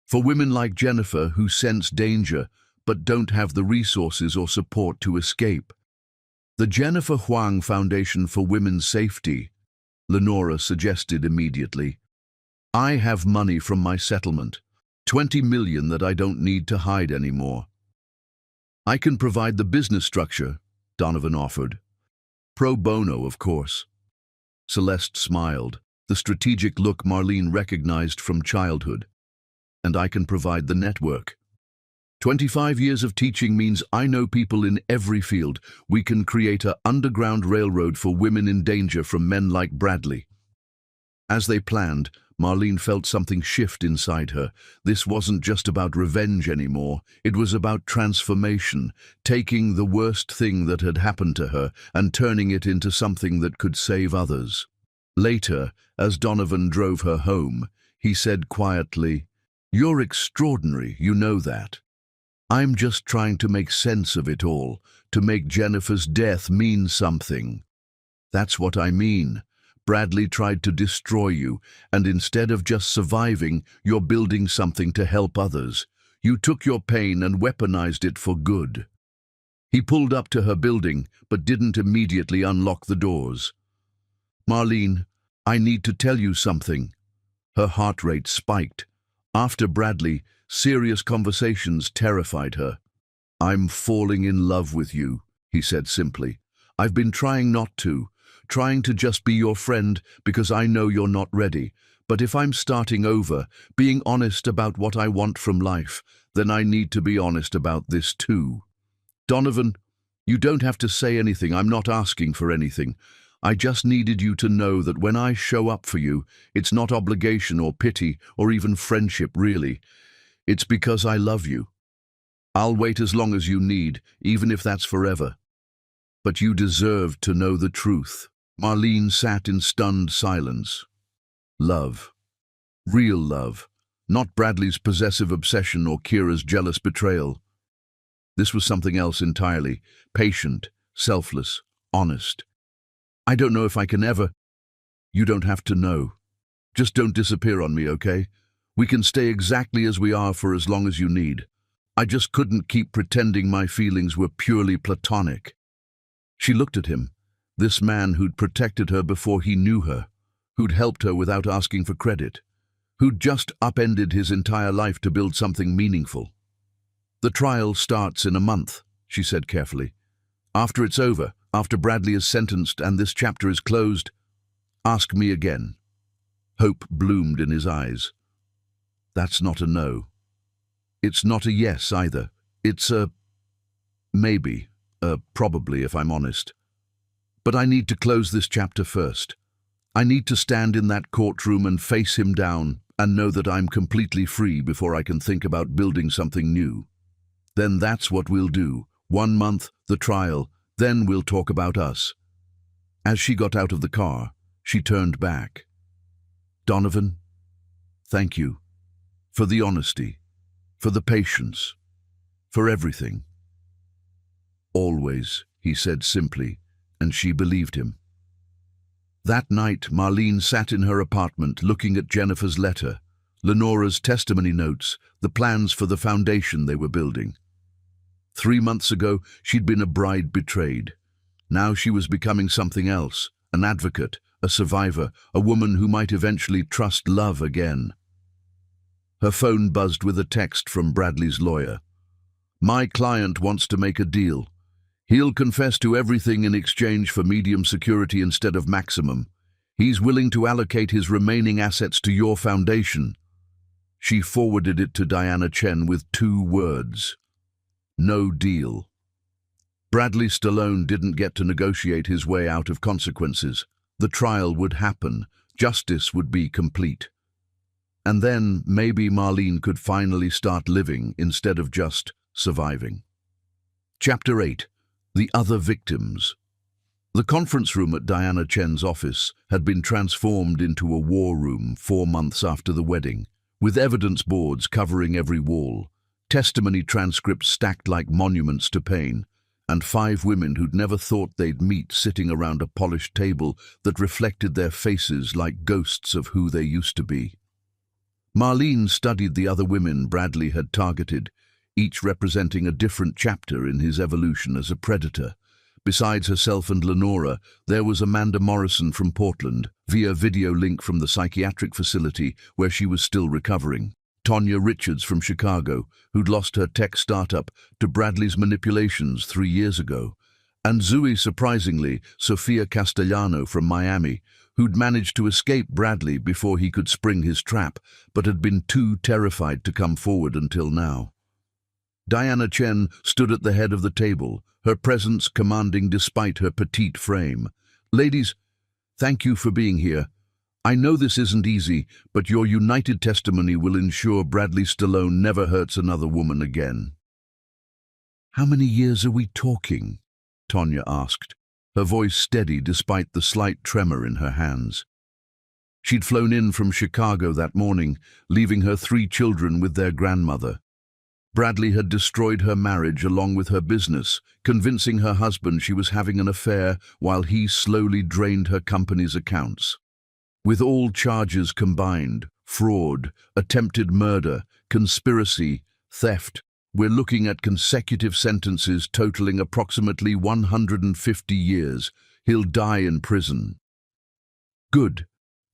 S1: for women like Jennifer who sense danger but don't have the resources or support to escape. The Jennifer Huang Foundation for Women's Safety, Lenora suggested immediately. I have money from my settlement, 20 million that I don't need to hide anymore. I can provide the business structure, Donovan offered. Pro bono, of course. Celeste smiled, the strategic look Marlene recognized from childhood. And I can provide the network. 25 years of teaching means I know people in every field. We can create an underground railroad for women in danger from men like Bradley. As they planned, Marlene felt something shift inside her. This wasn't just about revenge anymore. It was about transformation, taking the worst thing that had happened to her and turning it into something that could save others. Later, as Donovan drove her home, he said quietly, "You're extraordinary, you know that. I'm just trying to make sense of it all, to make Jennifer's death mean something. That's what I mean. Bradley tried to destroy you, and instead of just surviving, you're building something to help others. You took your pain and weaponized it for good. He pulled up to her building, but didn't immediately unlock the doors. Marlene, I need to tell you something. Her heart rate spiked. After Bradley, serious conversations terrified her. I'm falling in love with you, he said simply. I've been trying not to, trying to just be your friend because I know you're not ready. But if I'm starting over, being honest about what I want from life, then I need to be honest about this too. Donovan, you don't have to say anything. I'm not asking for anything. I just needed you to know that when I show up for you, it's not obligation or pity or even friendship, really. It's because I love you. I'll wait as long as you need, even if that's forever. But you deserve to know the truth. Marlene sat in stunned silence. Love. Real love. Not Bradley's possessive obsession or Kira's jealous betrayal. This was something else entirely. Patient, selfless, honest. I don't know if I can ever... You don't have to know. Just don't disappear on me, okay? We can stay exactly as we are for as long as you need. I just couldn't keep pretending my feelings were purely platonic. She looked at him, this man who'd protected her before he knew her, who'd helped her without asking for credit, who'd just upended his entire life to build something meaningful. The trial starts in a month, she said carefully. After it's over, after Bradley is sentenced and this chapter is closed, ask me again. Hope bloomed in his eyes. That's not a no. It's not a yes either. It's a maybe, probably if I'm honest. But I need to close this chapter first. I need to stand in that courtroom and face him down and know that I'm completely free before I can think about building something new. Then that's what we'll do. 1 month, the trial, then we'll talk about us. As she got out of the car, she turned back. Donovan, thank you. For the honesty, for the patience, for everything. Always, he said simply, and she believed him. That night, Marlene sat in her apartment looking at Jennifer's letter, Lenora's testimony notes, the plans for the foundation they were building. 3 months ago, she'd been a bride betrayed. Now she was becoming something else, an advocate, a survivor, a woman who might eventually trust love again. Her phone buzzed with a text from Bradley's lawyer. My client wants to make a deal. He'll confess to everything in exchange for medium security instead of maximum. He's willing to allocate his remaining assets to your foundation. She forwarded it to Diana Chen with 2 words. No deal. Bradley Stallone didn't get to negotiate his way out of consequences. The trial would happen. Justice would be complete. And then maybe Marlene could finally start living instead of just surviving. Chapter 8. The Other Victims. The conference room at Diana Chen's office had been transformed into a war room 4 months after the wedding, with evidence boards covering every wall, testimony transcripts stacked like monuments to pain, and 5 women who'd never thought they'd meet sitting around a polished table that reflected their faces like ghosts of who they used to be. Marlene studied the other women Bradley had targeted, each representing a different chapter in his evolution as a predator. Besides herself and Lenora, there was Amanda Morrison from Portland, via video link from the psychiatric facility where she was still recovering. Tonya Richards from Chicago, who'd lost her tech startup to Bradley's manipulations 3 years ago. And Zooey, surprisingly, Sofia Castellano from Miami, who'd managed to escape Bradley before he could spring his trap, but had been too terrified to come forward until now. Diana Chen stood at the head of the table, her presence commanding despite her petite frame. Ladies, thank you for being here. I know this isn't easy, but your united testimony will ensure Bradley Stallone never hurts another woman again. How many years are we talking? Tonya asked, her voice steady despite the slight tremor in her hands. She'd flown in from Chicago that morning, leaving her 3 children with their grandmother. Bradley had destroyed her marriage along with her business, convincing her husband she was having an affair while he slowly drained her company's accounts. With all charges combined, fraud, attempted murder, conspiracy, theft. We're looking at consecutive sentences totaling approximately 150 years. He'll die in prison. Good,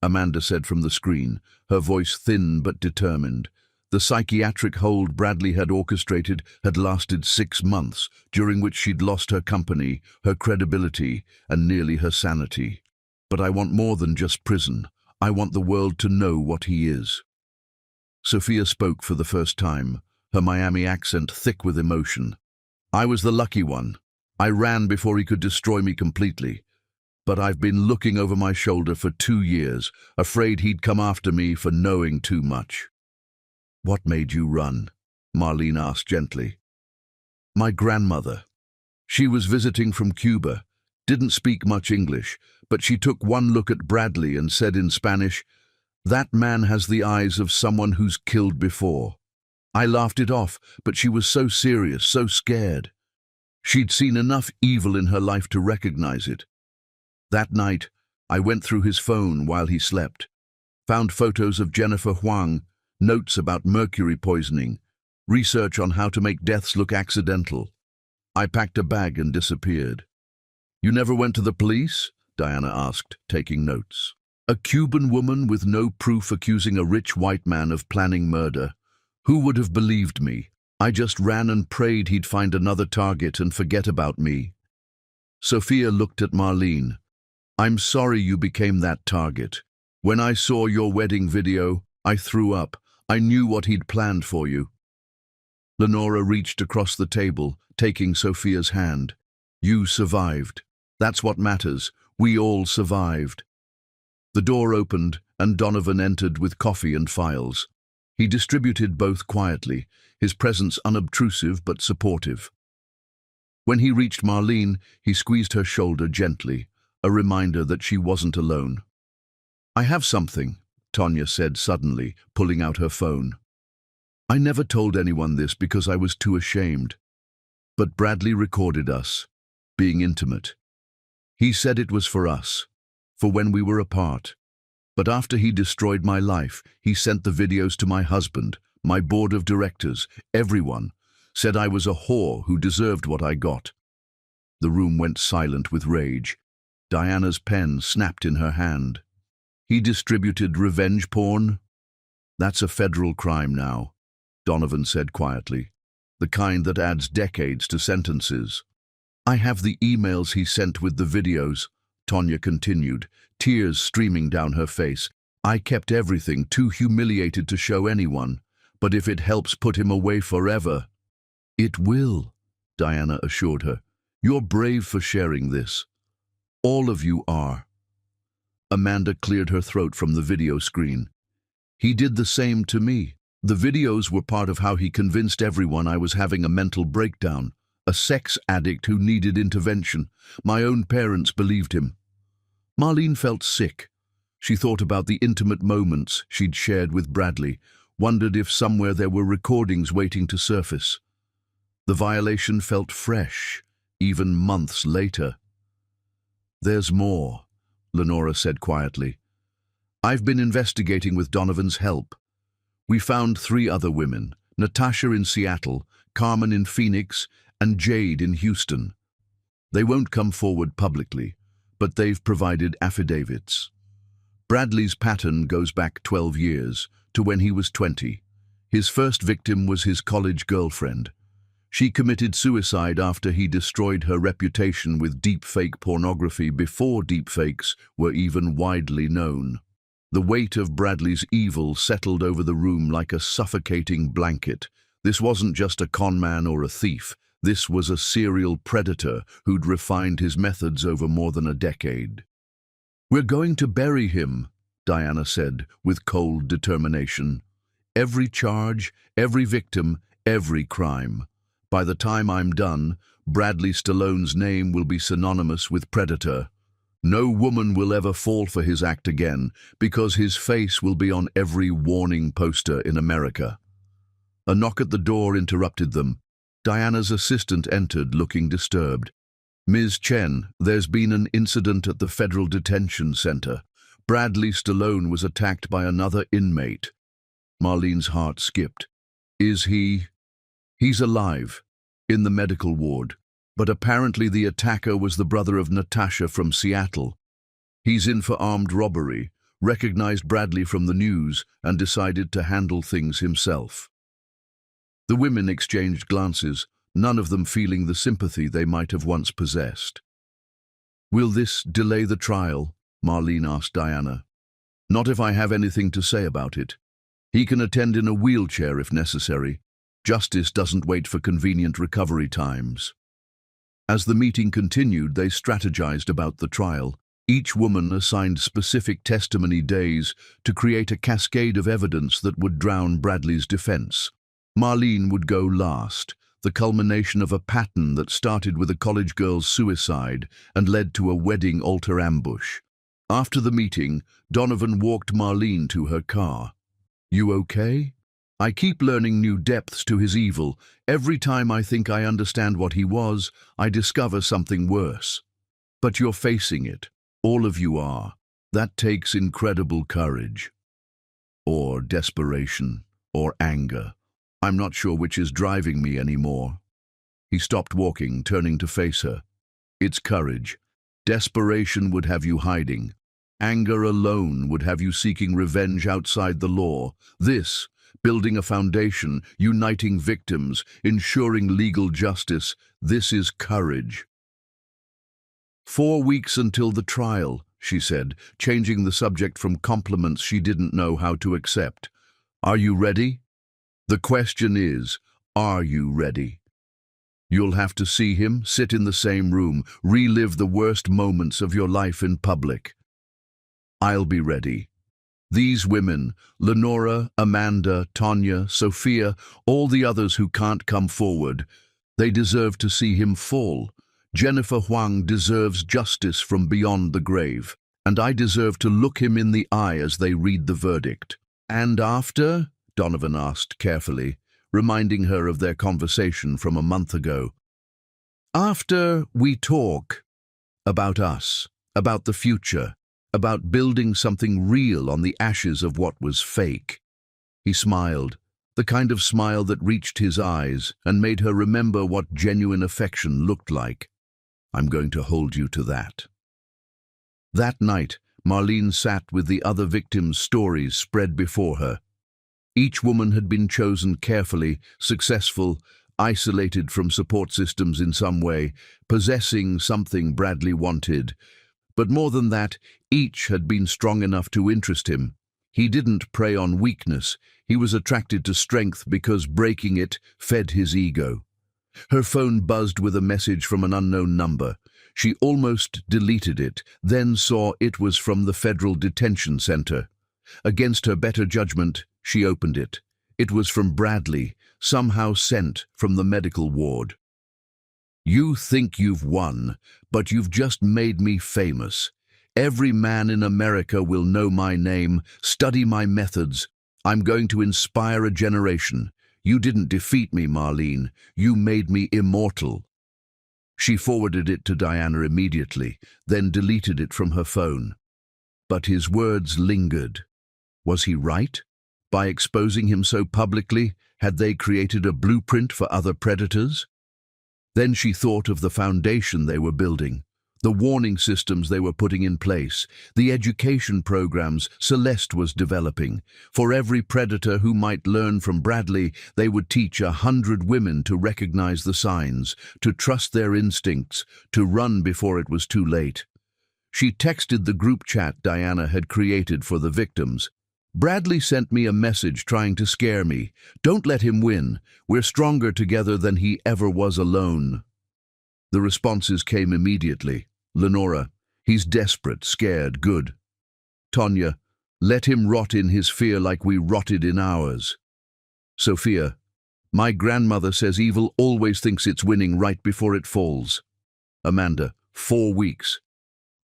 S1: Amanda said from the screen, her voice thin but determined. The psychiatric hold Bradley had orchestrated had lasted 6 months, during which she'd lost her company, her credibility, and nearly her sanity. But I want more than just prison. I want the world to know what he is. Sophia spoke for the first time, her Miami accent thick with emotion. I was the lucky one. I ran before he could destroy me completely. But I've been looking over my shoulder for 2 years, afraid he'd come after me for knowing too much. What made you run? Marlene asked gently. My grandmother. She was visiting from Cuba, didn't speak much English, but she took one look at Bradley and said in Spanish, "That man has the eyes of someone who's killed before." I laughed it off, but she was so serious, so scared. She'd seen enough evil in her life to recognize it. That night, I went through his phone while he slept, found photos of Jennifer Huang, notes about mercury poisoning, research on how to make deaths look accidental. I packed a bag and disappeared. You never went to the police? Diana asked, taking notes. A Cuban woman with no proof accusing a rich white man of planning murder. Who would have believed me? I just ran and prayed he'd find another target and forget about me. Sophia looked at Marlene. I'm sorry you became that target. When I saw your wedding video, I threw up. I knew what he'd planned for you. Lenora reached across the table, taking Sophia's hand. You survived. That's what matters. We all survived. The door opened, and Donovan entered with coffee and files. He distributed both quietly, his presence unobtrusive but supportive. When he reached Marlene, he squeezed her shoulder gently, a reminder that she wasn't alone. I have something, Tonya said suddenly, pulling out her phone. I never told anyone this because I was too ashamed. But Bradley recorded us, being intimate. He said it was for us, for when we were apart. But after he destroyed my life, he sent the videos to my husband, my board of directors, everyone, said I was a whore who deserved what I got. The room went silent with rage. Diana's pen snapped in her hand. He distributed revenge porn? That's a federal crime now, Donovan said quietly. The kind that adds decades to sentences. I have the emails he sent with the videos, Tonya continued, tears streaming down her face. I kept everything, too humiliated to show anyone. But if it helps put him away forever... It will, Diana assured her. You're brave for sharing this. All of you are. Amanda cleared her throat from the video screen. He did the same to me. The videos were part of how he convinced everyone I was having a mental breakdown, a sex addict who needed intervention. My own parents believed him. Marlene felt sick. She thought about the intimate moments she'd shared with Bradley, wondered if somewhere there were recordings waiting to surface. The violation felt fresh, even months later. There's more, Lenora said quietly. I've been investigating with Donovan's help. We found 3 other women, Natasha in Seattle, Carmen in Phoenix, and Jade in Houston. They won't come forward publicly, but they've provided affidavits. Bradley's pattern goes back 12 years, to when he was 20. His first victim was his college girlfriend. She committed suicide after he destroyed her reputation with deepfake pornography before deepfakes were even widely known. The weight of Bradley's evil settled over the room like a suffocating blanket. This wasn't just a conman or a thief. This was a serial predator who'd refined his methods over more than a decade. We're going to bury him, Diana said, with cold determination. Every charge, every victim, every crime. By the time I'm done, Bradley Stallone's name will be synonymous with predator. No woman will ever fall for his act again, because his face will be on every warning poster in America. A knock at the door interrupted them. Diana's assistant entered, looking disturbed. Ms. Chen, there's been an incident at the Federal Detention Center. Bradley Stallone was attacked by another inmate. Marlene's heart skipped. Is he... He's alive, in the medical ward, but apparently the attacker was the brother of Natasha from Seattle. He's in for armed robbery, recognized Bradley from the news, and decided to handle things himself. The women exchanged glances, none of them feeling the sympathy they might have once possessed. "Will this delay the trial?" Marlene asked Diana. "Not if I have anything to say about it. He can attend in a wheelchair if necessary. Justice doesn't wait for convenient recovery times." As the meeting continued, they strategized about the trial. Each woman assigned specific testimony days to create a cascade of evidence that would drown Bradley's defense. Marlene would go last, the culmination of a pattern that started with a college girl's suicide and led to a wedding altar ambush. After the meeting, Donovan walked Marlene to her car. "You okay? I keep learning new depths to his evil. Every time I think I understand what he was, I discover something worse. But you're facing it. All of you are. That takes incredible courage. Or desperation. Or anger. I'm not sure which is driving me anymore." He stopped walking, turning to face her. "It's courage. Desperation would have you hiding. Anger alone would have you seeking revenge outside the law. This, building a foundation, uniting victims, ensuring legal justice, this is courage." 4 weeks until the trial, she said, changing the subject from compliments she didn't know how to accept. "Are you ready? The question is, are you ready? You'll have to see him, sit in the same room, relive the worst moments of your life in public." "I'll be ready." These women, Lenora, Amanda, Tonya, Sophia, all the others who can't come forward, they deserve to see him fall. Jennifer Huang deserves justice from beyond the grave, and I deserve to look him in the eye as they read the verdict. "And after?" Donovan asked carefully, reminding her of their conversation from a month ago. "After we talk about us, about the future, about building something real on the ashes of what was fake." He smiled, the kind of smile that reached his eyes and made her remember what genuine affection looked like. "I'm going to hold you to that." That night, Marlene sat with the other victims' stories spread before her. Each woman had been chosen carefully, successful, isolated from support systems in some way, possessing something Bradley wanted. But more than that, each had been strong enough to interest him. He didn't prey on weakness. He was attracted to strength because breaking it fed his ego. Her phone buzzed with a message from an unknown number. She almost deleted it, then saw it was from the Federal Detention Center. Against her better judgment, she opened it. It was from Bradley, somehow sent from the medical ward. "You think you've won, but you've just made me famous. Every man in America will know my name, study my methods. I'm going to inspire a generation. You didn't defeat me, Marlene. You made me immortal." She forwarded it to Diana immediately, then deleted it from her phone. But his words lingered. Was he right? By exposing him so publicly, had they created a blueprint for other predators? Then she thought of the foundation they were building, the warning systems they were putting in place, the education programs Celeste was developing. For every predator who might learn from Bradley, they would teach 100 women to recognize the signs, to trust their instincts, to run before it was too late. She texted the group chat Diana had created for the victims. "Bradley sent me a message trying to scare me. Don't let him win. We're stronger together than he ever was alone." The responses came immediately. Lenora, "He's desperate, scared, good." Tonya, "Let him rot in his fear like we rotted in ours." Sophia, "My grandmother says evil always thinks it's winning right before it falls." Amanda, 4 weeks.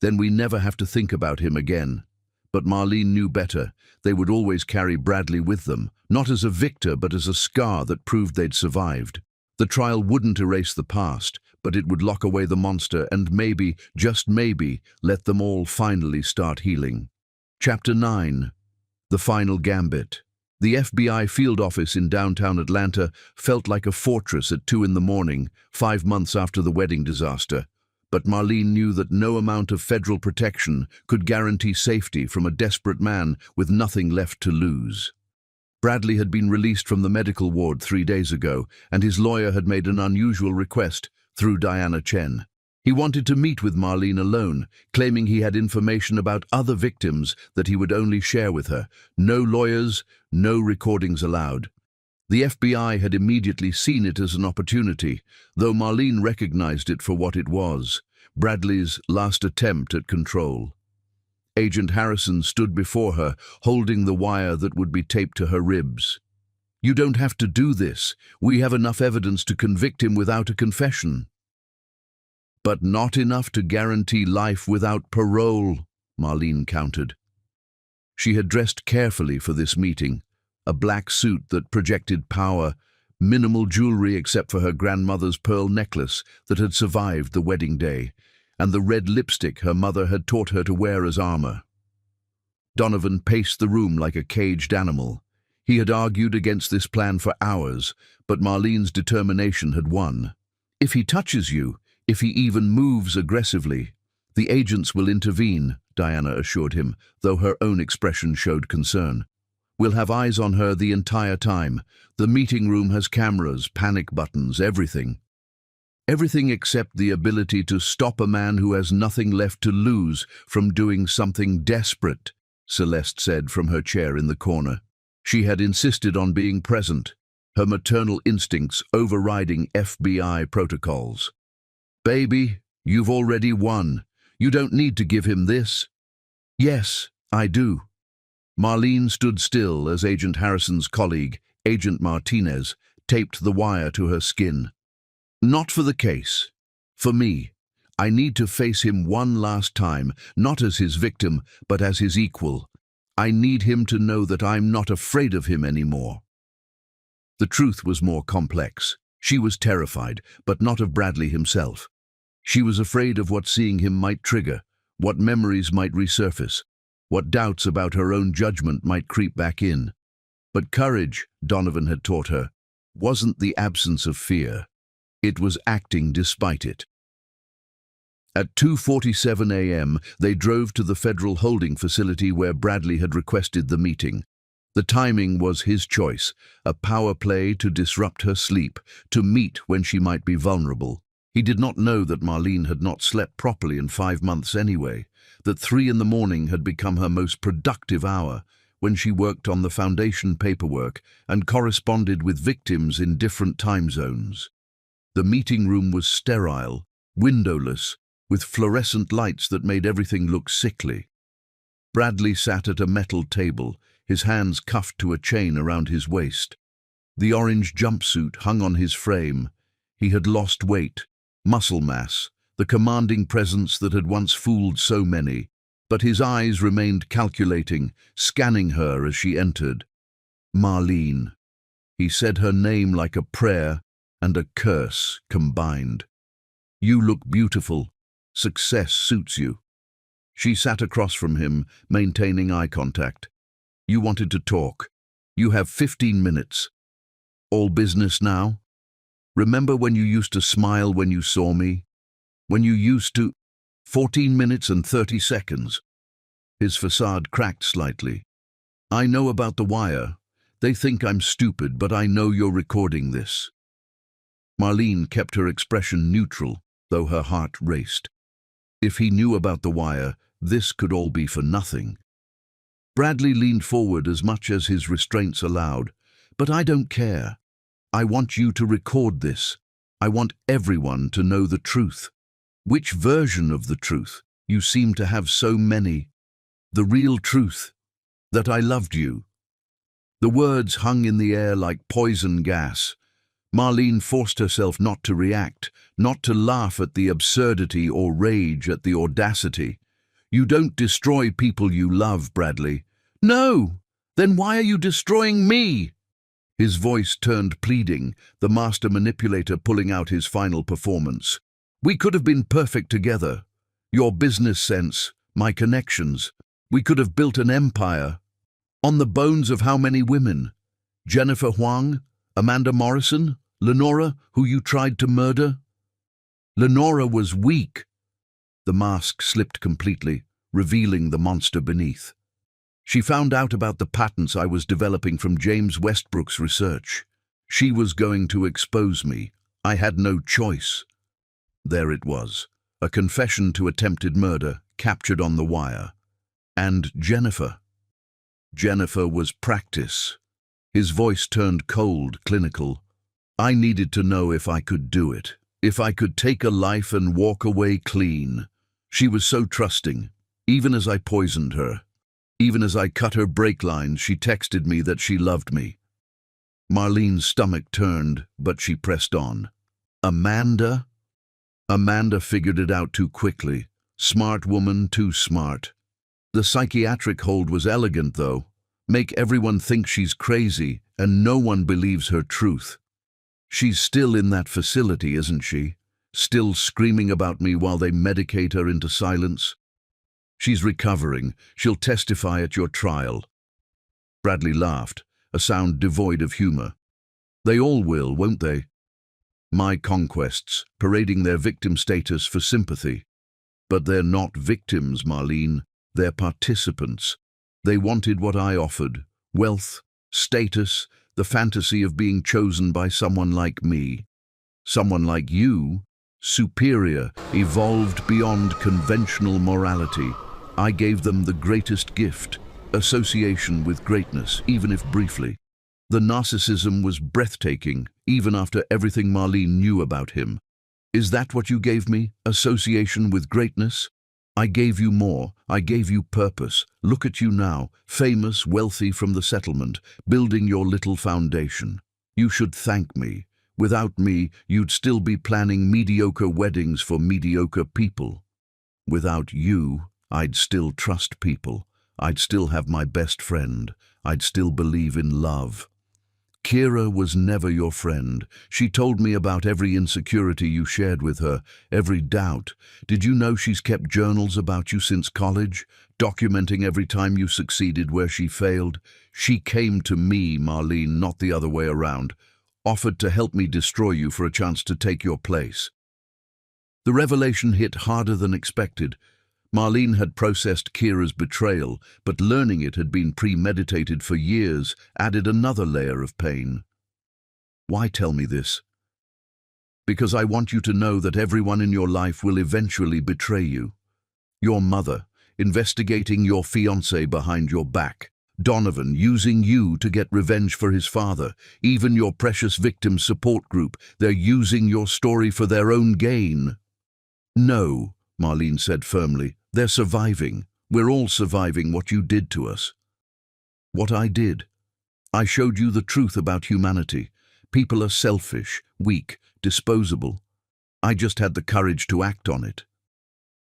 S1: Then we never have to think about him again. But Marlene knew better. They would always carry Bradley with them, not as a victor but as a scar that proved they'd survived. The trial wouldn't erase the past, but it would lock away the monster and maybe, just maybe, let them all finally start healing. Chapter 9. The Final Gambit. The FBI field office in downtown Atlanta felt like a fortress at 2 in the morning, 5 months after the wedding disaster. But Marlene knew that no amount of federal protection could guarantee safety from a desperate man with nothing left to lose. Bradley had been released from the medical ward 3 days ago, and his lawyer had made an unusual request through Diana Chen. He wanted to meet with Marlene alone, claiming he had information about other victims that he would only share with her. No lawyers, no recordings allowed. The FBI had immediately seen it as an opportunity, though Marlene recognized it for what it was, Bradley's last attempt at control. Agent Harrison stood before her, holding the wire that would be taped to her ribs. "You don't have to do this. We have enough evidence to convict him without a confession." "But not enough to guarantee life without parole," Marlene countered. She had dressed carefully for this meeting, a black suit that projected power, minimal jewelry except for her grandmother's pearl necklace that had survived the wedding day, and the red lipstick her mother had taught her to wear as armor. Donovan paced the room like a caged animal. He had argued against this plan for hours, but Marlene's determination had won. "If he touches you, if he even moves aggressively, the agents will intervene," Diana assured him, though her own expression showed concern. "We'll have eyes on her the entire time. The meeting room has cameras, panic buttons, everything. Everything except the ability to stop a man who has nothing left to lose from doing something desperate," Celeste said from her chair in the corner. She had insisted on being present, her maternal instincts overriding FBI protocols. "Baby, you've already won. You don't need to give him this." "Yes, I do." Marlene stood still as Agent Harrison's colleague, Agent Martinez, taped the wire to her skin. "Not for the case. For me. I need to face him one last time, not as his victim, but as his equal. I need him to know that I'm not afraid of him anymore." The truth was more complex. She was terrified, but not of Bradley himself. She was afraid of what seeing him might trigger, what memories might resurface, what doubts about her own judgment might creep back in. But courage, Donovan had taught her, wasn't the absence of fear. It was acting despite it. At 2:47 a.m., they drove to the federal holding facility where Bradley had requested the meeting. The timing was his choice, a power play to disrupt her sleep, to meet when she might be vulnerable. He did not know that Marlene had not slept properly in 5 months anyway, that 3 in the morning had become her most productive hour, when she worked on the foundation paperwork and corresponded with victims in different time zones. The meeting room was sterile, windowless, with fluorescent lights that made everything look sickly. Bradley sat at a metal table, his hands cuffed to a chain around his waist. The orange jumpsuit hung on his frame. He had lost weight, muscle mass, the commanding presence that had once fooled so many, but his eyes remained calculating, scanning her as she entered. Marlene. He said her name like a prayer and a curse combined. "You look beautiful. Success suits you." She sat across from him, maintaining eye contact. "You wanted to talk. You have 15 minutes. All business now? Remember when you used to smile when you saw me? When you used to... 14 minutes and 30 seconds. His facade cracked slightly. "I know about the wire. They think I'm stupid, but I know you're recording this." Marlene kept her expression neutral, though her heart raced. If he knew about the wire, this could all be for nothing. Bradley leaned forward as much as his restraints allowed. "But I don't care. I want you to record this. I want everyone to know the truth." "Which version of the truth? You seem to have so many." "The real truth. That I loved you." The words hung in the air like poison gas. Marlene forced herself not to react, not to laugh at the absurdity or rage at the audacity. "You don't destroy people you love, Bradley." "No! Then why are you destroying me?" His voice turned pleading, the master manipulator pulling out his final performance. "We could have been perfect together. Your business sense, my connections. We could have built an empire." On the bones of how many women? Jennifer Huang? Amanda Morrison? Lenora, who you tried to murder? Lenora was weak. The mask slipped completely, revealing the monster beneath. She found out about the patents I was developing from James Westbrook's research. She was going to expose me. I had no choice. There it was, a confession to attempted murder, captured on the wire. And Jennifer. Jennifer was practice. His voice turned cold, clinical. I needed to know if I could do it, if I could take a life and walk away clean. She was so trusting, even as I poisoned her. Even as I cut her brake lines, she texted me that she loved me. Marlene's stomach turned, but she pressed on. Amanda? Amanda figured it out too quickly. Smart woman, too smart. The psychiatric hold was elegant, though. Make everyone think she's crazy, and no one believes her truth. She's still in that facility, isn't she? Still screaming about me while they medicate her into silence? She's recovering. She'll testify at your trial. Bradley laughed, a sound devoid of humor. They all will, won't they? My conquests, parading their victim status for sympathy. But they're not victims, Marlene. They're participants. They wanted what I offered: wealth, status, the fantasy of being chosen by someone like me. Someone like you, superior, evolved beyond conventional morality. I gave them the greatest gift, association with greatness, even if briefly. The narcissism was breathtaking, even after everything Marlene knew about him. Is that what you gave me, association with greatness? I gave you more. I gave you purpose. Look at you now, famous, wealthy from the settlement, building your little foundation. You should thank me. Without me, you'd still be planning mediocre weddings for mediocre people. Without you, I'd still trust people. I'd still have my best friend. I'd still believe in love. Kira was never your friend. She told me about every insecurity you shared with her, every doubt. Did you know she's kept journals about you since college, documenting every time you succeeded where she failed? She came to me, Marlene, not the other way around, offered to help me destroy you for a chance to take your place. The revelation hit harder than expected. Marlene had processed Kira's betrayal, but learning it had been premeditated for years added another layer of pain. Why tell me this? Because I want you to know that everyone in your life will eventually betray you. Your mother, investigating your fiancé behind your back. Donovan, using you to get revenge for his father. Even your precious victim support group, they're using your story for their own gain. No, Marlene said firmly. They're surviving. We're all surviving what you did to us. What I did. I showed you the truth about humanity. People are selfish, weak, disposable. I just had the courage to act on it.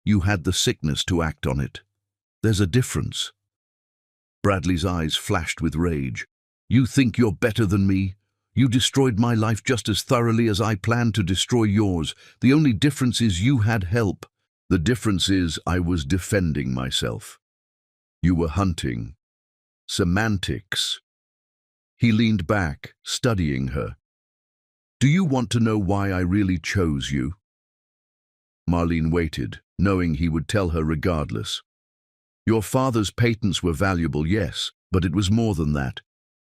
S1: You had the sickness to act on it. There's a difference. Bradley's eyes flashed with rage. You think you're better than me? You destroyed my life just as thoroughly as I planned to destroy yours. The only difference is you had help. The difference is I was defending myself. You were hunting. Semantics. He leaned back, studying her. Do you want to know why I really chose you? Marlene waited, knowing he would tell her regardless. Your father's patents were valuable, yes, but it was more than that.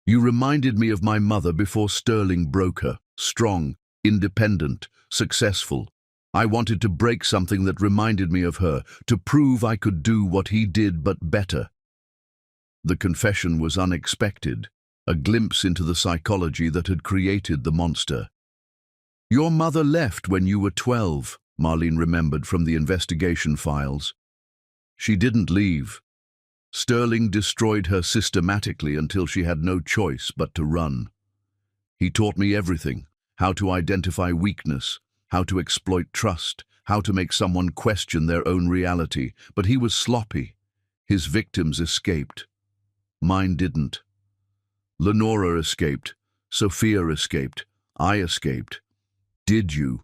S1: You reminded me of my mother before Sterling broke her. Strong, independent, successful. I wanted to break something that reminded me of her, to prove I could do what he did but better. The confession was unexpected, a glimpse into the psychology that had created the monster. Your mother left when you were 12, Marlene remembered from the investigation files. She didn't leave. Sterling destroyed her systematically until she had no choice but to run. He taught me everything, how to identify weakness, how to exploit trust, how to make someone question their own reality, but he was sloppy. His victims escaped. Mine didn't. Lenora escaped. Sophia escaped. I escaped. Did you?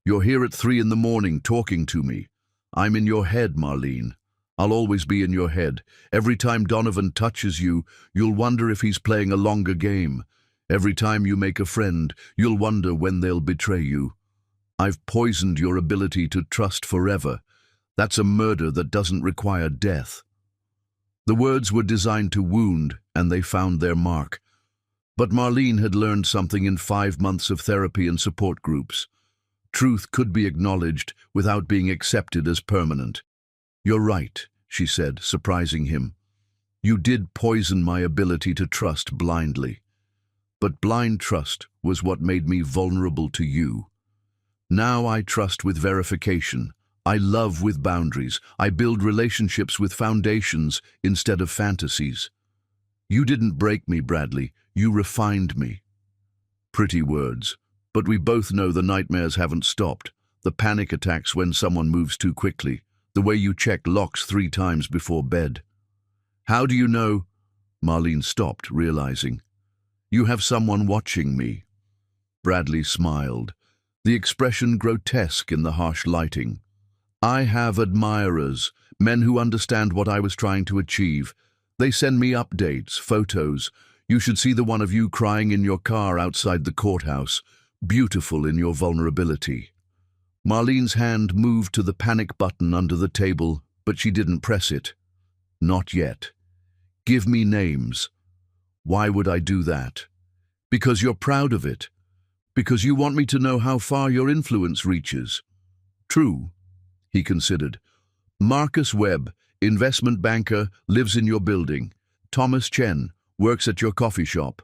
S1: You're here at 3 in the morning talking to me. I'm in your head, Marlene. I'll always be in your head. Every time Donovan touches you, you'll wonder if he's playing a longer game. Every time you make a friend, you'll wonder when they'll betray you. I've poisoned your ability to trust forever. That's a murder that doesn't require death." The words were designed to wound, and they found their mark. But Marlene had learned something in 5 months of therapy and support groups. Truth could be acknowledged without being accepted as permanent. "You're right," she said, surprising him. "You did poison my ability to trust blindly. But blind trust was what made me vulnerable to you. Now I trust with verification. I love with boundaries. I build relationships with foundations instead of fantasies. You didn't break me, Bradley. You refined me." Pretty words, but we both know the nightmares haven't stopped. The panic attacks when someone moves too quickly. The way you check locks 3 times before bed. "How do you know?" Marlene stopped, realizing. "You have someone watching me." Bradley smiled, the expression grotesque in the harsh lighting. "I have admirers, men who understand what I was trying to achieve. They send me updates, photos. You should see the one of you crying in your car outside the courthouse, beautiful in your vulnerability." Marlene's hand moved to the panic button under the table, but she didn't press it. "Not yet. Give me names." "Why would I do that?" "Because you're proud of it. Because you want me to know how far your influence reaches." "True," he considered. "Marcus Webb, investment banker, lives in your building. Thomas Chen, works at your coffee shop.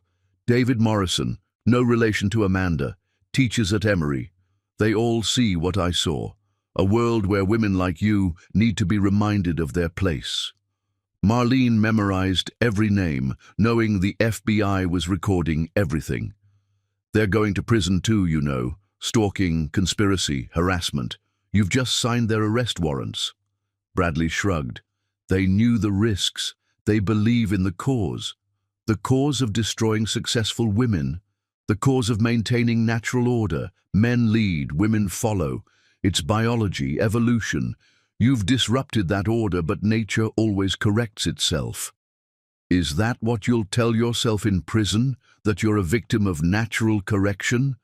S1: David Morrison, no relation to Amanda, teaches at Emory. They all see what I saw, a world where women like you need to be reminded of their place." Marlene memorized every name, knowing the FBI was recording everything. "They're going to prison too, you know. Stalking, conspiracy, harassment. You've just signed their arrest warrants." Bradley shrugged. "They knew the risks. They believe in the cause. The cause of destroying successful women. The cause of maintaining natural order. Men lead, women follow. It's biology, evolution. You've disrupted that order, but nature always corrects itself." "Is that what you'll tell yourself in prison? That you're a victim of natural correction?"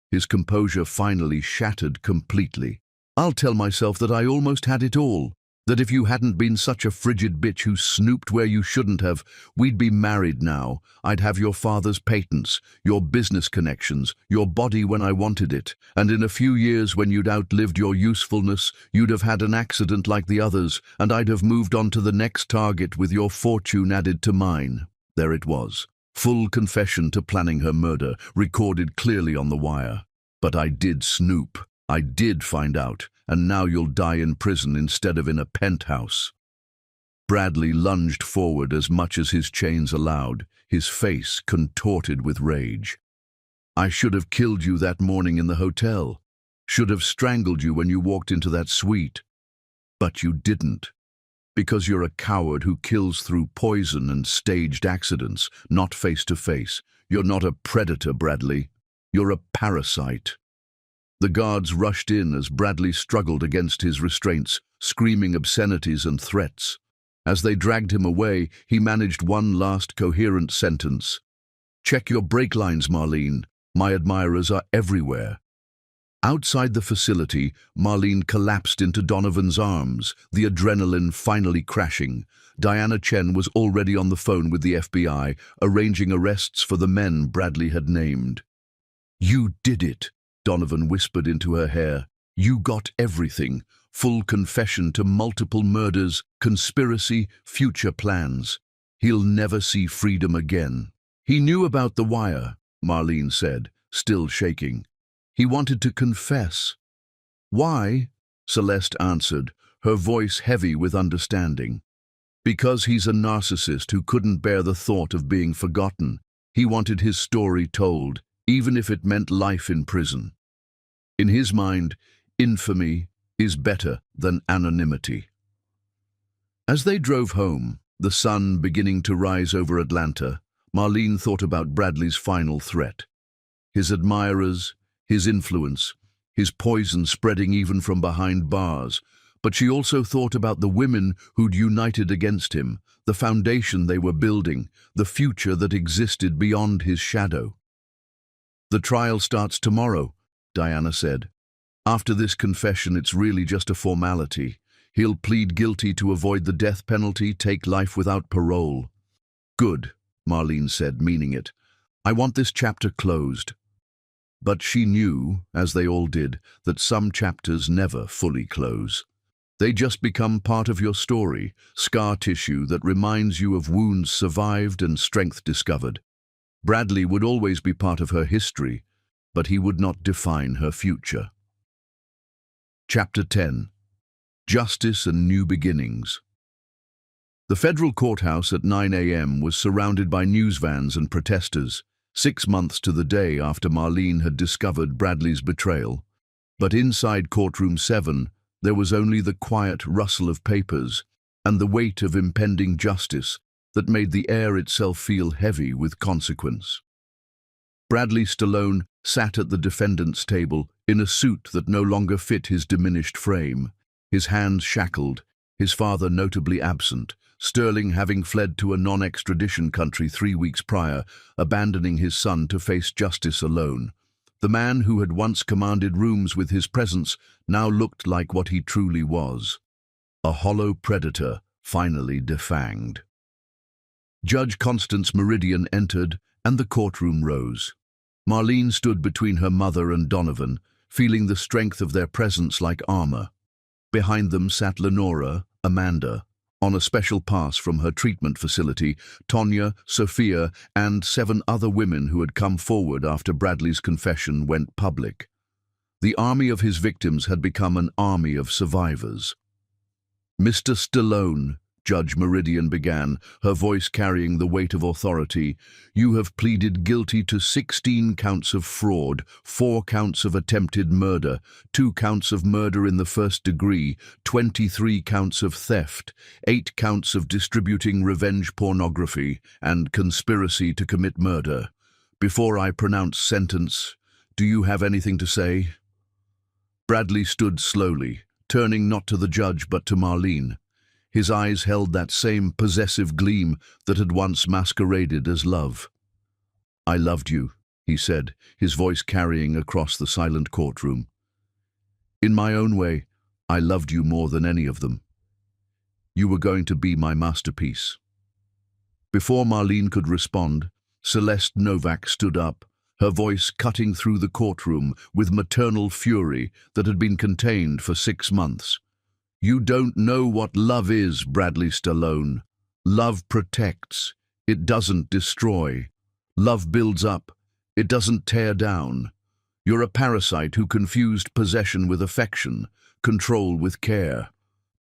S1: His composure finally shattered completely. "I'll tell myself that I almost had it all. That if you hadn't been such a frigid bitch who snooped where you shouldn't have, we'd be married now. I'd have your father's patents, your business connections, your body when I wanted it. And in a few years, when you'd outlived your usefulness, you'd have had an accident like the others, and I'd have moved on to the next target with your fortune added to mine." There it was. Full confession to planning her murder, recorded clearly on the wire. "But I did snoop. I did find out, and now you'll die in prison instead of in a penthouse." Bradley lunged forward as much as his chains allowed, his face contorted with rage. "I should have killed you that morning in the hotel. Should have strangled you when you walked into that suite. But you didn't. Because you're a coward who kills through poison and staged accidents, not face to face. You're not a predator, Bradley. You're a parasite." The guards rushed in as Bradley struggled against his restraints, screaming obscenities and threats. As they dragged him away, he managed one last coherent sentence. "Check your brake lines, Marlene. My admirers are everywhere." Outside the facility, Marlene collapsed into Donovan's arms, the adrenaline finally crashing. Diana Chen was already on the phone with the FBI, arranging arrests for the men Bradley had named. "You did it," Donovan whispered into her hair. "You got everything. Full confession to multiple murders, conspiracy, future plans. He'll never see freedom again." "He knew about the wire," Marlene said, still shaking. "He wanted to confess." "Why?" Celeste answered, her voice heavy with understanding. "Because he's a narcissist who couldn't bear the thought of being forgotten. He wanted his story told, even if it meant life in prison. In his mind, infamy is better than anonymity." As they drove home, the sun beginning to rise over Atlanta, Marlene thought about Bradley's final threat. His admirers, his influence, his poison spreading even from behind bars. but she also thought about the women who'd united against him, the foundation they were building, the future that existed beyond his shadow. "The trial starts tomorrow," Diana said. "After this confession, it's really just a formality. He'll plead guilty to avoid the death penalty, take life without parole." "Good," Marlene said, meaning it. "I want this chapter closed." But she knew, as they all did, that some chapters never fully close. They just become part of your story, scar tissue that reminds you of wounds survived and strength discovered. Bradley would always be part of her history, but he would not define her future. Chapter 10. Justice and New Beginnings. The federal courthouse at 9 a.m. was surrounded by news vans and protesters, 6 months to the day after Marlene had discovered Bradley's betrayal. But inside courtroom 7, there was only the quiet rustle of papers and the weight of impending justice that made the air itself feel heavy with consequence. Bradley Stallone sat at the defendant's table in a suit that no longer fit his diminished frame, his hands shackled, his father notably absent, Sterling having fled to a non-extradition country 3 weeks prior, abandoning his son to face justice alone. The man who had once commanded rooms with his presence now looked like what he truly was: a hollow predator, finally defanged. Judge Constance Meridian entered, and the courtroom rose. Marlene stood between her mother and Donovan, feeling the strength of their presence like armor. Behind them sat Lenora, Amanda, on a special pass from her treatment facility, Tonya, Sophia, and 7 other women who had come forward after Bradley's confession went public. The army of his victims had become an army of survivors. "Mr. Stallone," Judge Meridian began, her voice carrying the weight of authority, "you have pleaded guilty to 16 counts of fraud, 4 counts of attempted murder, 2 counts of murder in the first degree, 23 counts of theft, 8 counts of distributing revenge pornography, and conspiracy to commit murder. Before I pronounce sentence, do you have anything to say?" Bradley stood slowly, turning not to the judge but to Marlene. His eyes held that same possessive gleam that had once masqueraded as love. "I loved you," he said, his voice carrying across the silent courtroom. "In my own way, I loved you more than any of them. You were going to be my masterpiece." Before Marlene could respond, Celeste Novak stood up, her voice cutting through the courtroom with maternal fury that had been contained for 6 months. "You don't know what love is, Bradley Stallone. Love protects. It doesn't destroy. Love builds up. It doesn't tear down. You're a parasite who confused possession with affection, control with care.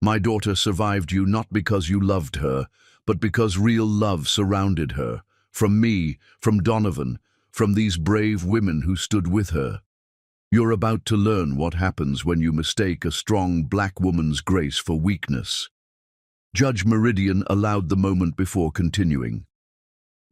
S1: My daughter survived you not because you loved her, but because real love surrounded her. From me, from Donovan, from these brave women who stood with her. You're about to learn what happens when you mistake a strong black woman's grace for weakness." Judge Meridian allowed the moment before continuing.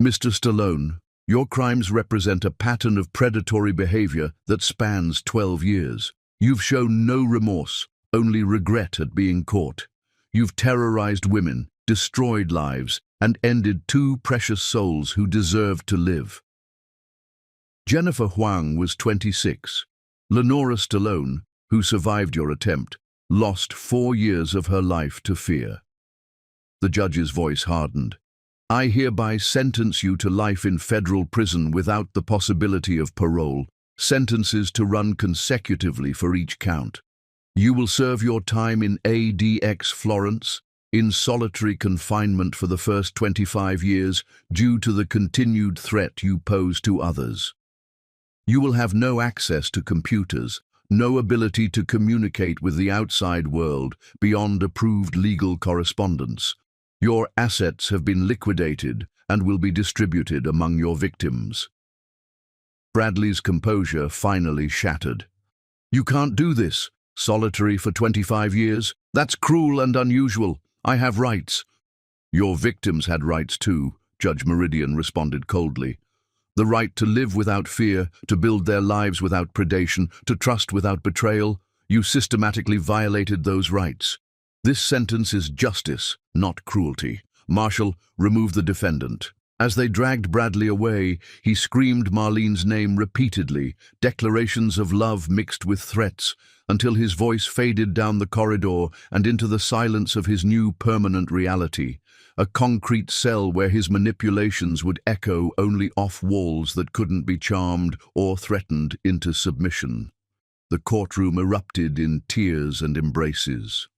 S1: "Mr. Stallone, your crimes represent a pattern of predatory behavior that spans 12 years. You've shown no remorse, only regret at being caught. You've terrorized women, destroyed lives, and ended 2 precious souls who deserved to live." Jennifer Huang was 26. Lenora Stallone, who survived your attempt, lost 4 years of her life to fear. The judge's voice hardened. "I hereby sentence you to life in federal prison without the possibility of parole, sentences to run consecutively for each count. You will serve your time in ADX Florence, in solitary confinement for the first 25 years due to the continued threat you pose to others. You will have no access to computers, no ability to communicate with the outside world beyond approved legal correspondence. Your assets have been liquidated and will be distributed among your victims." Bradley's composure finally shattered. "You can't do this. Solitary for 25 years? That's cruel and unusual. I have rights." "Your victims had rights too," Judge Meridian responded coldly. "The right to live without fear, to build their lives without predation, to trust without betrayal. You systematically violated those rights. This sentence is justice, not cruelty. Marshal, remove the defendant. As they dragged Bradley away, he screamed Marlene's name repeatedly, declarations of love mixed with threats, until his voice faded down the corridor and into the silence of his new permanent reality, a concrete cell where his manipulations would echo only off walls that couldn't be charmed or threatened into submission. The courtroom erupted in tears and embraces.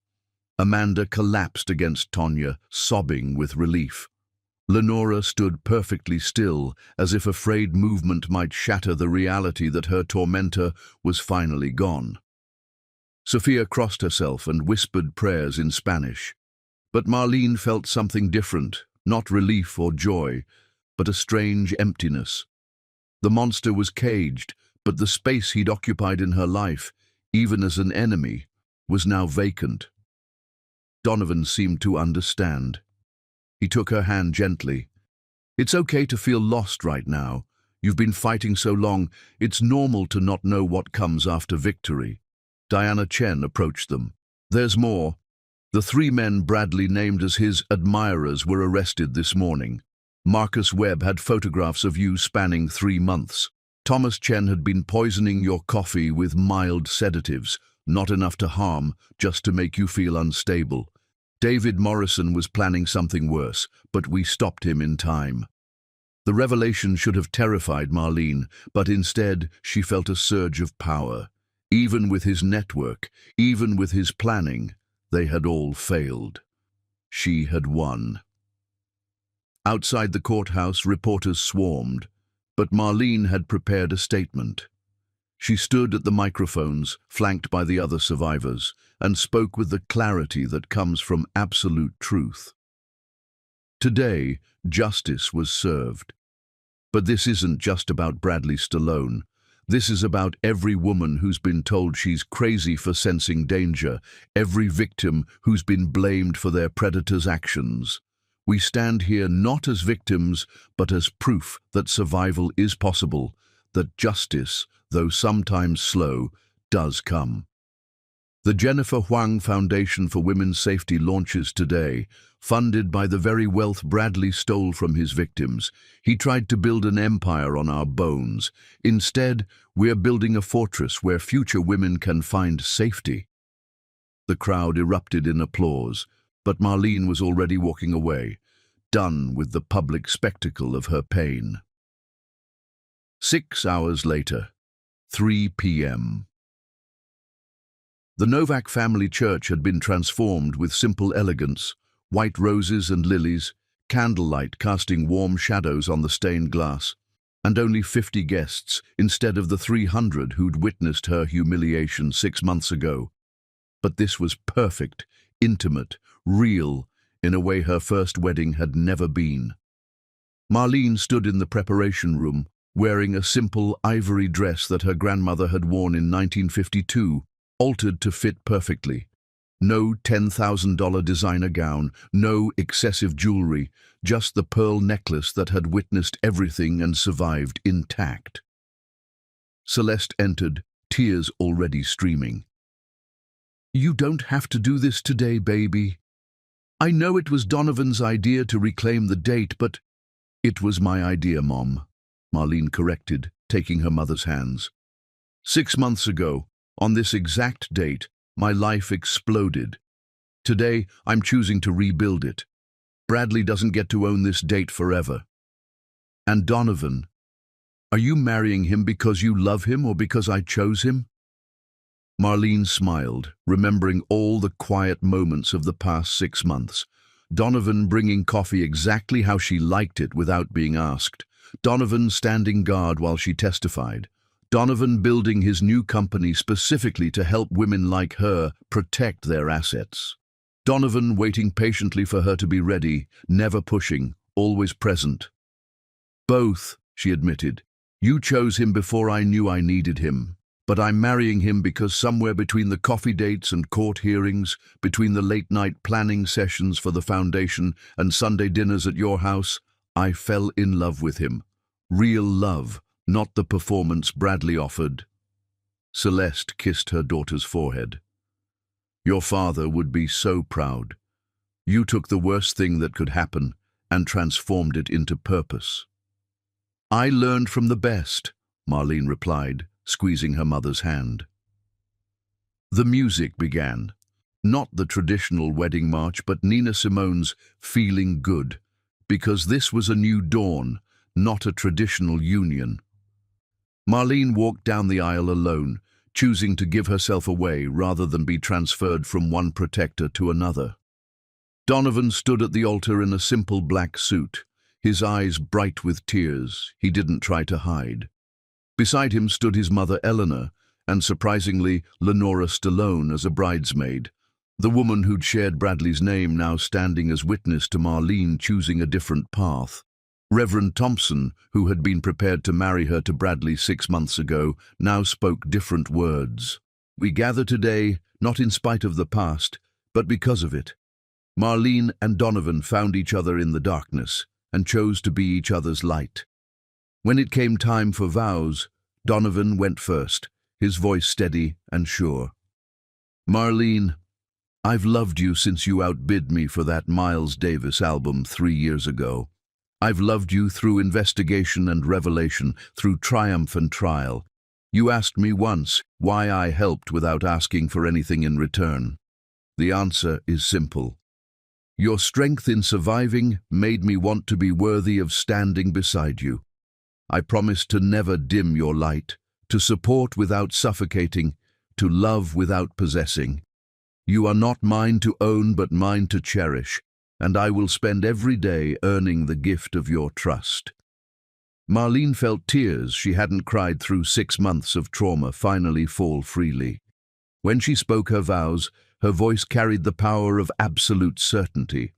S1: Amanda collapsed against Tonya, sobbing with relief. Lenora stood perfectly still, as if afraid movement might shatter the reality that her tormentor was finally gone. Sophia crossed herself and whispered prayers in Spanish. But Marlene felt something different, not relief or joy, but a strange emptiness. The monster was caged, but the space he'd occupied in her life, even as an enemy, was now vacant. Donovan seemed to understand. He took her hand gently. It's okay to feel lost right now. You've been fighting so long, it's normal to not know what comes after victory. Diana Chen approached them. There's more. The 3 men Bradley named as his admirers were arrested this morning. Marcus Webb had photographs of you spanning 3 months. Thomas Chen had been poisoning your coffee with mild sedatives, not enough to harm, just to make you feel unstable. David Morrison was planning something worse, but we stopped him in time. The revelation should have terrified Marlene, but instead she felt a surge of power. Even with his network, even with his planning, they had all failed. She had won. Outside the courthouse, reporters swarmed, but Marlene had prepared a statement. She stood at the microphones, flanked by the other survivors, and spoke with the clarity that comes from absolute truth. Today, justice was served. But this isn't just about Bradley Stallone. This is about every woman who's been told she's crazy for sensing danger, every victim who's been blamed for their predator's actions. We stand here not as victims, but as proof that survival is possible, that justice, though sometimes slow, does come. The Jennifer Huang Foundation for Women's Safety launches today, funded by the very wealth Bradley stole from his victims. He tried to build an empire on our bones. Instead, we're building a fortress where future women can find safety. The crowd erupted in applause, but Marlene was already walking away, done with the public spectacle of her pain. 6 hours later, 3 p.m. The Novak family church had been transformed with simple elegance, white roses and lilies, candlelight casting warm shadows on the stained glass, and only 50 guests instead of the 300 who'd witnessed her humiliation 6 months ago. But this was perfect, intimate, real, in a way her first wedding had never been. Marlene stood in the preparation room, wearing a simple ivory dress that her grandmother had worn in 1952, altered to fit perfectly. No $10,000 designer gown, no excessive jewelry, just the pearl necklace that had witnessed everything and survived intact. Celeste entered, tears already streaming. "You don't have to do this today, baby. I know it was Donovan's idea to reclaim the date, but it was my idea, Mom," Marlene corrected, taking her mother's hands. 6 months ago, on this exact date, my life exploded. Today, I'm choosing to rebuild it. Bradley doesn't get to own this date forever. And Donovan, are you marrying him because you love him or because I chose him? Marlene smiled, remembering all the quiet moments of the past 6 months. Donovan bringing coffee exactly how she liked it without being asked. Donovan standing guard while she testified. Donovan building his new company specifically to help women like her protect their assets. Donovan waiting patiently for her to be ready, never pushing, always present. "Both," she admitted. "You chose him before I knew I needed him. But I'm marrying him because somewhere between the coffee dates and court hearings, between the late-night planning sessions for the foundation and Sunday dinners at your house, I fell in love with him. Real love, not the performance Bradley offered." Celeste kissed her daughter's forehead. Your father would be so proud. You took the worst thing that could happen and transformed it into purpose. I learned from the best, Marlene replied, squeezing her mother's hand. The music began. Not the traditional wedding march, but Nina Simone's Feeling Good, because this was a new dawn, not a traditional union. Marlene walked down the aisle alone, choosing to give herself away rather than be transferred from one protector to another. Donovan stood at the altar in a simple black suit, his eyes bright with tears he didn't try to hide. Beside him stood his mother Eleanor, and surprisingly, Lenora Stallone as a bridesmaid, the woman who'd shared Bradley's name now standing as witness to Marlene choosing a different path. Reverend Thompson, who had been prepared to marry her to Bradley 6 months ago, now spoke different words. We gather today, not in spite of the past, but because of it. Marlene and Donovan found each other in the darkness and chose to be each other's light. When it came time for vows, Donovan went first, his voice steady and sure. Marlene, I've loved you since you outbid me for that Miles Davis album 3 years ago. I've loved you through investigation and revelation, through triumph and trial. You asked me once why I helped without asking for anything in return. The answer is simple. Your strength in surviving made me want to be worthy of standing beside you. I promised to never dim your light, to support without suffocating, to love without possessing. You are not mine to own but mine to cherish, and I will spend every day earning the gift of your trust. Marlene felt tears she hadn't cried through 6 months of trauma finally fall freely. When she spoke her vows, her voice carried the power of absolute certainty.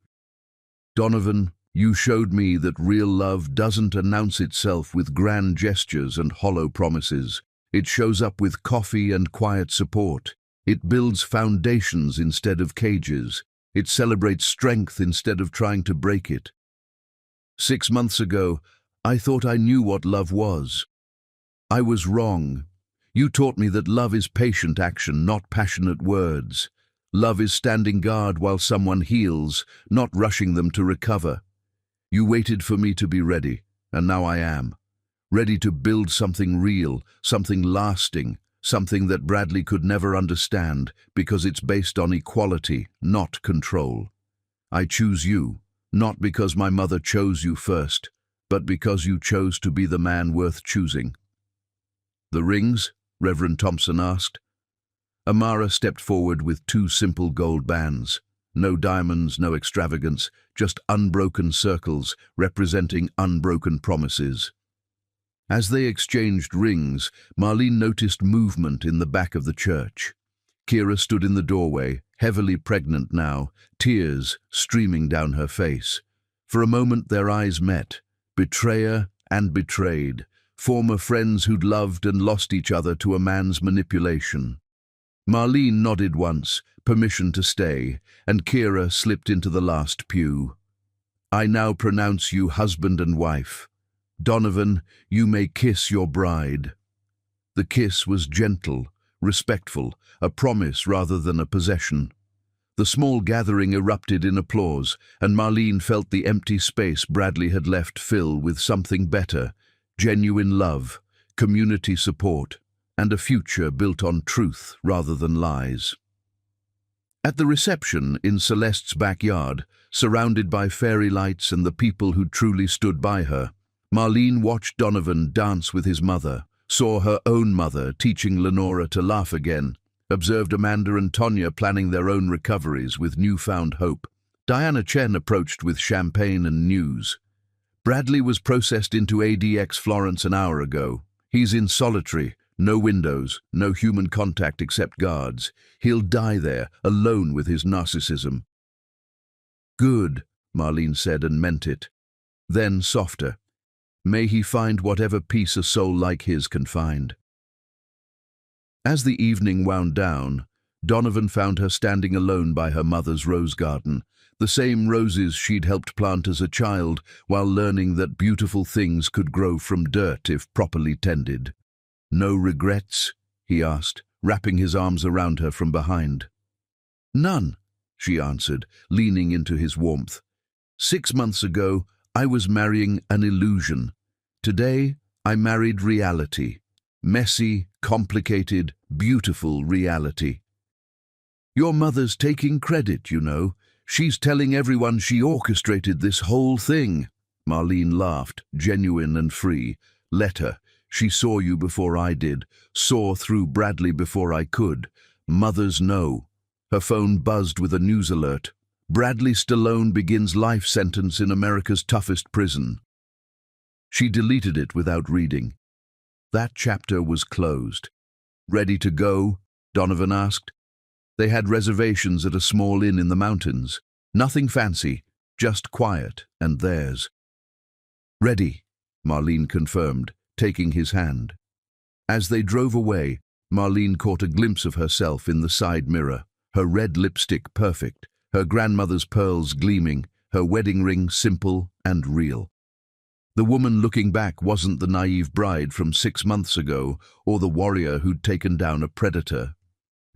S1: Donovan, you showed me that real love doesn't announce itself with grand gestures and hollow promises. It shows up with coffee and quiet support. It builds foundations instead of cages. It celebrates strength instead of trying to break it. 6 months ago, I thought I knew what love was. I was wrong. You taught me that love is patient action, not passionate words. Love is standing guard while someone heals, not rushing them to recover. You waited for me to be ready, and now I am. Ready to build something real, something lasting, something that Bradley could never understand because it's based on equality, not control. I choose you, not because my mother chose you first, but because you chose to be the man worth choosing. The rings? Reverend Thompson asked. Amara stepped forward with 2 simple gold bands. No diamonds, no extravagance, just unbroken circles representing unbroken promises. As they exchanged rings, Marlene noticed movement in the back of the church. Kira stood in the doorway, heavily pregnant now, tears streaming down her face. For a moment their eyes met, betrayer and betrayed, former friends who'd loved and lost each other to a man's manipulation. Marlene nodded once, permission to stay, and Kira slipped into the last pew. I now pronounce you husband and wife. Donovan, you may kiss your bride. The kiss was gentle, respectful, a promise rather than a possession. The small gathering erupted in applause, and Marlene felt the empty space Bradley had left fill with something better, genuine love, community support, and a future built on truth rather than lies. At the reception in Celeste's backyard, surrounded by fairy lights and the people who truly stood by her, Marlene watched Donovan dance with his mother, saw her own mother teaching Lenora to laugh again, observed Amanda and Tonya planning their own recoveries with newfound hope. Diana Chen approached with champagne and news. Bradley was processed into ADX Florence an hour ago. He's in solitary, no windows, no human contact except guards. He'll die there, alone with his narcissism. Good, Marlene said and meant it. Then softer. May he find whatever peace a soul like his can find. As the evening wound down, Donovan found her standing alone by her mother's rose garden, the same roses she'd helped plant as a child while learning that beautiful things could grow from dirt if properly tended. No regrets, he asked, wrapping his arms around her from behind. None, she answered, leaning into his warmth. 6 months ago, I was marrying an illusion. Today, I married reality. Messy, complicated, beautiful reality. Your mother's taking credit, you know. She's telling everyone she orchestrated this whole thing. Marlene laughed, genuine and free. Let her. She saw you before I did, saw through Bradley before I could. Mothers know. Her phone buzzed with a news alert. Bradley Stallone begins life sentence in America's toughest prison. She deleted it without reading. That chapter was closed. Ready to go? Donovan asked. They had reservations at a small inn in the mountains. Nothing fancy, just quiet and theirs. Ready, Marlene confirmed, taking his hand. As they drove away, Marlene caught a glimpse of herself in the side mirror, her red lipstick perfect, her grandmother's pearls gleaming, her wedding ring simple and real. The woman looking back wasn't the naive bride from 6 months ago or the warrior who'd taken down a predator.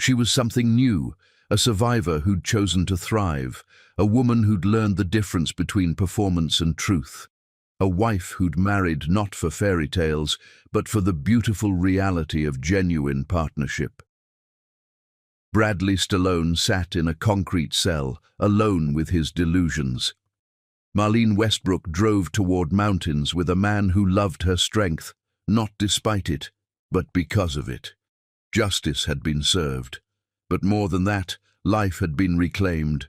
S1: She was something new, a survivor who'd chosen to thrive, a woman who'd learned the difference between performance and truth, a wife who'd married not for fairy tales, but for the beautiful reality of genuine partnership. Bradley Stallone sat in a concrete cell, alone with his delusions. Marlene Westbrook drove toward mountains with a man who loved her strength, not despite it, but because of it. Justice had been served, but more than that, life had been reclaimed.